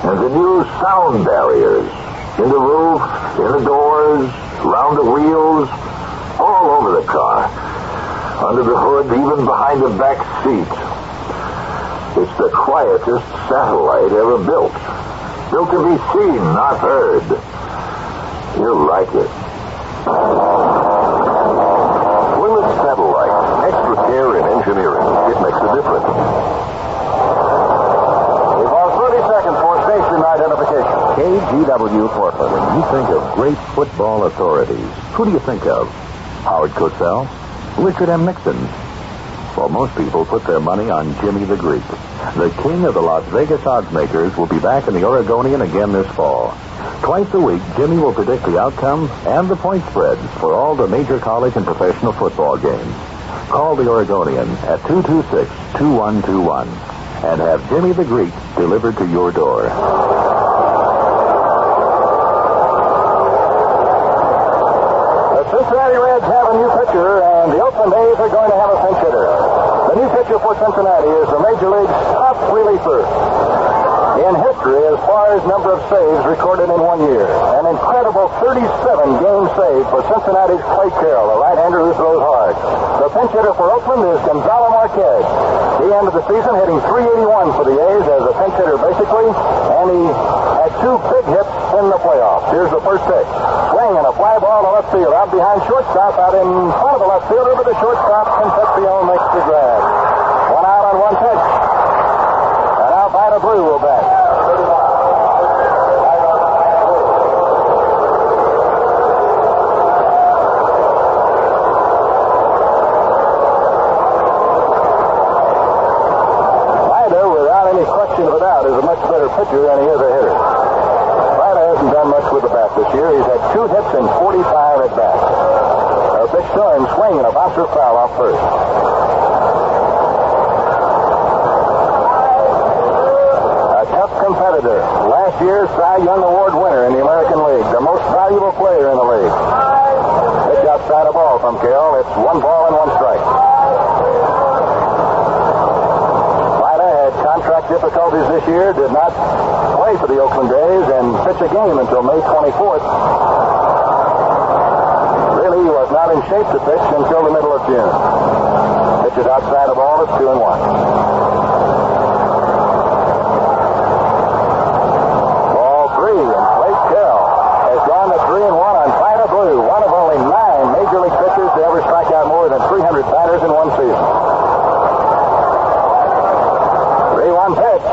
And the new sound barriers in the roof, in the doors, around the wheels, all over the car. Under the hood, even behind the back seat. It's the quietest satellite ever built. Built to be seen, not heard. You'll like it. Plymouth Satellite. Extra care in engineering. It makes a difference. We've lost 30 seconds for station identification. KGW Portland. When you think of great football authorities, who do you think of? Howard Cosell? Richard M. Nixon? Well, most people put their money on Jimmy the Greek. The king of the Las Vegas odds makers will be back in the Oregonian again this fall. Twice a week, Jimmy will predict the outcome and the point spreads for all the major college and professional football games. Call the Oregonian at 226-2121 and have Jimmy the Greek delivered to your door. The Cincinnati Reds have a new pitcher, and the Oakland A's are going to have a pinch hitter. The new pitcher for Cincinnati is the Major League's top reliever in history as far as number of saves recorded in 1 year. An incredible 37 game save for Cincinnati's Clay Carroll, a right-hander who throws hard. The pinch hitter for Oakland is Gonzalo Marquez. He ended the season hitting .381 for the A's as a pinch hitter basically, and he had 2 big hits in the playoffs. Here's the first pitch. Swing and a fly ball to left field. Out behind shortstop, out in front of the left fielder, but the shortstop, Concepcion, makes the grab. 1 out on 1 pitch. And now Vida Blue will bat. Vida, without any question of a doubt, is a much better pitcher than he is a hitter. Vida hasn't done much with the bat this year. He's had 2 hits and 45 at bats. A pitch to him, swing and a bouncer foul off first. Competitor. Last year's Cy Young Award winner in the American League. The most valuable player in the league. Pitch outside a ball from Carroll. It's 1 ball and 1 strike. Vida had contract difficulties this year. Did not play for the Oakland A's and pitch a game until May 24th. Really, he was not in shape to pitch until the middle of June. Pitches outside a ball. It's 2-1. More than 300 batters in 1 season. 3-1 pitch.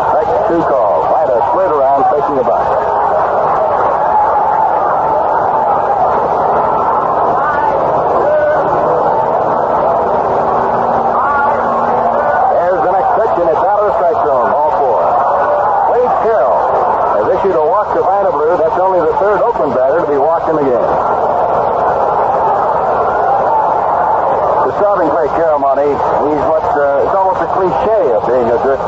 Strike 2 call. Vida slid around facing the box. There's the next pitch, and it's out of the strike zone. Ball 4. Wade Carroll has issued a walk to Vida Blue. That's only the 3rd Oakland batter to be walked in the game. Starving Clay Carroll, Monty. He's it's almost a cliche of being a good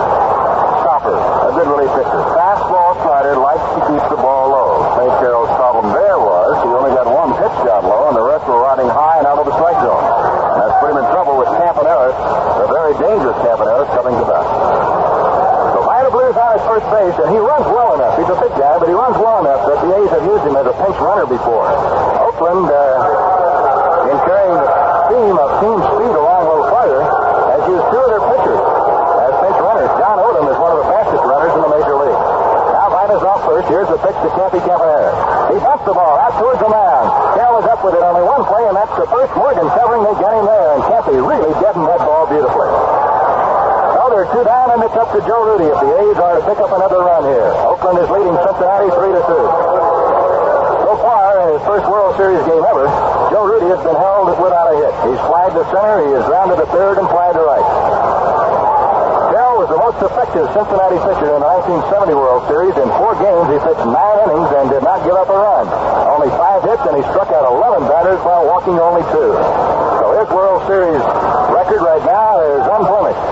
stopper, a good relief pitcher. Fastball slider, likes to keep the ball low. Clay Carroll's problem there was he only got 1 pitch down low, and the rest were riding high and out of the strike zone. And that's put him in trouble with Campaneris, the very dangerous Campaneris coming to bat. So Vida Blue's on his first base, and he runs well enough. He's a big guy, but he runs well enough that the A's have used him as a pinch runner before. Oakland, in carrying the theme of team speed along a little farther, has used 2 of their pitchers as pinch runners. John Odom is one of the fastest runners in the major league. Now Vida's off first. Here's the pitch to Campy Campaneris. He bumps the ball out towards the mound. Carroll is up with it. Only 1 play, and that's the first. Morgan covering. They get him there, and Campy really deadened that ball beautifully. Well, there are 2 down, and it's up to Joe Rudy if the A's are to pick up another run here. Oakland is leading Cincinnati 3-2. So far, in his first World Series game ever, Joe Rudy has been held without a hit. He's flagged to center, he is grounded to third, and flagged to right. Dell was the most effective Cincinnati pitcher in the 1970 World Series. In 4 games, he pitched 9 innings and did not give up a run. Only 5 hits, and he struck out 11 batters while walking only 2. So his World Series record right now is unblemished.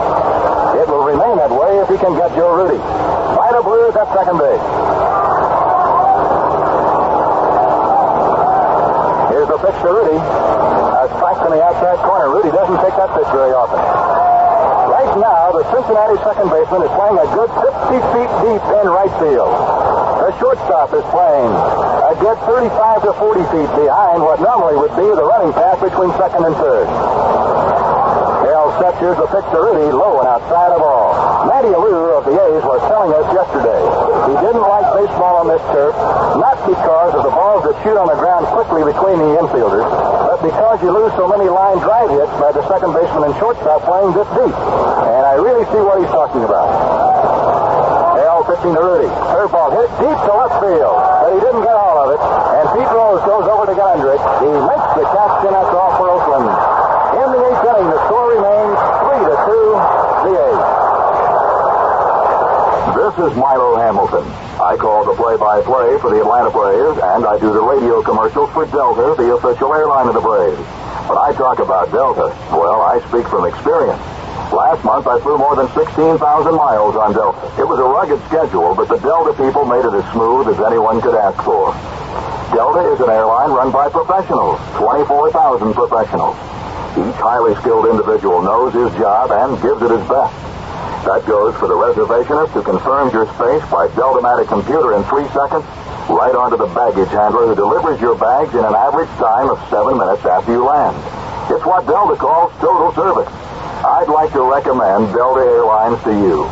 It will remain that way if he can get Joe Rudy. Vida Blue is at second base. Here's the pitch to Rudy. A strike from the outside corner. Rudy doesn't take that pitch very often. Right now, the Cincinnati second baseman is playing a good 50 feet deep in right field. The shortstop is playing a good 35 to 40 feet behind what normally would be the running path between second and third. Set. Here's the pitch to Rudy, low and outside of all. Matty Alou of the A's was telling us yesterday he didn't like baseball on this turf, not because of the balls that shoot on the ground quickly between the infielders, but because you lose so many line drive hits by the second baseman and shortstop playing this deep. And I really see what he's talking about. Hale pitching to Rudy. Curveball hit deep to left field, but he didn't get all of it. And Pete Rose goes over to Hendricks. He makes the catch, and that's all for Oakland. In the 8th inning, the score remains 3-2, the A's. This is Milo Hamilton. I call the play-by-play for the Atlanta Braves, and I do the radio commercials for Delta, the official airline of the Braves. When I talk about Delta, well, I speak from experience. Last month, I flew more than 16,000 miles on Delta. It was a rugged schedule, but the Delta people made it as smooth as anyone could ask for. Delta is an airline run by professionals, 24,000 professionals. Each highly skilled individual knows his job and gives it his best. That goes for the reservationist who confirms your space by Deltamatic computer in 3 seconds, right onto the baggage handler who delivers your bags in an average time of 7 minutes after you land. It's what Delta calls total service. I'd like to recommend Delta Airlines to you.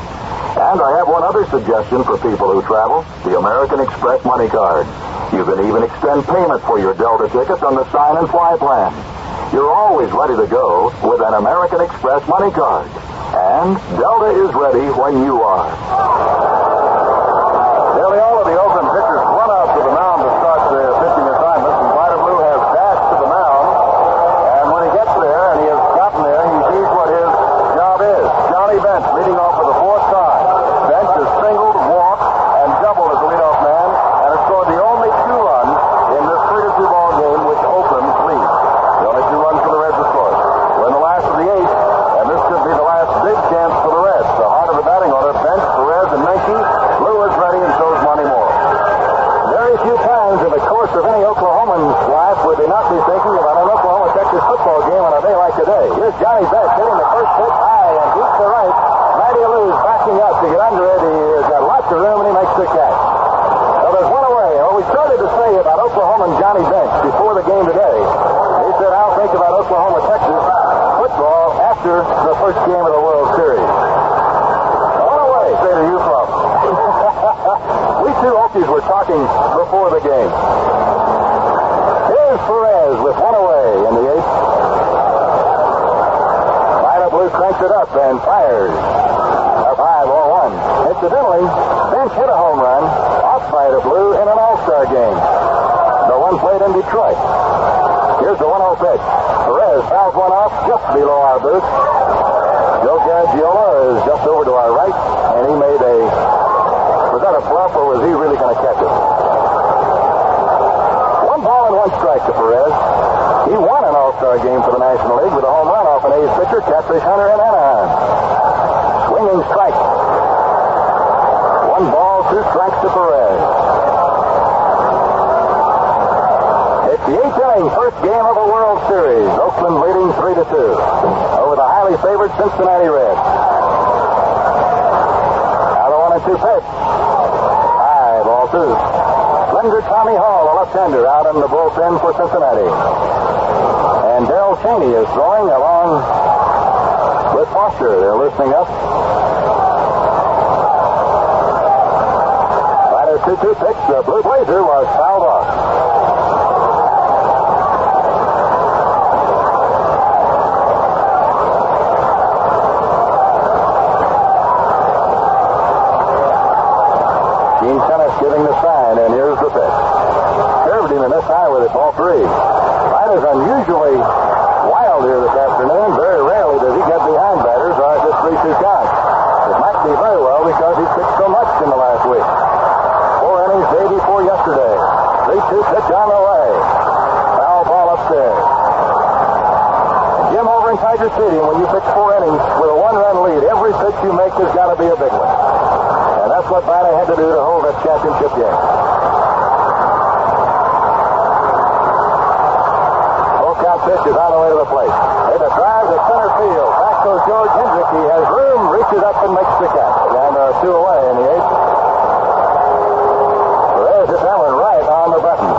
And I have one other suggestion for people who travel, the American Express Money Card. You can even extend payment for your Delta tickets on the Sign and Fly plan. You're always ready to go with an American Express Money Card. And Delta is ready when you are. Nearly all of the Oakland pitchers run out to the mound to start their pitching assignments, and Vida Blue has dashed to the mound. And when he gets there, and he has gotten there, he sees what his job is. Johnny Bench leading off for the 4th time. Bench has singled, walked, and doubled as the leadoff man, and has scored the only 2 runs in this 3-2 ball game which Oakland leads. The only 2 runs for the Reds, of course. We're in the last of the 8th, and this could be the last big chance for the Reds. The heart of the batting order, Bench, Perez, and Menke. Blue is ready, and so is Monty Moore. Very few times in the course of any Oklahoman's life would they not be thinking about an Oklahoma-Texas football game on a day like today. Here's Johnny Bench hitting the first pitch high and deep to right. Matty Alou backing up to get under it. He has got lots of room, and he makes the catch. So there's one away. Well, we started to say about Oklahoman Johnny Bench before the game today. He said, I'll think about Oklahoma-Texas football after the first game of the World Series. One away, say to you folks. We 2 Okies were talking before the game. Here's Perez with 1 away in the 8th. Vida Blue cranks it up and fires. Up high, ball 1. Incidentally, Bench hit a home run off Vida Blue in an All-Star game. The one played in Detroit. Here's the 1-0 pitch. Perez fouls one off just below our booth. Joe Garagiola is just over to our right, and he made a... Was that a bluff, or was he really going to catch it? 1 ball and 1 strike to Perez. He won an All-Star game for the National League with a home run off an A's pitcher, Catfish Hunter in Anaheim. Swinging strike. 1 ball, 2 strikes to Perez. It's the 8th inning, first game of a World Series. Oakland leading 3-2 over the highly favored Cincinnati Reds. Now the 1-2 pitch. High, ball 2. Slender Tommy Hall, a left-hander, out in the bullpen for Cincinnati. And Darrell Cheney is throwing along with Foster. They're loosening up. Right at 2-2 pitch, the Blue Blazer was fouled off. Ryder's unusually wild here this afternoon. Very rarely does he get behind batters or at this 3-2 count. It might be very well because he's pitched so much in the last week. 4 innings day before yesterday. 3-2 pitch on the way. Foul ball upstairs. Jim, over in Tiger Stadium, when you pitch 4 innings with a 1-run lead, every pitch you make has got to be a big one. And that's what Ryder had to do to hold that championship game. Pitch is on the way to the plate. It's a drive to center field. Back goes George Hendricks. He has room, reaches up and makes the catch. And there are 2 away in the 8th. Perez hit that one right on the button.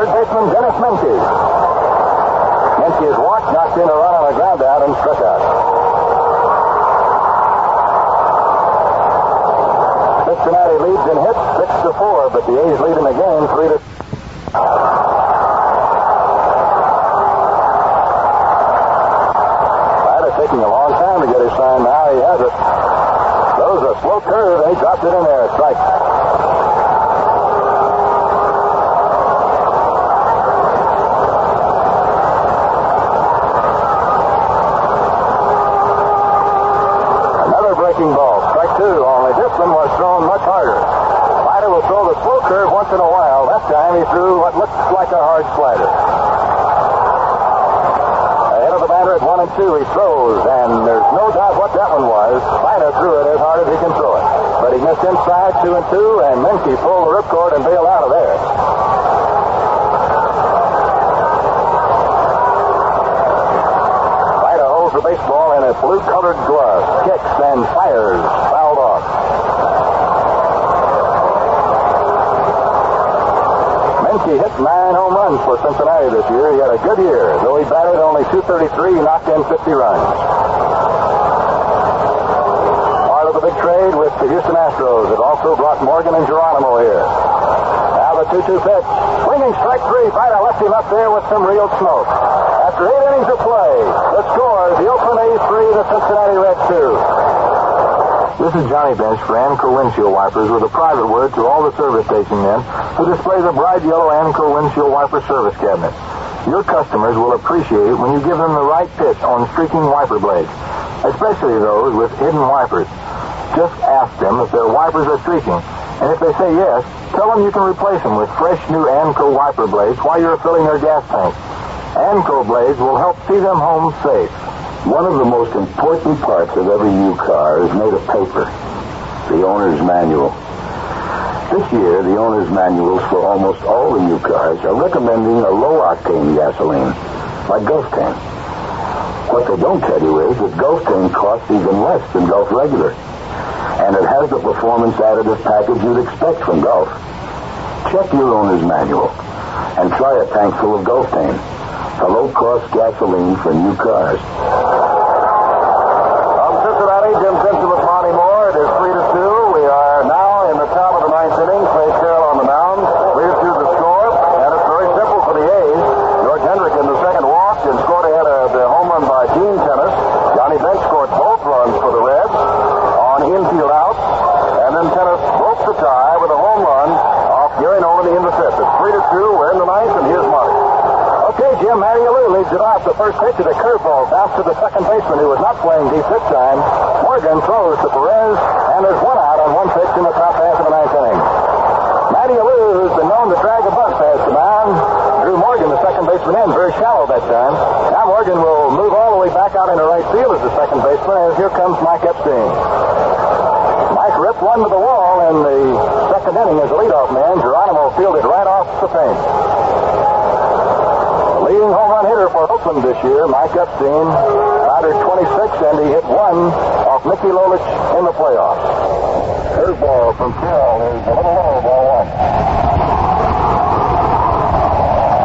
Third baseman Dennis Menke. Menke is walked, knocked in a run on a ground out, and struck out. Cincinnati leads in hits 6-4, but the A's lead in the game 3-2. Taking a long time to get his sign. Now he has it. Throws a slow curve, and he dropped it in there. Strike. Another breaking ball. Strike 2. Only this one was thrown much harder. Ryder will throw the slow curve once in a while. That time he threw what looks like a hard slider. At 1 and 2, he throws, and there's no doubt what that one was. Ryder threw it as hard as he can throw it. But he missed inside 2 and 2, and Menke pulled the ripcord and bailed out of there. Ryder holds the baseball in a blue-colored glove, kicks and fires, fouled off. Menke hit 9 home runs for Cincinnati this year. He had a good year. Though he batted only .233, he knocked in 50 runs. Part of the big trade with the Houston Astros. It also brought Morgan and Geronimo here. Now the 2-2 pitch. Swinging strike 3. Ryder left him up there with some real smoke. After 8 innings of play, the score is the Oakland A's 3, the Cincinnati Reds 2. This is Johnny Bench for Anco Windshield Wipers with a private word to all the service station men who display the bright yellow Anco Windshield Wiper service cabinet. Your customers will appreciate it when you give them the right pitch on streaking wiper blades, especially those with hidden wipers. Just ask them if their wipers are streaking, and if they say yes, tell them you can replace them with fresh new Anco wiper blades while you're filling their gas tank. Anco blades will help see them home safe. One of the most important parts of every new car is made of paper, the owner's manual. This year, the owner's manuals for almost all the new cars are recommending a low-octane gasoline, like Gulftane. What they don't tell you is that Gulftane costs even less than Gulf Regular, and it has the performance additive package you'd expect from Gulf. Check your owner's manual and try a tank full of Gulftane, a low-cost gasoline for new cars. From Cincinnati, Jim Simpson with Monty Moore. It is 3-2. We are now in the top of the 9th inning. Clay Carroll on the mound. 3-2 the score, and it's very simple for the A's. George Hendricks in the second walked and scored ahead of the home run by Gene Tennis. Johnny Bench scored both runs for the Reds on infield out, and then Tennis broke the tie with a home run off Gary Nolan in the 5th. It's 3-2. We're in the 9th, and here's Monty. Okay, Jim, Matty Alou leads it off. The first pitch of the curveball bounced to the second baseman, who was not playing deep this time. Morgan throws to Perez, and there's one out on one pitch in the top half of the 9th inning. Matty Alou, who's been known to drag a bunt past the mound, drew Morgan, the second baseman, in very shallow that time. Now Morgan will move all the way back out into right field as the second baseman, as here comes Mike Epstein. Mike ripped one to the wall in the second inning as a leadoff man. Geronimo fielded right off the fence. Leading home run hitter for Oakland this year, Mike Epstein, batted 26, and he hit one off Mickey Lolich in the playoffs. Curveball from Carroll is a little low, ball 1.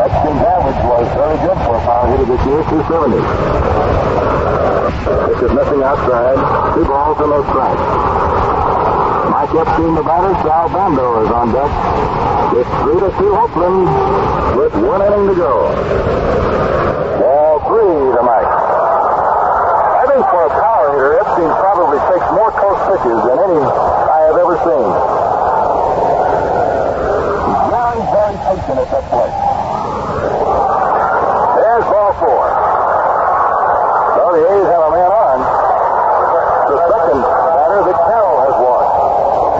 Epstein's average was very good for a power hitter this year, 270. This is missing outside. 2 balls and no strikes. Mike Epstein, the batter. Sal Bando is on deck. It's 3-2 Holtzman with 1 inning to go. Ball 3 to Mike. I think for a power hitter, Epstein probably takes more close pitches than any I have ever seen. Now Hodgson at that point. There's ball 4. So the A's have a man on. The second batter that Carroll has walked.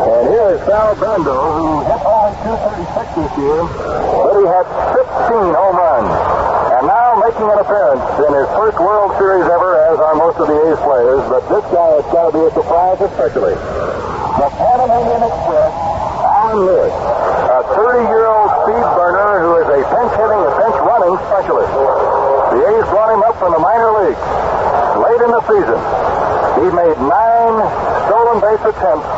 And here is Sal Bando, who hit only .236 this year, but he had 15 home runs. And now making an appearance in his first World Series ever, as are most of the A's players, but this guy has got to be a surprise especially. The Panamanian Express, Alan Lewis, a 30-year-old speed burner who is a pinch-hitting and pinch-running specialist. The A's brought him up from the minor leagues late in the season. He made 9 stolen base attempts,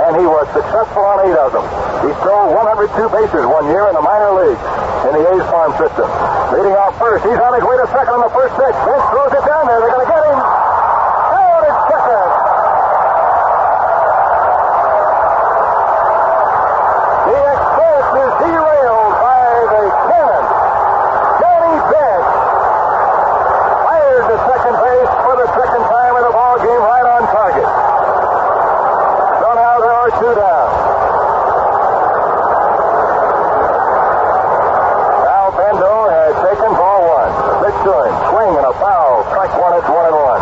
and he was successful on 8 of them. He stole 102 bases one year in the minor leagues in the A's farm system. Leading off first, he's on his way to second on the first pitch. Vince throws it down there. They're going to get him. Down at second. The Express is derailed by the cannon. Johnny Bench fired to second base for the second time in the ball game, right on target. So now there are 2 down. Now Bendo has taken ball 1. Pitch to him. Swing and a foul. Strike 1. It's 1-1.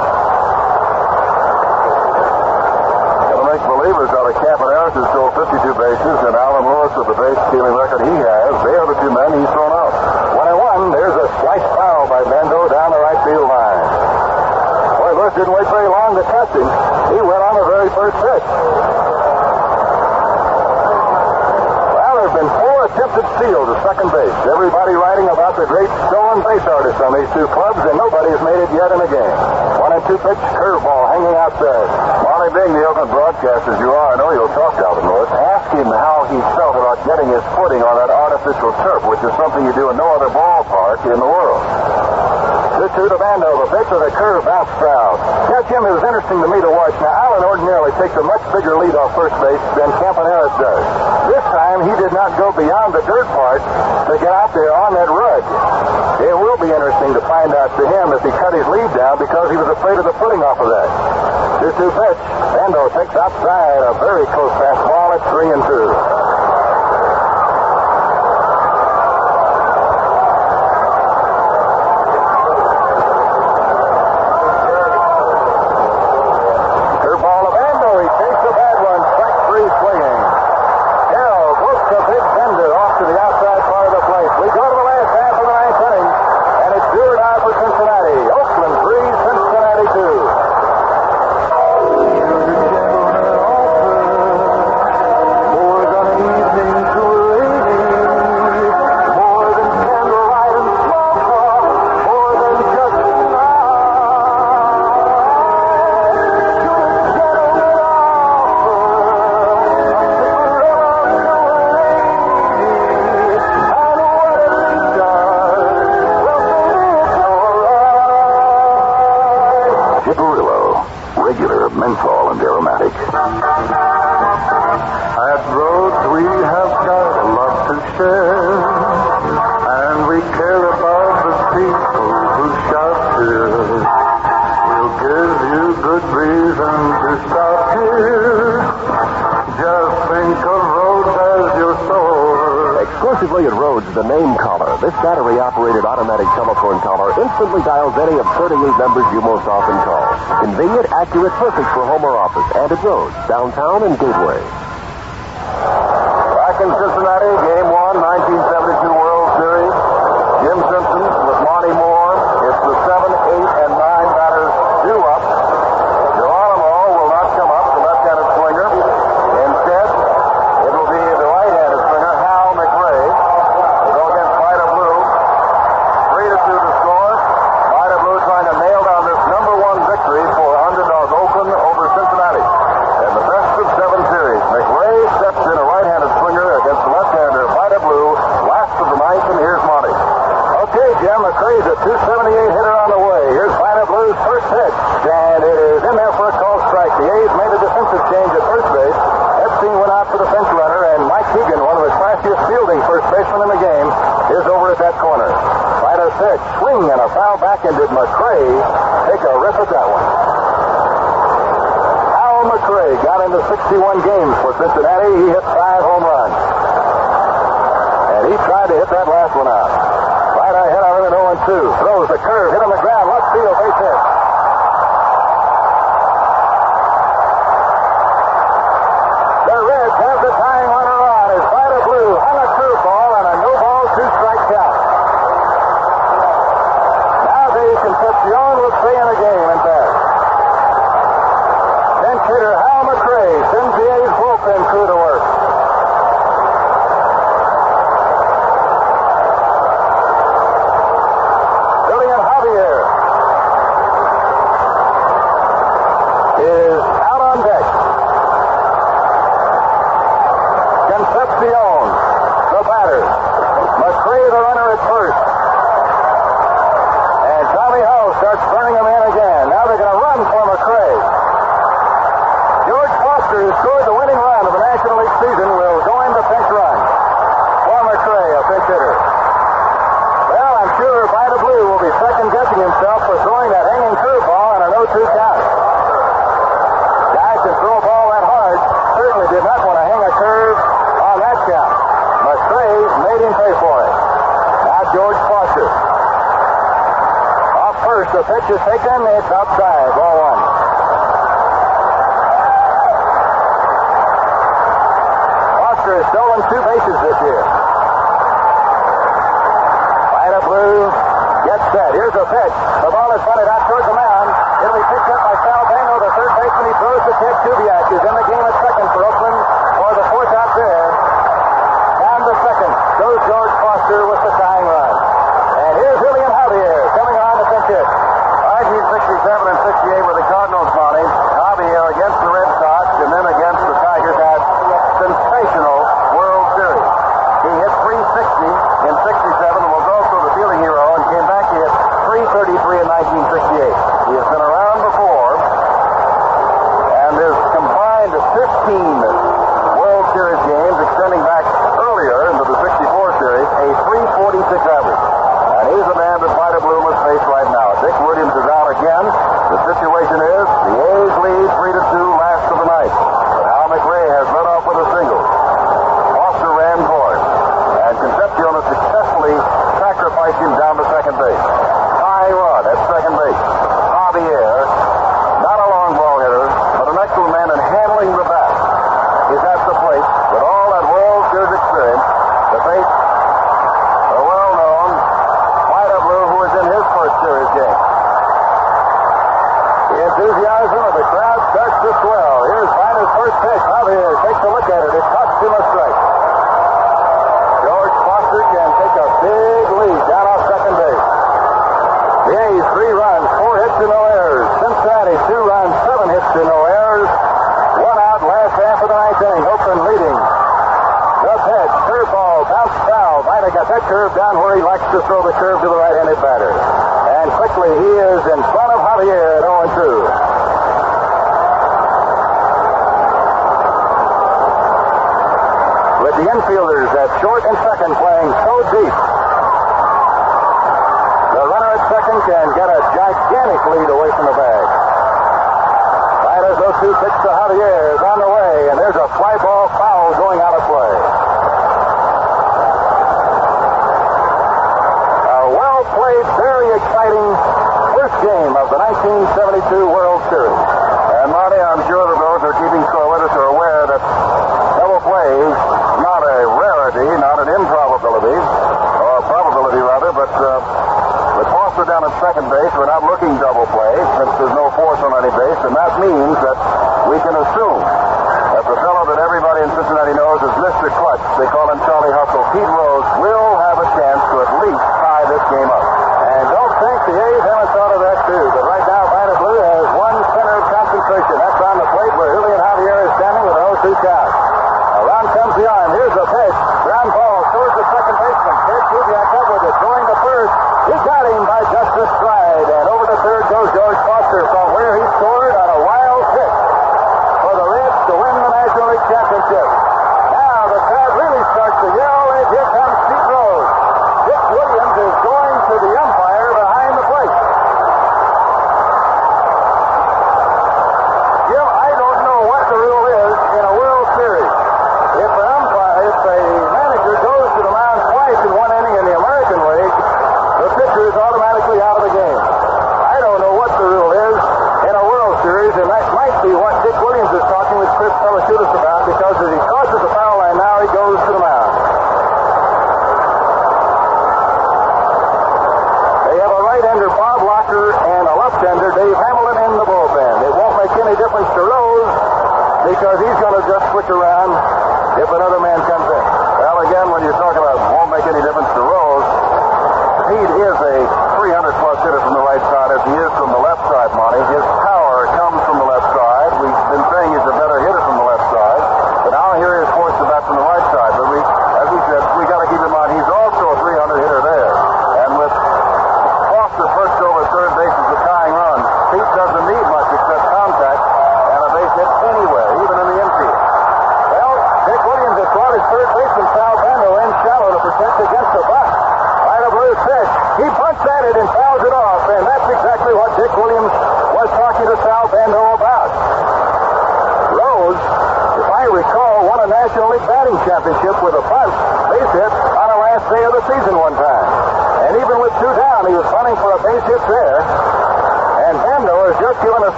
Going to make believers out of Campaneris, who stole 52 bases, and Alan Lewis with the base-stealing record he has. They are the 2 men he's thrown out. 1-1. There's a slice foul by Bendo down the right field line. Boy, Lewis didn't wait very long to test him. He went on the very first pitch. Well, there have been 4 attempted steals to second base. Everybody writing about the great stolen base artists on these 2 clubs, and nobody's made it yet in a game. 1-2 pitch, curveball hanging outside. Molly, being the Oakland broadcast as you are, I know you'll talk to Alvin Lewis. Ask him how he felt about getting his footing on that artificial turf, which is something you do in no other ballpark in the world. 2-2 to Bando. The pitch with a curve bounced foul. Yeah, Jim, it was interesting to me to watch. Now, Allen ordinarily takes a much bigger lead off first base than Campaneris does. This time, he did not go beyond the dirt part to get out there on that rug. It will be interesting to find out to him if he cut his lead down because he was afraid of the footing off of that. 2-2 pitch. Bando takes outside a very close fastball at 3-2. menthol and aromatic. At Rhodes we have got a lot to share, and we care about the people who shop here. We'll give you good reason to stop here. Just think of Rhodes as your store. Exclusively at Rhodes, the name caller. This battery-operated automatic telephone caller instantly dials any of 38 numbers you most often call. Convenient, accurate, perfect for home or office. And at Rhodes, downtown and Gateway. Back in Cincinnati, Game 1, 1972 World Series. Jim Simpson with Monty Moore. It's the 7, 8, and 9 batters due up. Geronimo will not come up, the left-handed swinger. Instead, it will be the right-handed swinger, Hal McRae. Will go against Vida Blue. 3-2 to score. Vida Blue trying to nail down this number 1 victory for underdog Oakland over Cincinnati. And the best of 7 series. McRae steps in a right-handed swinger against the left-hander, Vida Blue. Last of the ninth, and here's Monty. Okay, Jim, McRae's a 278 hitter on the way. Here's Vida Blue's first pitch. And it is in there for a called strike. The A's made a defensive change at first base. Epstein went out for the bench runner, and Mike Keegan, one of the classiest fielding first basemen in the game, is over at that corner. Vida's pitch, swing and a foul back, and did McRae take a rip at that one? Hal McRae got into 61 games for Cincinnati. He hit 5 home runs. And he He tried to hit that last one out. Right ahead of him at 0-2. Throws the curve, hit on the ground, left field, base hit. The Reds have the tying runner on as Vida Blue hung a curveball and a no-ball, two-strike count. Nowadays, Concepcion will stay in the game and back. Bench hitter Hal McRae sends the A's bullpen crew to work. Julian Javier is out on deck. Concepcion, the batter. McRae, the runner at first. And Tommy Hull starts burning him in again. Now they're going to run for McRae. George Foster, who scored the winning run of the National League season, will go into pinch run. For McRae, a pinch hitter. Well, I'm sure Vida Blue will be second-guessing himself for throwing that hanging curveball on a 0-2 count. Guy can throw a ball that hard. Certainly did not want to hang a curve on that count. McRae made him pay for it. Now George Foster. Off first, the pitch is taken. It's outside. Ball one. Foster has stolen 2 bases this year. Vida Blue gets set. Here's a pitch. The ball is bunted out towards the mound. It'll be picked up by Sal Bano, the third baseman. He throws to Ted Kubiak. Is in the game at second for Oakland for the 4th out there. Down to second goes George Foster with the tying run. And here's Julian Javier coming on to pinch hit. 1967 and 68 were the Cardinals, Monty. Javier against the Red Sox and then against the Tigers had sensational World Series. He hit 360 in 67 and was also the fielding hero and came back to hit 333 in 1968. He has been around before and is combined 15 World Series games extending back earlier into the 64 series, a 346 average. And he's the man that Vida Blue must face right now. Dick Williams is out again. The situation is the A's lead 3-2 last of the night. But Hal McRae has led off with a single. Foster ran for it. And Concepcion has successfully sacrificed him down to second base. High run at second base. Javier, not a long ball hitter, but an excellent man in handling the bat, is at the plate with all that World Series experience to face the well-known Vida Blue, who is in his first series game. The enthusiasm of the crowd starts to swell. Here's Vida's first pitch. Javier takes a look at it. It costs him a strike. George Foster can take a big lead down off second base. The A's 3 runs, 4 hits and no errors. Cincinnati 2 runs, 7 hits and no errors. 1 out last half of the 9th inning. Oakland leading. The pitch, curveball, bounced foul. Vida got that curve down where he likes to throw the curve to the right-handed batter. And quickly he is in front of Javier at 0-2. With the infielders at short and second playing so deep, the runner at second can get a gigantic lead away from the bag. Vida's 0-2 pitch to Javier is on the way, and there's a fly ball foul going out of play. A well-played, very exciting first game of the 1972 World Series. And Monty, I'm sure that those who are keeping score with us are aware that double play is not a rarity, not an improbability, or a probability rather, but with Foster down at second base, we're not looking double play since there's no force on any base, and that means that we can assume that the fellow that everybody in Cincinnati knows is Mr. Clutch, they call him Charlie Hustle, Pete Rose, will have a chance to at least tie this game up. And don't think the A's haven't thought of that too, but right now Vida Blue has one center of concentration. That's on the plate where Julian Javier is standing with an 0-2 count. Around comes the arm. Here's a pitch. Ground ball towards the second baseman. Ted Kubiak up with it. Going to first. He got him by just a stride. And over to third goes George Foster from where he scored on a wild hit for the Reds to win the National League Championship. Now the crowd really starts to yell, and here comes Pete Rose.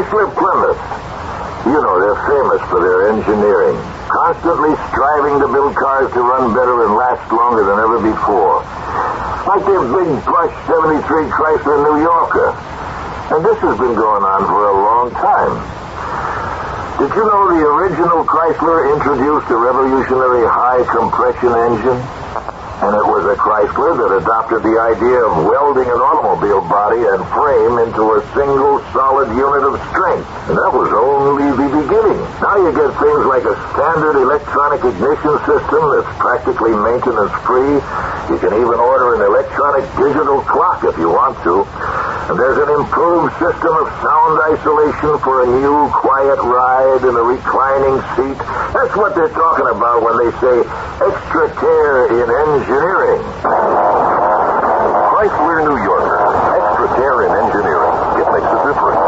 Chrysler Plymouth. You know, they're famous for their engineering, constantly striving to build cars to run better and last longer than ever before. Like their big plush 73 Chrysler New Yorker. And this has been going on for a long time. Did you know the original Chrysler introduced a revolutionary high compression engine? And it was a Chrysler that adopted the idea of welding an automobile body and frame into a single solid unit of strength. And that was only the beginning. Now you get things like a standard electronic ignition system that's practically maintenance-free. You can even order an electronic digital clock if you want to. And there's an improved system of sound isolation for a new, quiet ride in a reclining seat. That's what they're talking about when they say extra care in engineering. Chrysler New Yorker. Extra care in engineering. It makes a difference.